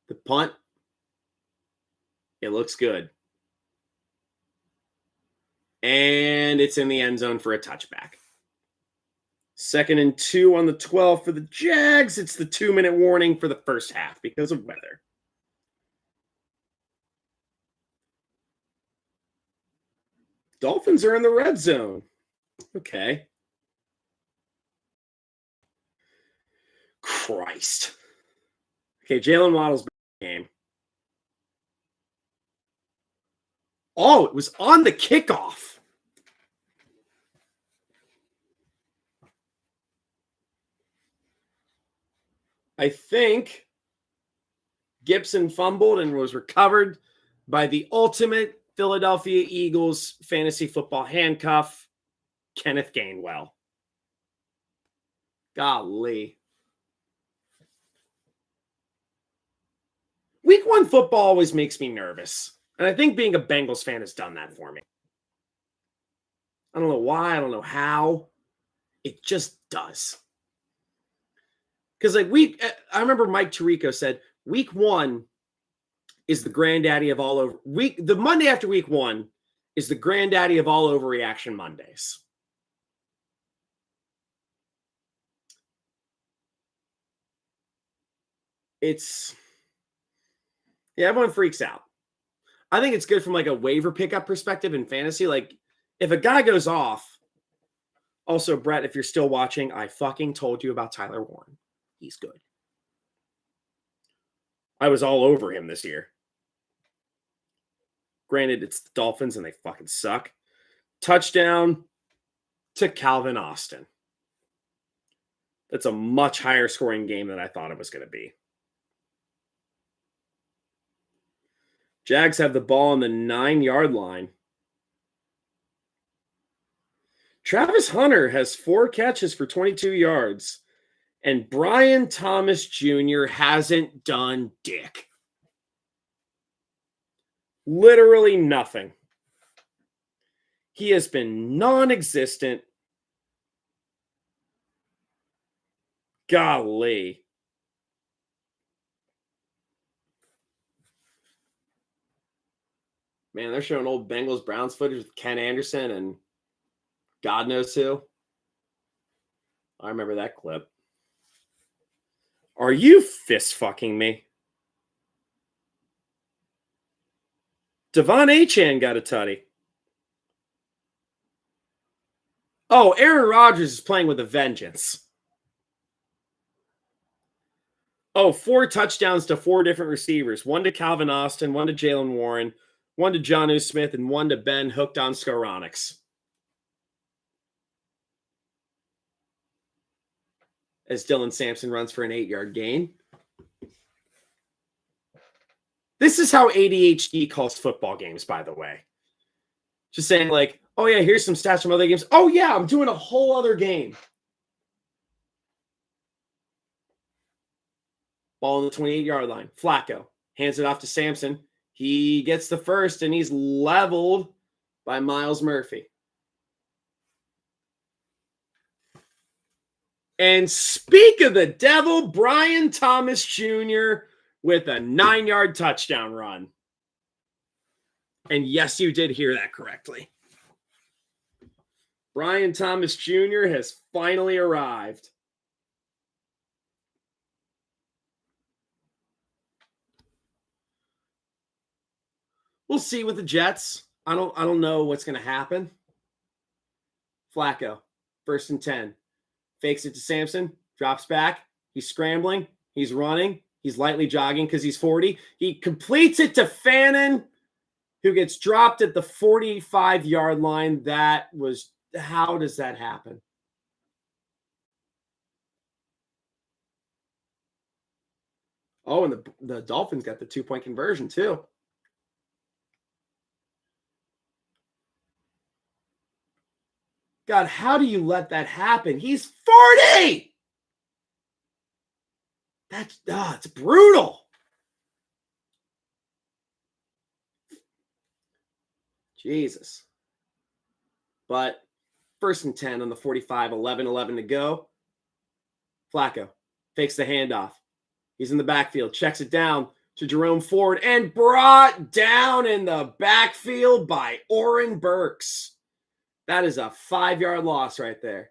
The punt. It looks good. And it's in the end zone for a touchback. 2nd and 2 on the 12 for the Jags. It's the 2-minute warning for the first half because of weather. Dolphins are in the red zone. Okay. Christ. Okay, Jalen Waddle's game. Oh, it was on the kickoff. I think Gibson fumbled and was recovered by the ultimate Philadelphia Eagles fantasy football handcuff, Kenneth Gainwell. Golly. Week 1 football always makes me nervous. And I think being a Bengals fan has done that for me. I don't know why. I don't know how. It just does. Because I remember Mike Tirico said, week 1 is the granddaddy of all over. The Monday after week 1 is the granddaddy of all overreaction Mondays. Everyone freaks out. I think it's good from like a waiver pickup perspective in fantasy. Like if a guy goes off, also Brett, if you're still watching, I fucking told you about Tyler Warren. He's good. I was all over him this year. Granted, it's the Dolphins and they fucking suck. Touchdown to Calvin Austin. That's a much higher scoring game than I thought it was going to be. Jags have the ball on the 9-yard line. Travis Hunter has 4 catches for 22 yards. And Brian Thomas Jr. hasn't done dick. Literally nothing. He has been non-existent. Golly. Man, they're showing old Bengals Browns footage with Ken Anderson and God knows who. I remember that clip. Are you fist fucking me? Devon Achane got a tutty. Oh, Aaron Rodgers is playing with a vengeance. Oh, 4 touchdowns to 4 different receivers. 1 to Calvin Austin, 1 to Jalen Warren, 1 to Jonnu Smith, and 1 to Ben Hooked on Skoronix. As Dylan Sampson runs for an 8-yard gain. This is how ADHD calls football games, by the way. Just saying like, oh yeah, here's some stats from other games. Oh yeah, I'm doing a whole other game. Ball on the 28-yard line. Flacco hands it off to Sampson. He gets the first, and he's leveled by Miles Murphy. And speak of the devil, Brian Thomas Jr. with a 9-yard touchdown run. And yes, you did hear that correctly. Brian Thomas Jr. has finally arrived. We'll see with the Jets. I don't know what's going to happen. Flacco, 1st and 10. Fakes it to Sampson, drops back. He's scrambling. He's running. He's lightly jogging because he's 40. He completes it to Fannin, who gets dropped at the 45-yard line. How does that happen? Oh, and the Dolphins got the 2-point conversion too. God, how do you let that happen? He's 40! It's brutal. Jesus. But 1st and 10 on the 45, 11 to go. Flacco fakes the handoff. He's in the backfield, checks it down to Jerome Ford, and brought down in the backfield by Oren Burks. That is a 5-yard loss right there.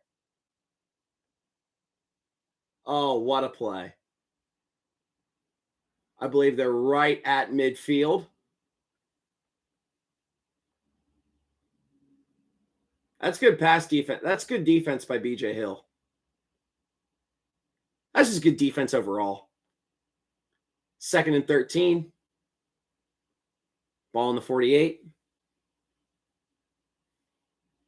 Oh, what a play. I believe they're right at midfield. That's good pass defense. That's good defense by BJ Hill. That's just good defense overall. 2nd and 13. Ball in the 48.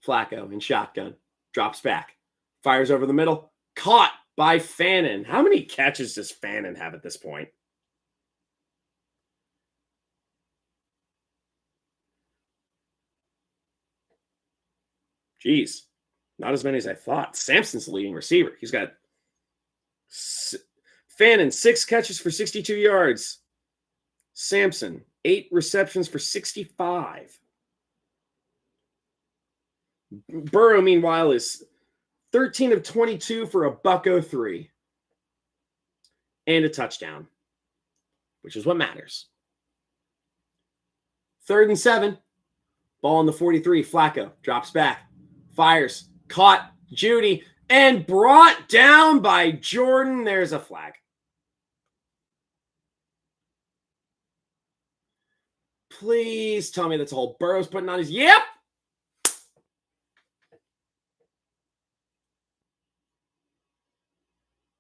Flacco in shotgun. Drops back. Fires over the middle. Caught by Fannin. How many catches does Fannin have at this point? Jeez. Not as many as I thought. Sampson's the leading receiver. He's got Fannin, 6 catches for 62 yards. Sampson, 8 receptions for 65. Burrow, meanwhile, is 13 of 22 for a $103 and a touchdown, which is what matters. 3rd and 7. Ball on the 43. Flacco drops back. Fires. Caught. Judy. And brought down by Jordan. There's a flag. Please tell me that's all Burrow's putting on his... Yep!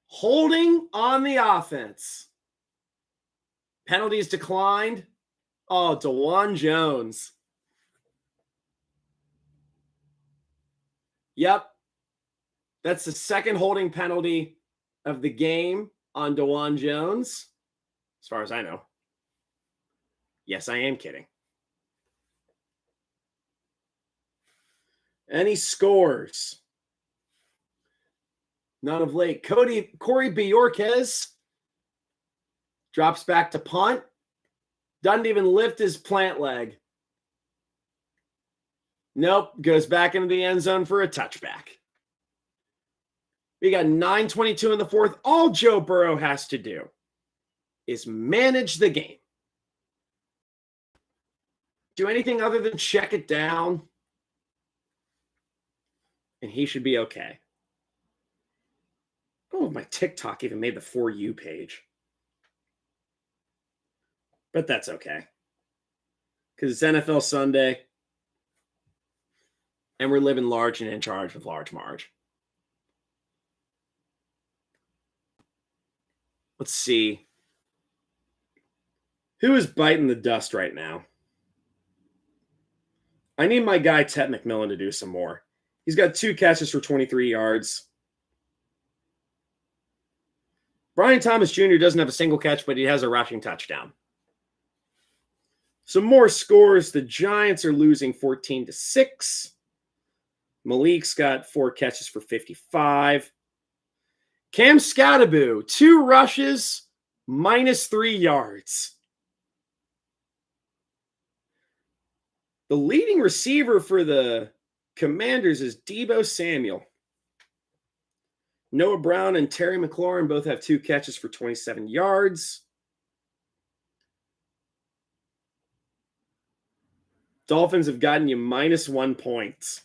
Holding on the offense. Penalties declined. Oh, DeJuan Jones. Yep. That's the 2nd holding penalty of the game on DeJuan Jones, as far as I know. Yes, I am kidding. Any scores? None of late. Corey Bjorquez drops back to punt. Doesn't even lift his plant leg. Nope. Goes back into the end zone for a touchback. We got 9:22 in the fourth. All Joe Burrow has to do is manage the game. Do anything other than check it down, and he should be okay. Oh, my TikTok even made the For You page. But that's okay. Because it's NFL Sunday, and we're living large and in charge with large Marge. Let's see. Who is biting the dust right now? I need my guy, Ted McMillan, to do some more. He's got 2 catches for 23 yards. Brian Thomas Jr. doesn't have a single catch, but he has a rushing touchdown. Some more scores. The Giants are losing 14-6. Malik's got 4 catches for 55. Cam Scattaboo, 2 rushes, -3 yards. The leading receiver for the Commanders is Deebo Samuel. Noah Brown and Terry McLaurin both have 2 catches for 27 yards. Dolphins have gotten you -1 point.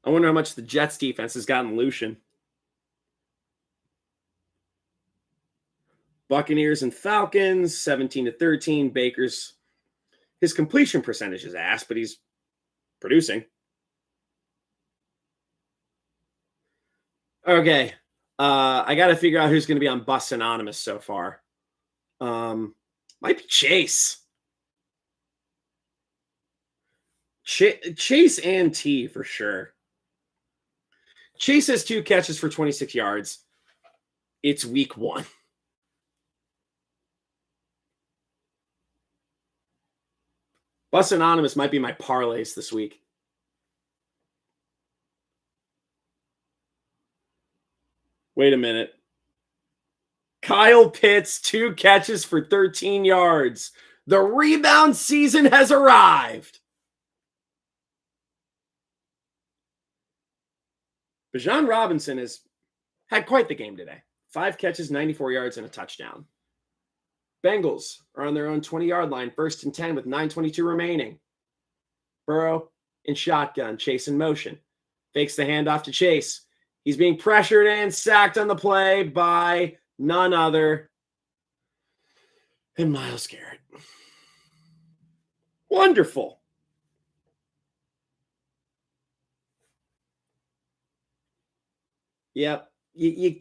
I wonder how much the Jets defense has gotten Lucian. Buccaneers and Falcons, 17-13. Baker's, his completion percentage is ass, but he's producing. Okay. I got to figure out who's going to be on Bus Anonymous so far. Might be Chase. Chase and T for sure. Chase has 2 catches for 26 yards. It's week 1. Bus Anonymous might be my parlays this week. Wait a minute. Kyle Pitts, 2 catches for 13 yards. The rebound season has arrived. Bijan Robinson has had quite the game today. 5 catches, 94 yards, and a touchdown. Bengals are on their own 20-yard line, 1st and 10 with 9:22 remaining. Burrow in shotgun, Chase in motion. Fakes the handoff to Chase. He's being pressured and sacked on the play by none other than Myles Garrett. Wonderful. Yep. You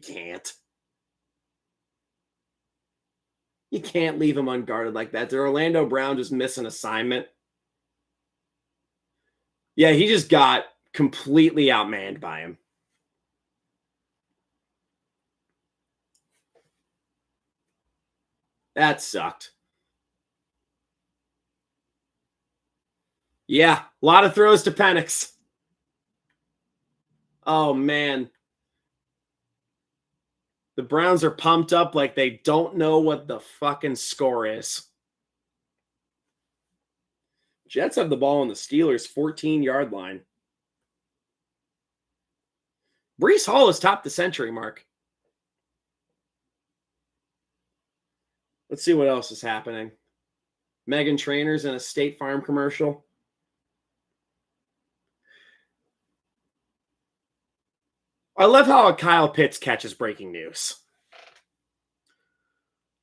can't. You can't leave him unguarded like that. Did Orlando Brown just miss an assignment? Yeah, he just got completely outmanned by him. That sucked. Yeah, a lot of throws to Penix. Oh, man. The Browns are pumped up like they don't know what the fucking score is. Jets have the ball on the Steelers' 14-yard line. Breece Hall has topped the century mark. Let's see what else is happening. Meghan Trainor's in a State Farm commercial. I love how Kyle Pitts catches breaking news.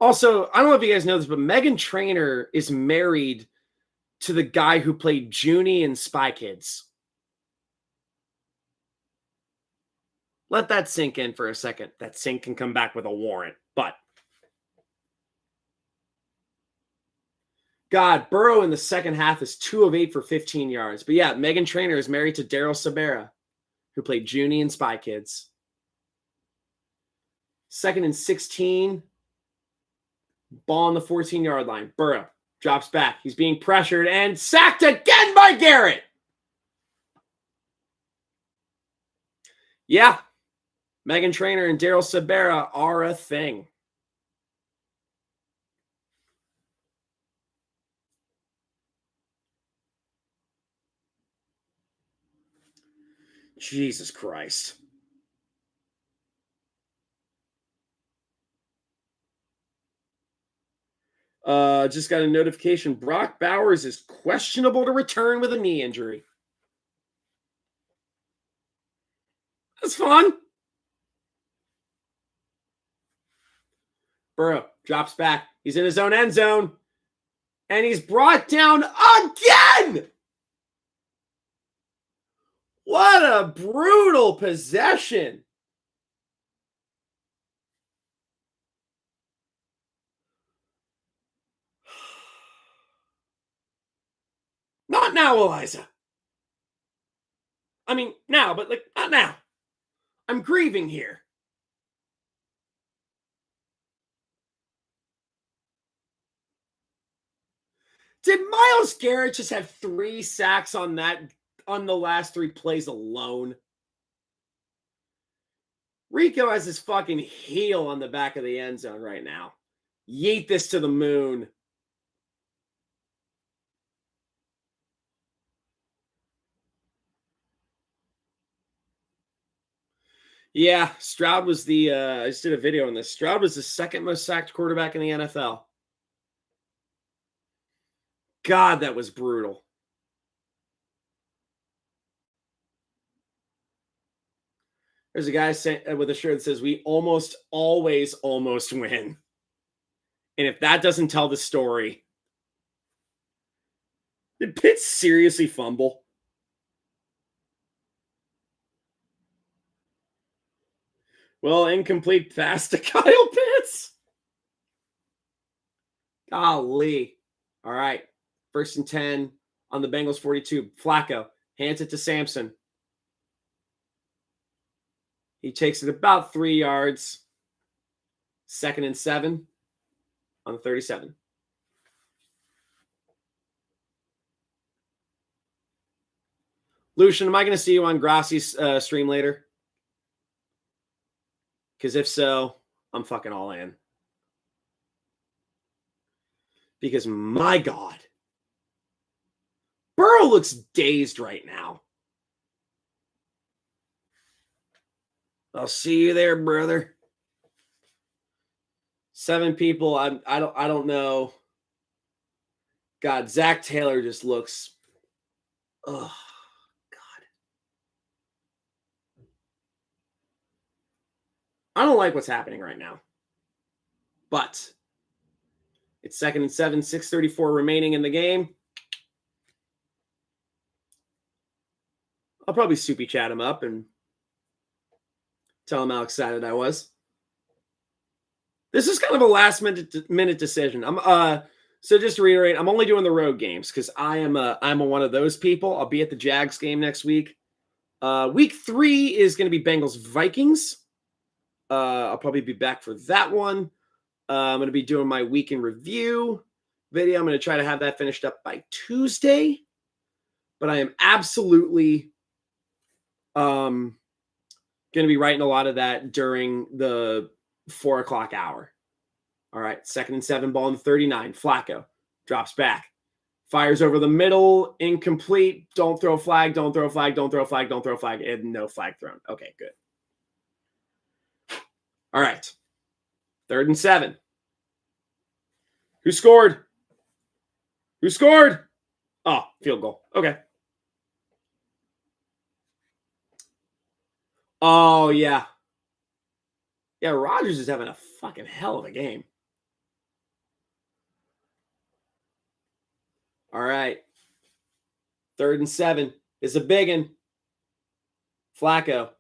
Also, I don't know if you guys know this, but Meghan Trainor is married to the guy who played Junie in Spy Kids. Let that sink in for a second. That sink can come back with a warrant, but God, Burrow in the second half is 2 of 8 for 15 yards. But yeah, Megan Trainor is married to Daryl Sabera, who played Junie in Spy Kids. 2nd and 16. Ball on the 14-yard line. Burrow drops back. He's being pressured and sacked again by Garrett. Yeah, Megan Trainor and Daryl Sabera are a thing. Jesus Christ. Just got a notification. Brock Bowers is questionable to return with a knee injury. That's fun. Burrow drops back. He's in his own end zone. And he's brought down again. What a brutal possession. Not now, Eliza. I mean, now, but like, not now. I'm grieving here. Did Myles Garrett just have 3 sacks on the last 3 plays alone? Rico has his fucking heel on the back of the end zone right now. Yeet this to the moon. Yeah, Stroud was I just did a video on this. Stroud was the 2nd most sacked quarterback in the NFL. God, that was brutal. There's a guy with a shirt that says, "We almost always almost win." And if that doesn't tell the story, did Pitts seriously fumble? Well, incomplete pass to Kyle Pitts. Golly. All right. 1st and 10 on the Bengals 42. Flacco hands it to Sampson. He takes it about 3 yards. 2nd and 7 on the 37. Lucian, am I going to see you on Grassi's stream later? Because if so, I'm fucking all in. Because my God, Burrow looks dazed right now. I'll see you there, brother. 7 people. I don't know. God, Zach Taylor just looks. Oh God. I don't like what's happening right now. But it's 2nd and 7, 6:34 remaining in the game. I'll probably soupy chat him up and tell him how excited I was. This is kind of a last minute decision. So just to reiterate, I'm only doing the road games because I'm one of those people. I'll be at the Jags game next week. Week 3 is going to be Bengals Vikings. I'll probably be back for that one. I'm going to be doing my week in review video. I'm going to try to have that finished up by Tuesday. But I am absolutely going to be writing a lot of that during the 4 o'clock hour. All right, 2nd and 7, ball in the 39. Flacco drops back, fires over the middle, incomplete. Don't throw flag, don't throw flag, don't throw flag, don't throw flag, and no flag thrown. Okay, good. All right, 3rd and 7. Who scored? Who scored? Oh, field goal. Okay. Oh, yeah. Yeah, Rodgers is having a fucking hell of a game. All right. 3rd and 7 is a big one. Flacco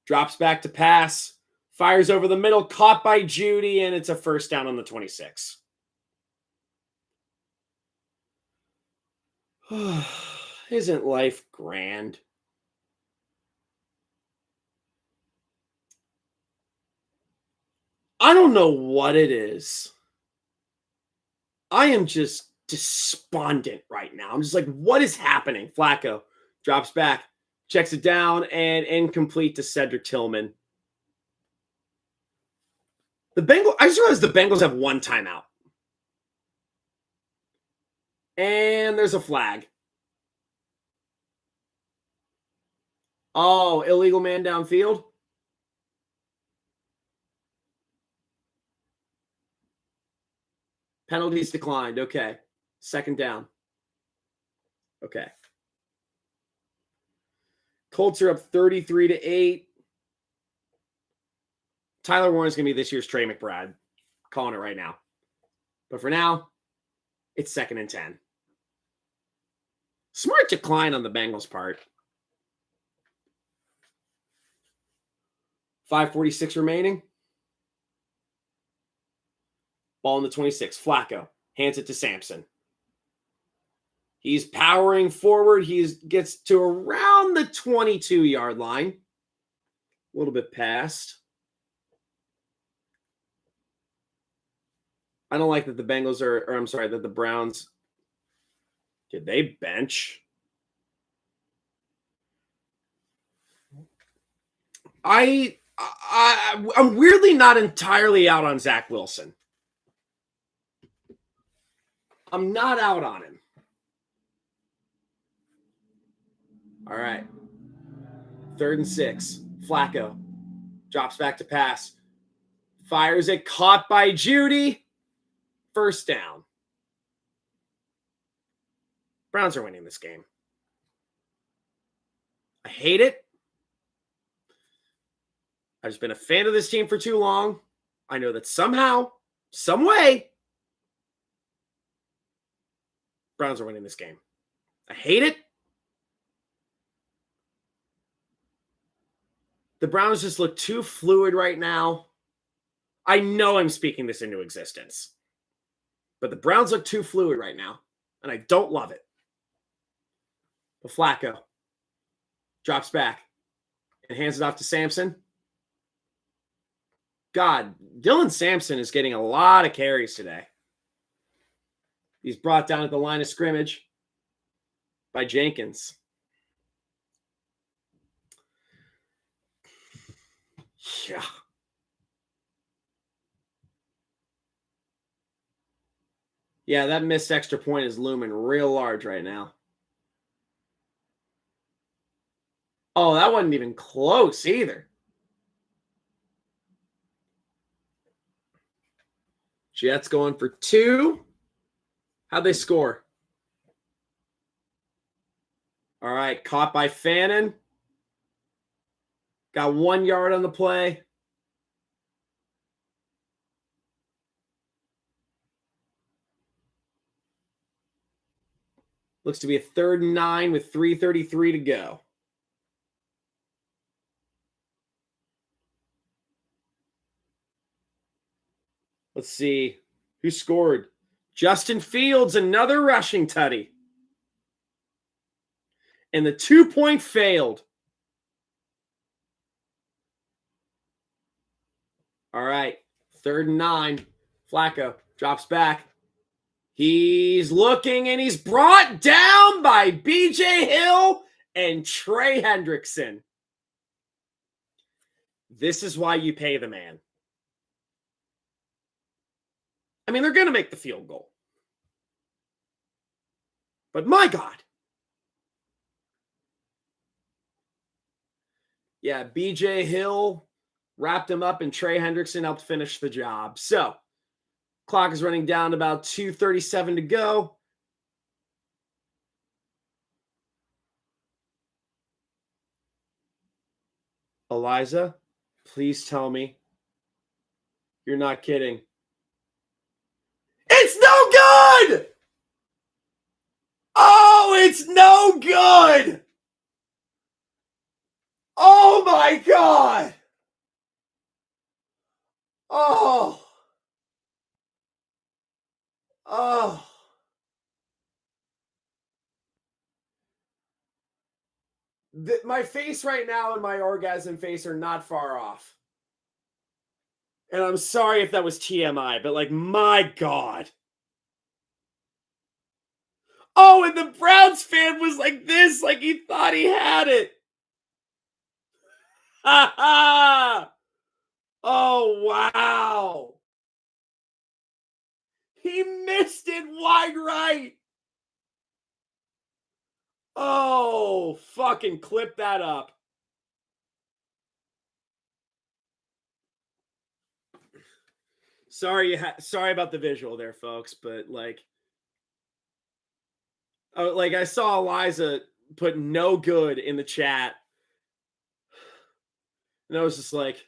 drops back to pass, fires over the middle, caught by Judy, and it's a 1st down on the 26. Isn't life grand? I don't know what it is. I am just despondent right now. I'm just like, what is happening? Flacco drops back, checks it down, and incomplete to Cedric Tillman. I just realized the Bengals have one timeout. And there's a flag. Oh, illegal man downfield. Penalties declined. Okay. Second down. Okay. Colts are up 33-8. Tyler Warren's going to be this year's Trey McBride. Calling it right now. But for now, it's 2nd and 10. Smart decline on the Bengals' part. 5:46 remaining. Ball in the 26. Flacco hands it to Sampson. He's powering forward. He gets to around the 22-yard line. A little bit past. I don't like that the Bengals that the Browns. Did they bench? I'm weirdly not entirely out on Zach Wilson. I'm not out on him. All right. 3rd and 6. Flacco drops back to pass. Fires it. Caught by Judy. First down. Browns are winning this game. I hate it. I've just been a fan of this team for too long. I know that somehow, some way, Browns are winning this game. I hate it. The Browns just look too fluid right now. I know I'm speaking this into existence. But the Browns look too fluid right now, and I don't love it. But Flacco drops back and hands it off to Sampson. God, Dylan Sampson is getting a lot of carries today. He's brought down at the line of scrimmage by Jenkins. Yeah. Yeah, that missed extra point is looming real large right now. Oh, that wasn't even close either. Jets going for 2. How'd they score? All right, caught by Fannin. Got 1 yard on the play. Looks to be a 3rd and 9 with 3:33 to go. Let's see who scored. Justin Fields, another rushing tutty. And the 2-point failed. All right, 3rd and 9. Flacco drops back. He's looking and he's brought down by BJ Hill and Trey Hendrickson. This is why you pay the man. I mean, they're going to make the field goal. But my God. Yeah, BJ Hill wrapped him up and Trey Hendrickson helped finish the job. So, clock is running down to about 2:37 to go. Eliza, please tell me you're not kidding. It's no good! Oh, it's no good! Oh my God! Oh. Oh. My face right now and my orgasm face are not far off. And I'm sorry if that was TMI, but like, my God. Oh, and the Browns fan was like this, like he thought he had it. Ha ha! Oh, wow. He missed it wide right. Oh, fucking clip that up. Sorry about the visual there, folks, but like, oh, like I saw Eliza put no good in the chat. And I was just like,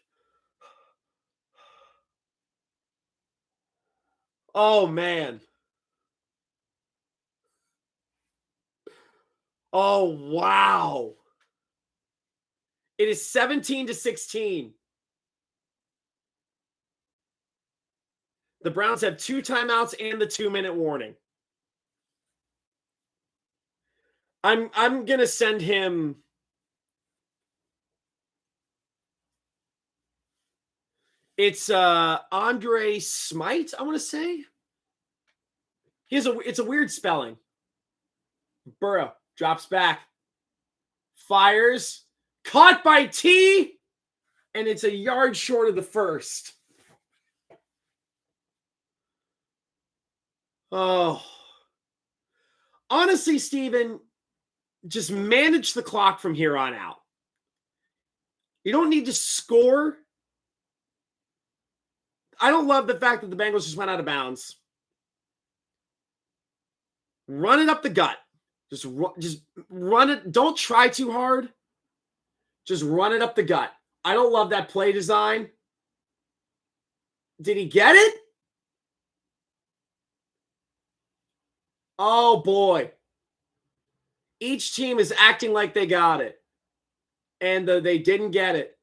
oh man. Oh wow. It is 17-16. The Browns have 2 timeouts and the 2-minute warning. I'm gonna send him. It's Andre Smite, I want to say. It's a weird spelling. Burrow drops back, fires, caught by T, and it's a yard short of the first. Oh. Honestly, Steven, just manage the clock from here on out. You don't need to score. I don't love the fact that the Bengals just went out of bounds. Run it up the gut. Just run it. Don't try too hard. Just run it up the gut. I don't love that play design. Did he get it? Oh, boy. Each team is acting like they got it. And they didn't get it.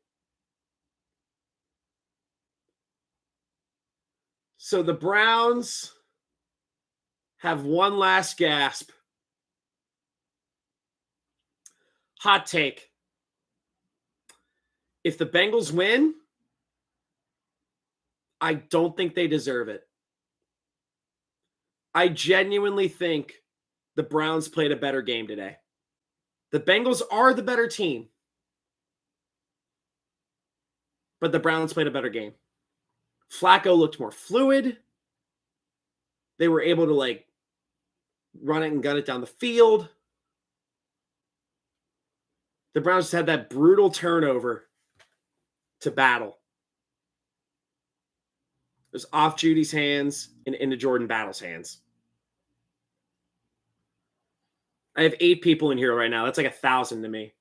So the Browns have one last gasp. Hot take. If the Bengals win, I don't think they deserve it. I genuinely think the Browns played a better game today. The Bengals are the better team, but the Browns played a better game. Flacco looked more fluid. They were able to like run it and gun it down the field. The Browns just had that brutal turnover to battle. It was off Judy's hands and into Jordan Battle's hands. I have 8 people in here right now. That's like 1,000 to me.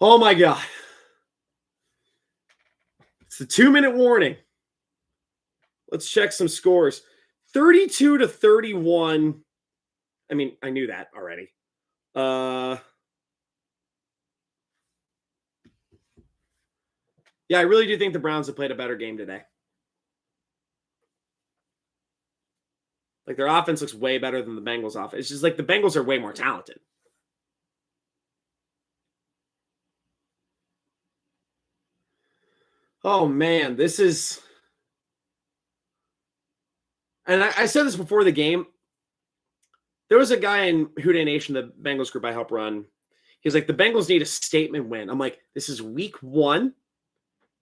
Oh my God. It's the 2-minute warning. Let's check some scores. 32-31. I mean, I knew that already. Yeah, I really do think the Browns have played a better game today. Like their offense looks way better than the Bengals offense. It's just like the Bengals are way more talented. Oh man, this is. And I said this before the game. There was a guy in Houday Nation, the Bengals group I help run. He's like, the Bengals need a statement win. I'm like, this is week 1.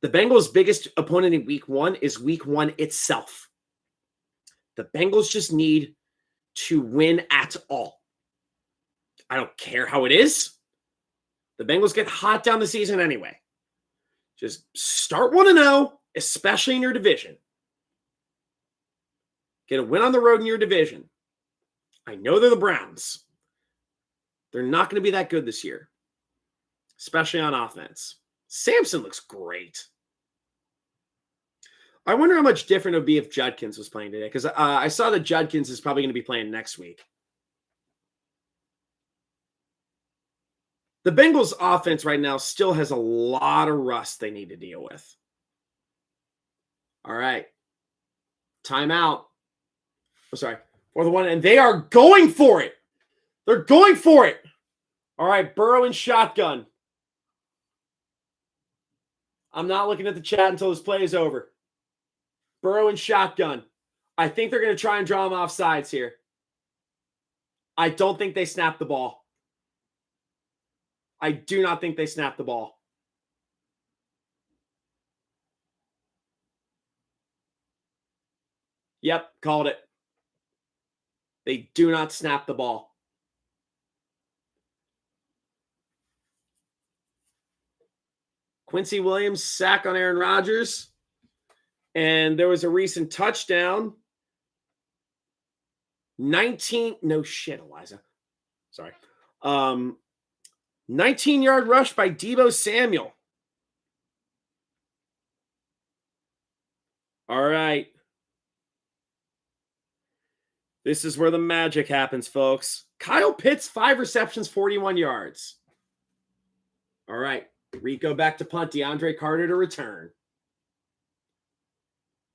The Bengals' biggest opponent in week 1 is week 1 itself. The Bengals just need to win at all. I don't care how it is. The Bengals get hot down the season anyway. Just start 1-0, especially in your division. Get a win on the road in your division. I know they're the Browns. They're not going to be that good this year, especially on offense. Sampson looks great. I wonder how much different it would be if Judkins was playing today, because I saw that Judkins is probably going to be playing next week. The Bengals offense right now still has a lot of rust they need to deal with. All right. Timeout. Oh, sorry. 4th and 1, and they are going for it. They're going for it. All right, Burrow and shotgun. I'm not looking at the chat until this play is over. Burrow and shotgun. I think they're going to try and draw him off sides here. I don't think they snap the ball. I do not think they snap the ball. Yep, called it. They do not snap the ball. Quincy Williams, sack on Aaron Rodgers. And there was a recent touchdown. 19, no shit, Eliza. Sorry. 19-yard rush by Deebo Samuel. All right. This is where the magic happens, folks. Kyle Pitts, 5 receptions, 41 yards. All right. Rico back to punt. DeAndre Carter to return.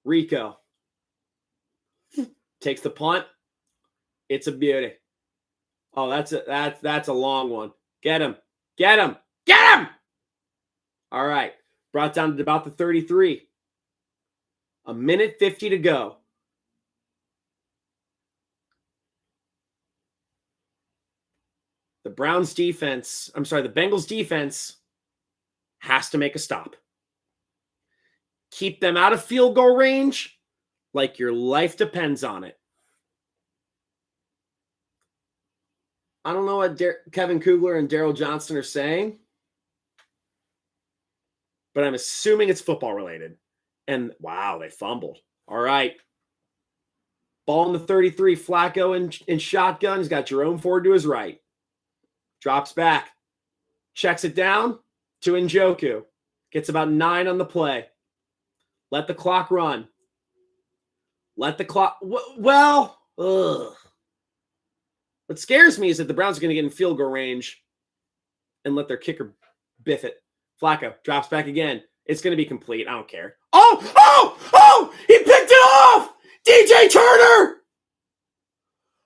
Rico takes the punt. It's a beauty. Oh, that's a long one. Get him. Get him. Get him. All right. Brought down to about the 33. A minute 50 to go. The Bengals defense has to make a stop. Keep them out of field goal range like your life depends on it. I don't know what Kevin Kugler and Daryl Johnston are saying, but I'm assuming it's football related. And wow, they fumbled. All right. Ball in the 33. Flacco in shotgun. He's got Jerome Ford to his right. Drops back. Checks it down to Njoku. Gets about 9 on the play. Let the clock run. Let the clock. Well, ugh. What scares me is that the Browns are going to get in field goal range and let their kicker biff it. Flacco drops back again. It's going to be complete. I don't care. Oh! He picked it off! DJ Turner!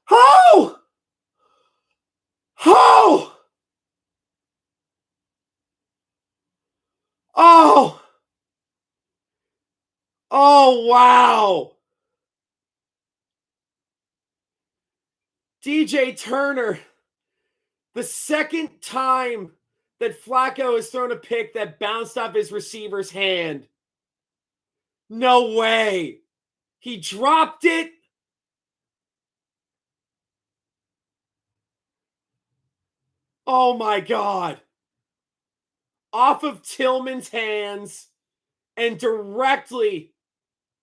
Oh! Wow! DJ Turner, the second time that Flacco has thrown a pick that bounced off his receiver's hand. No way. He dropped it. Oh my God. Off of Tillman's hands and directly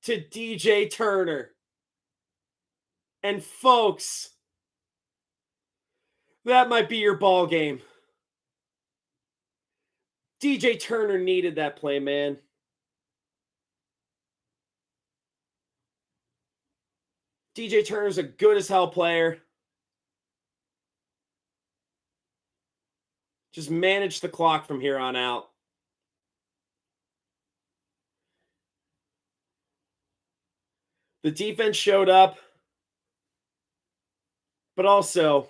to DJ Turner. And folks, that might be your ball game. DJ Turner needed that play, man. DJ Turner's a good as hell player. Just manage the clock from here on out. The defense showed up, but also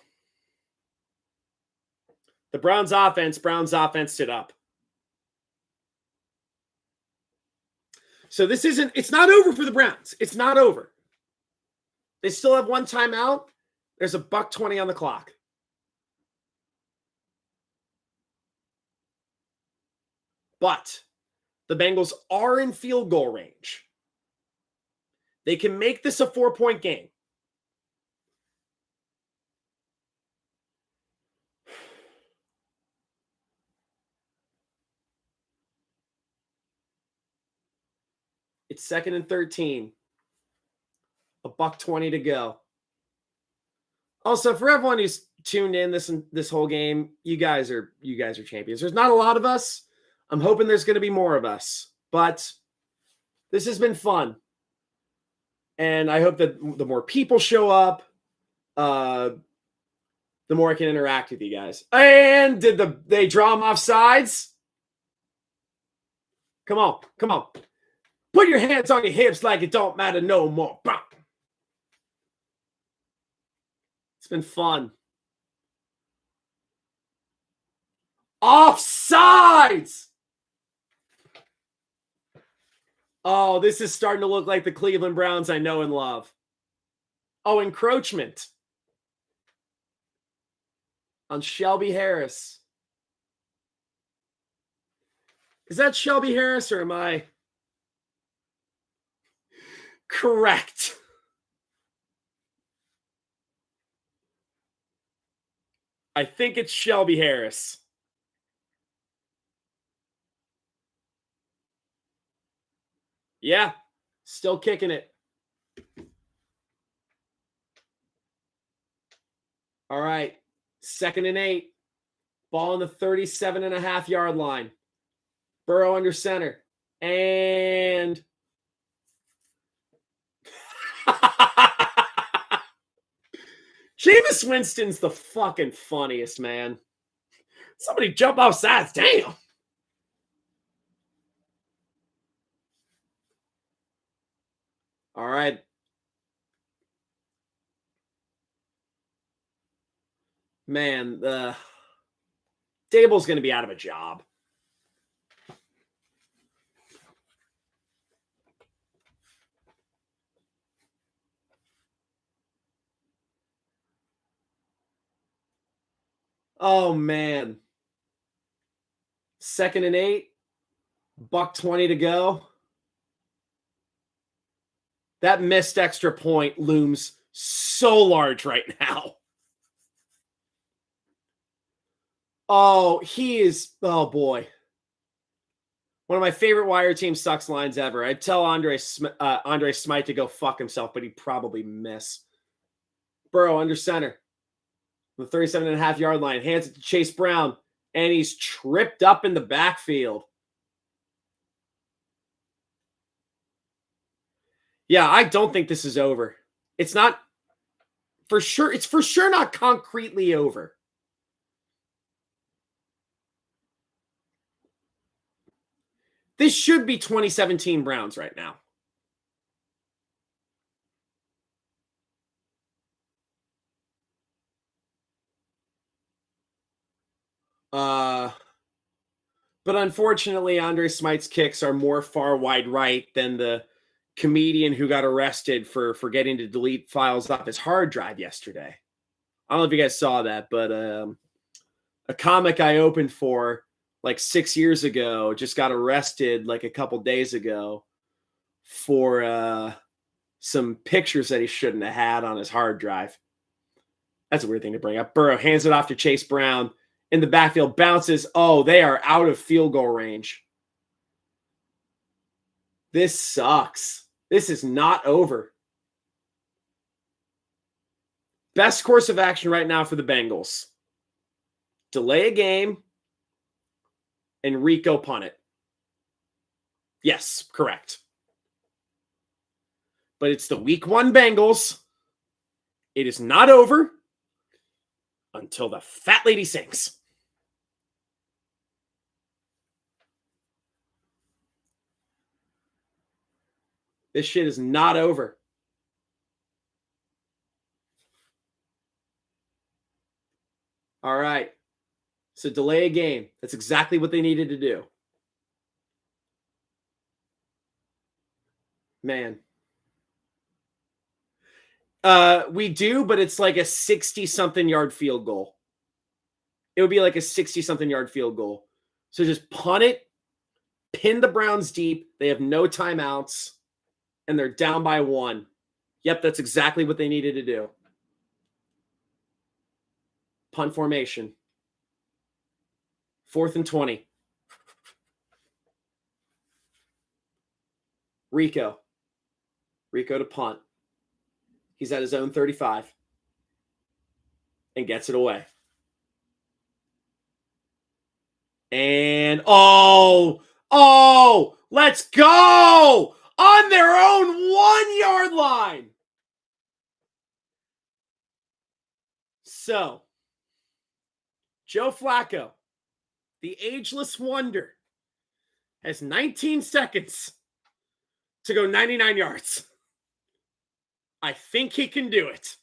the Browns offense stood up. So it's not over for the Browns. It's not over. They still have one timeout. There's a $1:20 on the clock. But the Bengals are in field goal range. They can make this a 4-point game. It's 2nd and 13. A $1:20 to go. Also, for everyone who's tuned in this whole game, you guys are champions. There's not a lot of us. I'm hoping there's going to be more of us, but this has been fun. And I hope that the more people show up, the more I can interact with you guys. And they draw them off sides? Come on. Put your hands on your hips like it don't matter no more. It's been fun. Offsides! Oh, this is starting to look like the Cleveland Browns I know and love. Oh, encroachment on Shelby Harris. Is that Shelby Harris or am I correct? I think it's Shelby Harris. Yeah, still kicking it. All right, 2nd and 8. Ball on the 37.5-yard line. Burrow under center. And Jameis Winston's the fucking funniest, man. Somebody jump off sides. Damn. All right. Man, Dable's going to be out of a job. Oh, man. 2nd and 8. $1:20 to go. That missed extra point looms so large right now. Oh, he is. Oh, boy. One of my favorite Wire Team Sucks lines ever. I'd tell Andre Smythe to go fuck himself, but he'd probably miss. Burrow under center. The 37.5-yard line. Hands it to Chase Brown. And he's tripped up in the backfield. Yeah, I don't think this is over. It's not for sure. It's for sure not concretely over. This should be 2017 Browns right now. But unfortunately, Andre Smythe's kicks are more far wide right than the comedian who got arrested for forgetting to delete files off his hard drive yesterday. I don't know if you guys saw that, but a comic I opened for like 6 years ago just got arrested like a couple days ago for some pictures that he shouldn't have had on his hard drive. That's a weird thing to bring up. Burrow hands it off to Chase Brown in the backfield, bounces. Oh, they are out of field goal range. This sucks. This is not over. Best course of action right now for the Bengals. Delay a game and Rico punt it. Yes, correct. But it's the week 1 Bengals. It is not over until the fat lady sings. This shit is not over. All right. So delay a game. That's exactly what they needed to do. Man. We do, but it's like a 60-something yard field goal. It would be like a 60-something yard field goal. So just punt it, pin the Browns deep. They have no timeouts, and they're down by 1. Yep, that's exactly what they needed to do. Punt formation. 4th and 20. Rico to punt. He's at his own 35 and gets it away. And let's go on their own 1-yard line. So, Joe Flacco, the ageless wonder, has 19 seconds to go 99 yards. I think he can do it.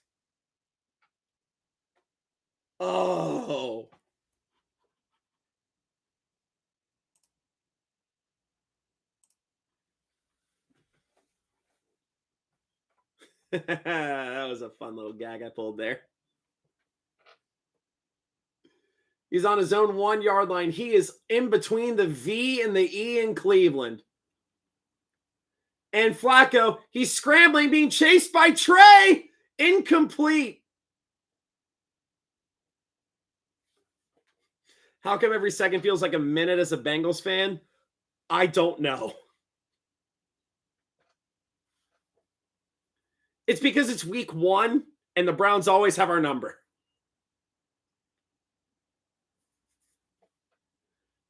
Oh. That was a fun little gag I pulled there. He's on his own 1 yard line. He is in between the V and the E in Cleveland. And Flacco, he's scrambling, being chased by Trey. Incomplete. How come every second feels like a minute as a Bengals fan? I don't know. It's because it's week 1 and the Browns always have our number.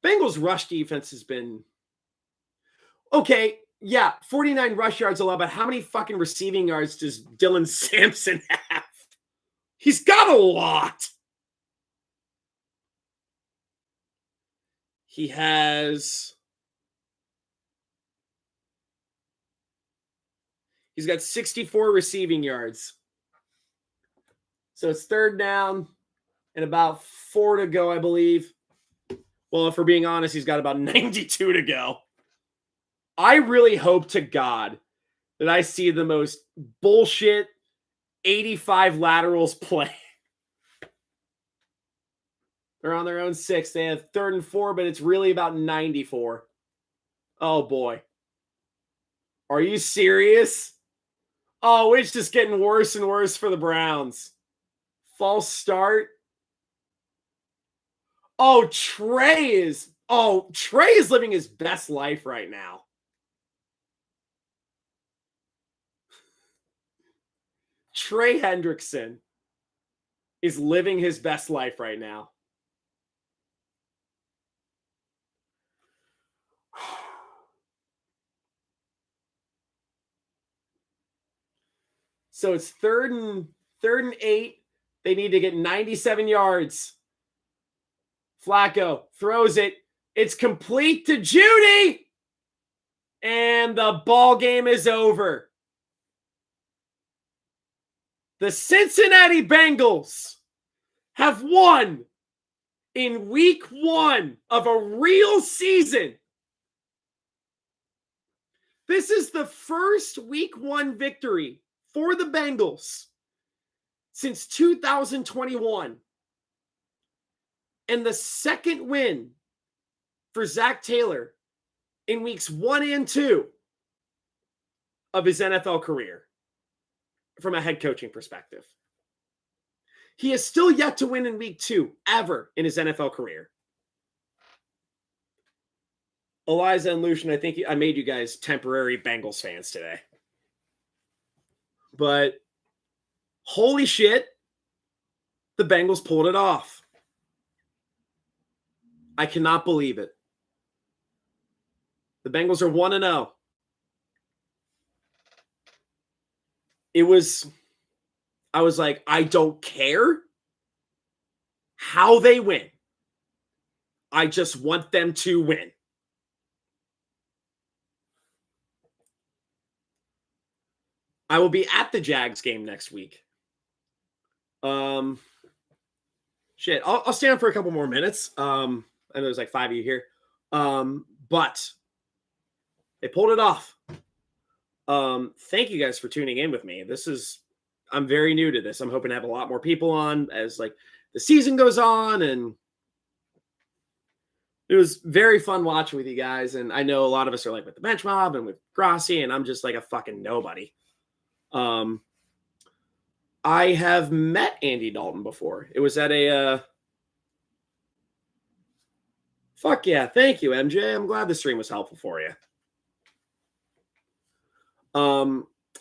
Bengals rush defense has been okay. Yeah, 49 rush yards a lot, but how many fucking receiving yards does Dylan Sampson have? He's got a lot. He's got 64 receiving yards. So it's 3rd down and about 4 to go, I believe. Well, if we're being honest, he's got about 92 to go. I really hope to God that I see the most bullshit 85 laterals play. They're on their own 6. They have 3rd and 4, but it's really about 94. Oh, boy. Are you serious? Oh, it's just getting worse and worse for the Browns. False start. Oh, Trey is living his best life right now. Trey Hendrickson is living his best life right now. So it's 3rd and 8. They need to get 97 yards. Flacco throws it. It's complete to Judy. And the ball game is over. The Cincinnati Bengals have won in week 1 of a real season. This is the first week 1 victory for the Bengals since 2021. And the second win for Zach Taylor in weeks 1 and 2 of his NFL career from a head coaching perspective. He has still yet to win in week 2 ever in his NFL career. Eliza and Lucian, I think I made you guys temporary Bengals fans today. But holy shit, the Bengals pulled it off. I cannot believe it. The Bengals are 1-0. I was like, I don't care how they win. I just want them to win. I will be at the Jags game next week. I'll stay on for a couple more minutes. I know there's like 5 of you here. But they pulled it off. Thank you guys for tuning in with me. I'm very new to this. I'm hoping to have a lot more people on as like the season goes on, and it was very fun watching with you guys. And I know a lot of us are like with the bench mob and with Grossi, and I'm just like a fucking nobody. I have met Andy Dalton before. It was at a fuck yeah. Thank you, MJ. I'm glad the stream was helpful for you.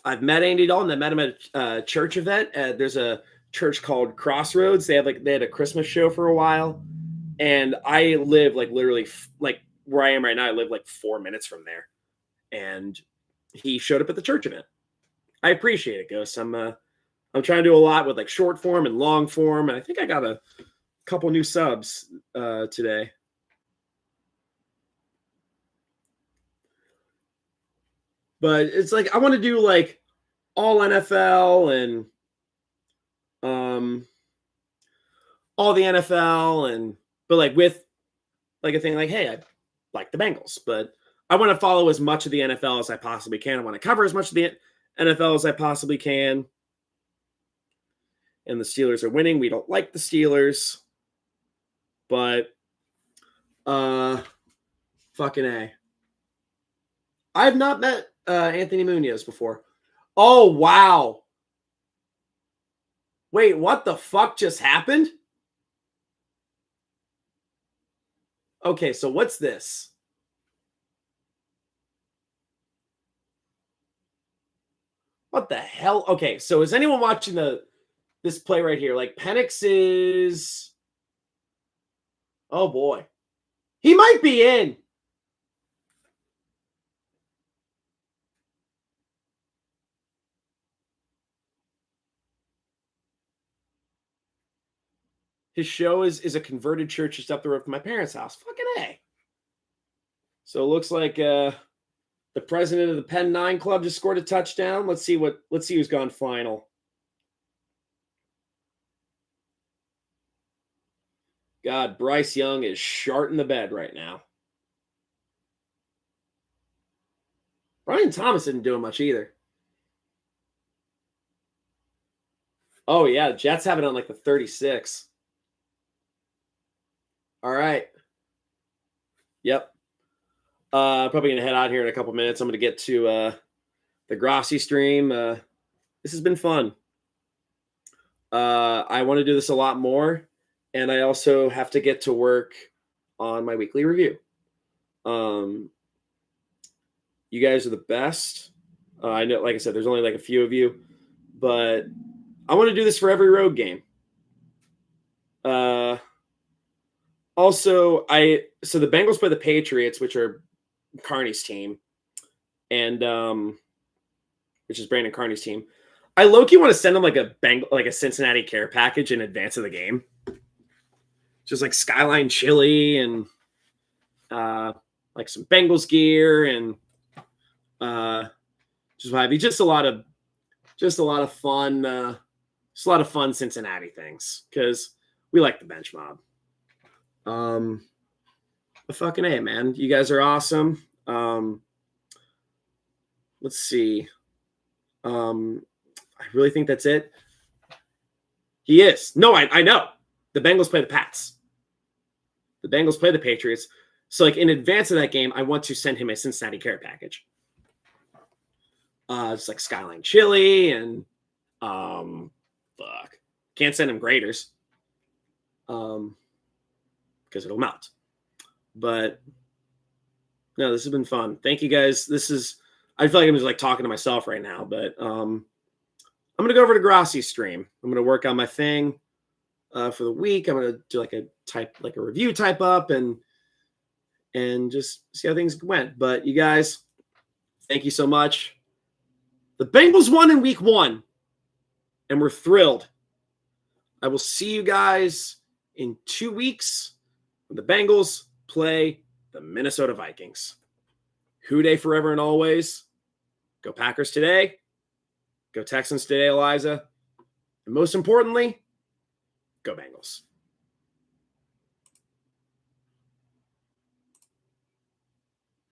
I've met Andy Dalton. I met him at a church event. There's a church called Crossroads. They had a Christmas show for a while, and I live like literally like where I am right now. I live like 4 minutes from there, and he showed up at the church event. I appreciate it, Ghost. I'm trying to do a lot with like short form and long form, and I think I got a couple new subs today. But it's like I want to do like all NFL and all the NFL but like with like a thing like, hey, I like the Bengals, but I want to follow as much of the NFL as I possibly can. I want to cover as much of the NFL as I possibly can. And the Steelers are winning. We don't like the Steelers. But fucking A. I have not met Anthony Munoz before. Oh, wow. Wait, what the fuck just happened? Okay, so what's this? What the hell? Okay, so is anyone watching this play right here? Like Penix is... Oh, boy. He might be in. His show is a converted church just up the road from my parents' house. Fucking A. So it looks like the president of the Penn 9 Club just scored a touchdown. Let's see who's gone final. God, Bryce Young is sharting the bed right now. Brian Thomas isn't doing much either. Oh, yeah, Jets have it on like the 36. All right. Yep. Probably going to head out here in a couple minutes. I'm going to get to the Grossi stream. This has been fun. I want to do this a lot more. And I also have to get to work on my weekly review. You guys are the best. I know, like I said, there's only like a few of you. But I want to do this for every road game. Also, so the Bengals play the Patriots, which are Carney's team, and which is Brandon Carney's team. I low-key want to send them like a Cincinnati care package in advance of the game, just like Skyline chili and like some Bengals gear and just a lot of fun, just a lot of fun Cincinnati things because we like the bench mob. But fucking A, man. You guys are awesome. Let's see. I really think that's it. He is. No, I know. The Bengals play the Pats. The Bengals play the Patriots. So, like, in advance of that game, I want to send him a Cincinnati care package. It's like Skyline chili and can't send him graders. Because it'll melt. But no, this has been fun. Thank you guys. I feel like I'm just like talking to myself right now, but I'm gonna go over to Grossi's stream. I'm gonna work on my thing for the week. I'm gonna do like a review type up and just see how things went. But you guys, thank you so much. The Bengals won in week 1, and we're thrilled. I will see you guys in 2 weeks when the Bengals play the Minnesota Vikings. Who Dey forever and always. Go Packers today. Go Texans today, Eliza. And most importantly, go Bengals.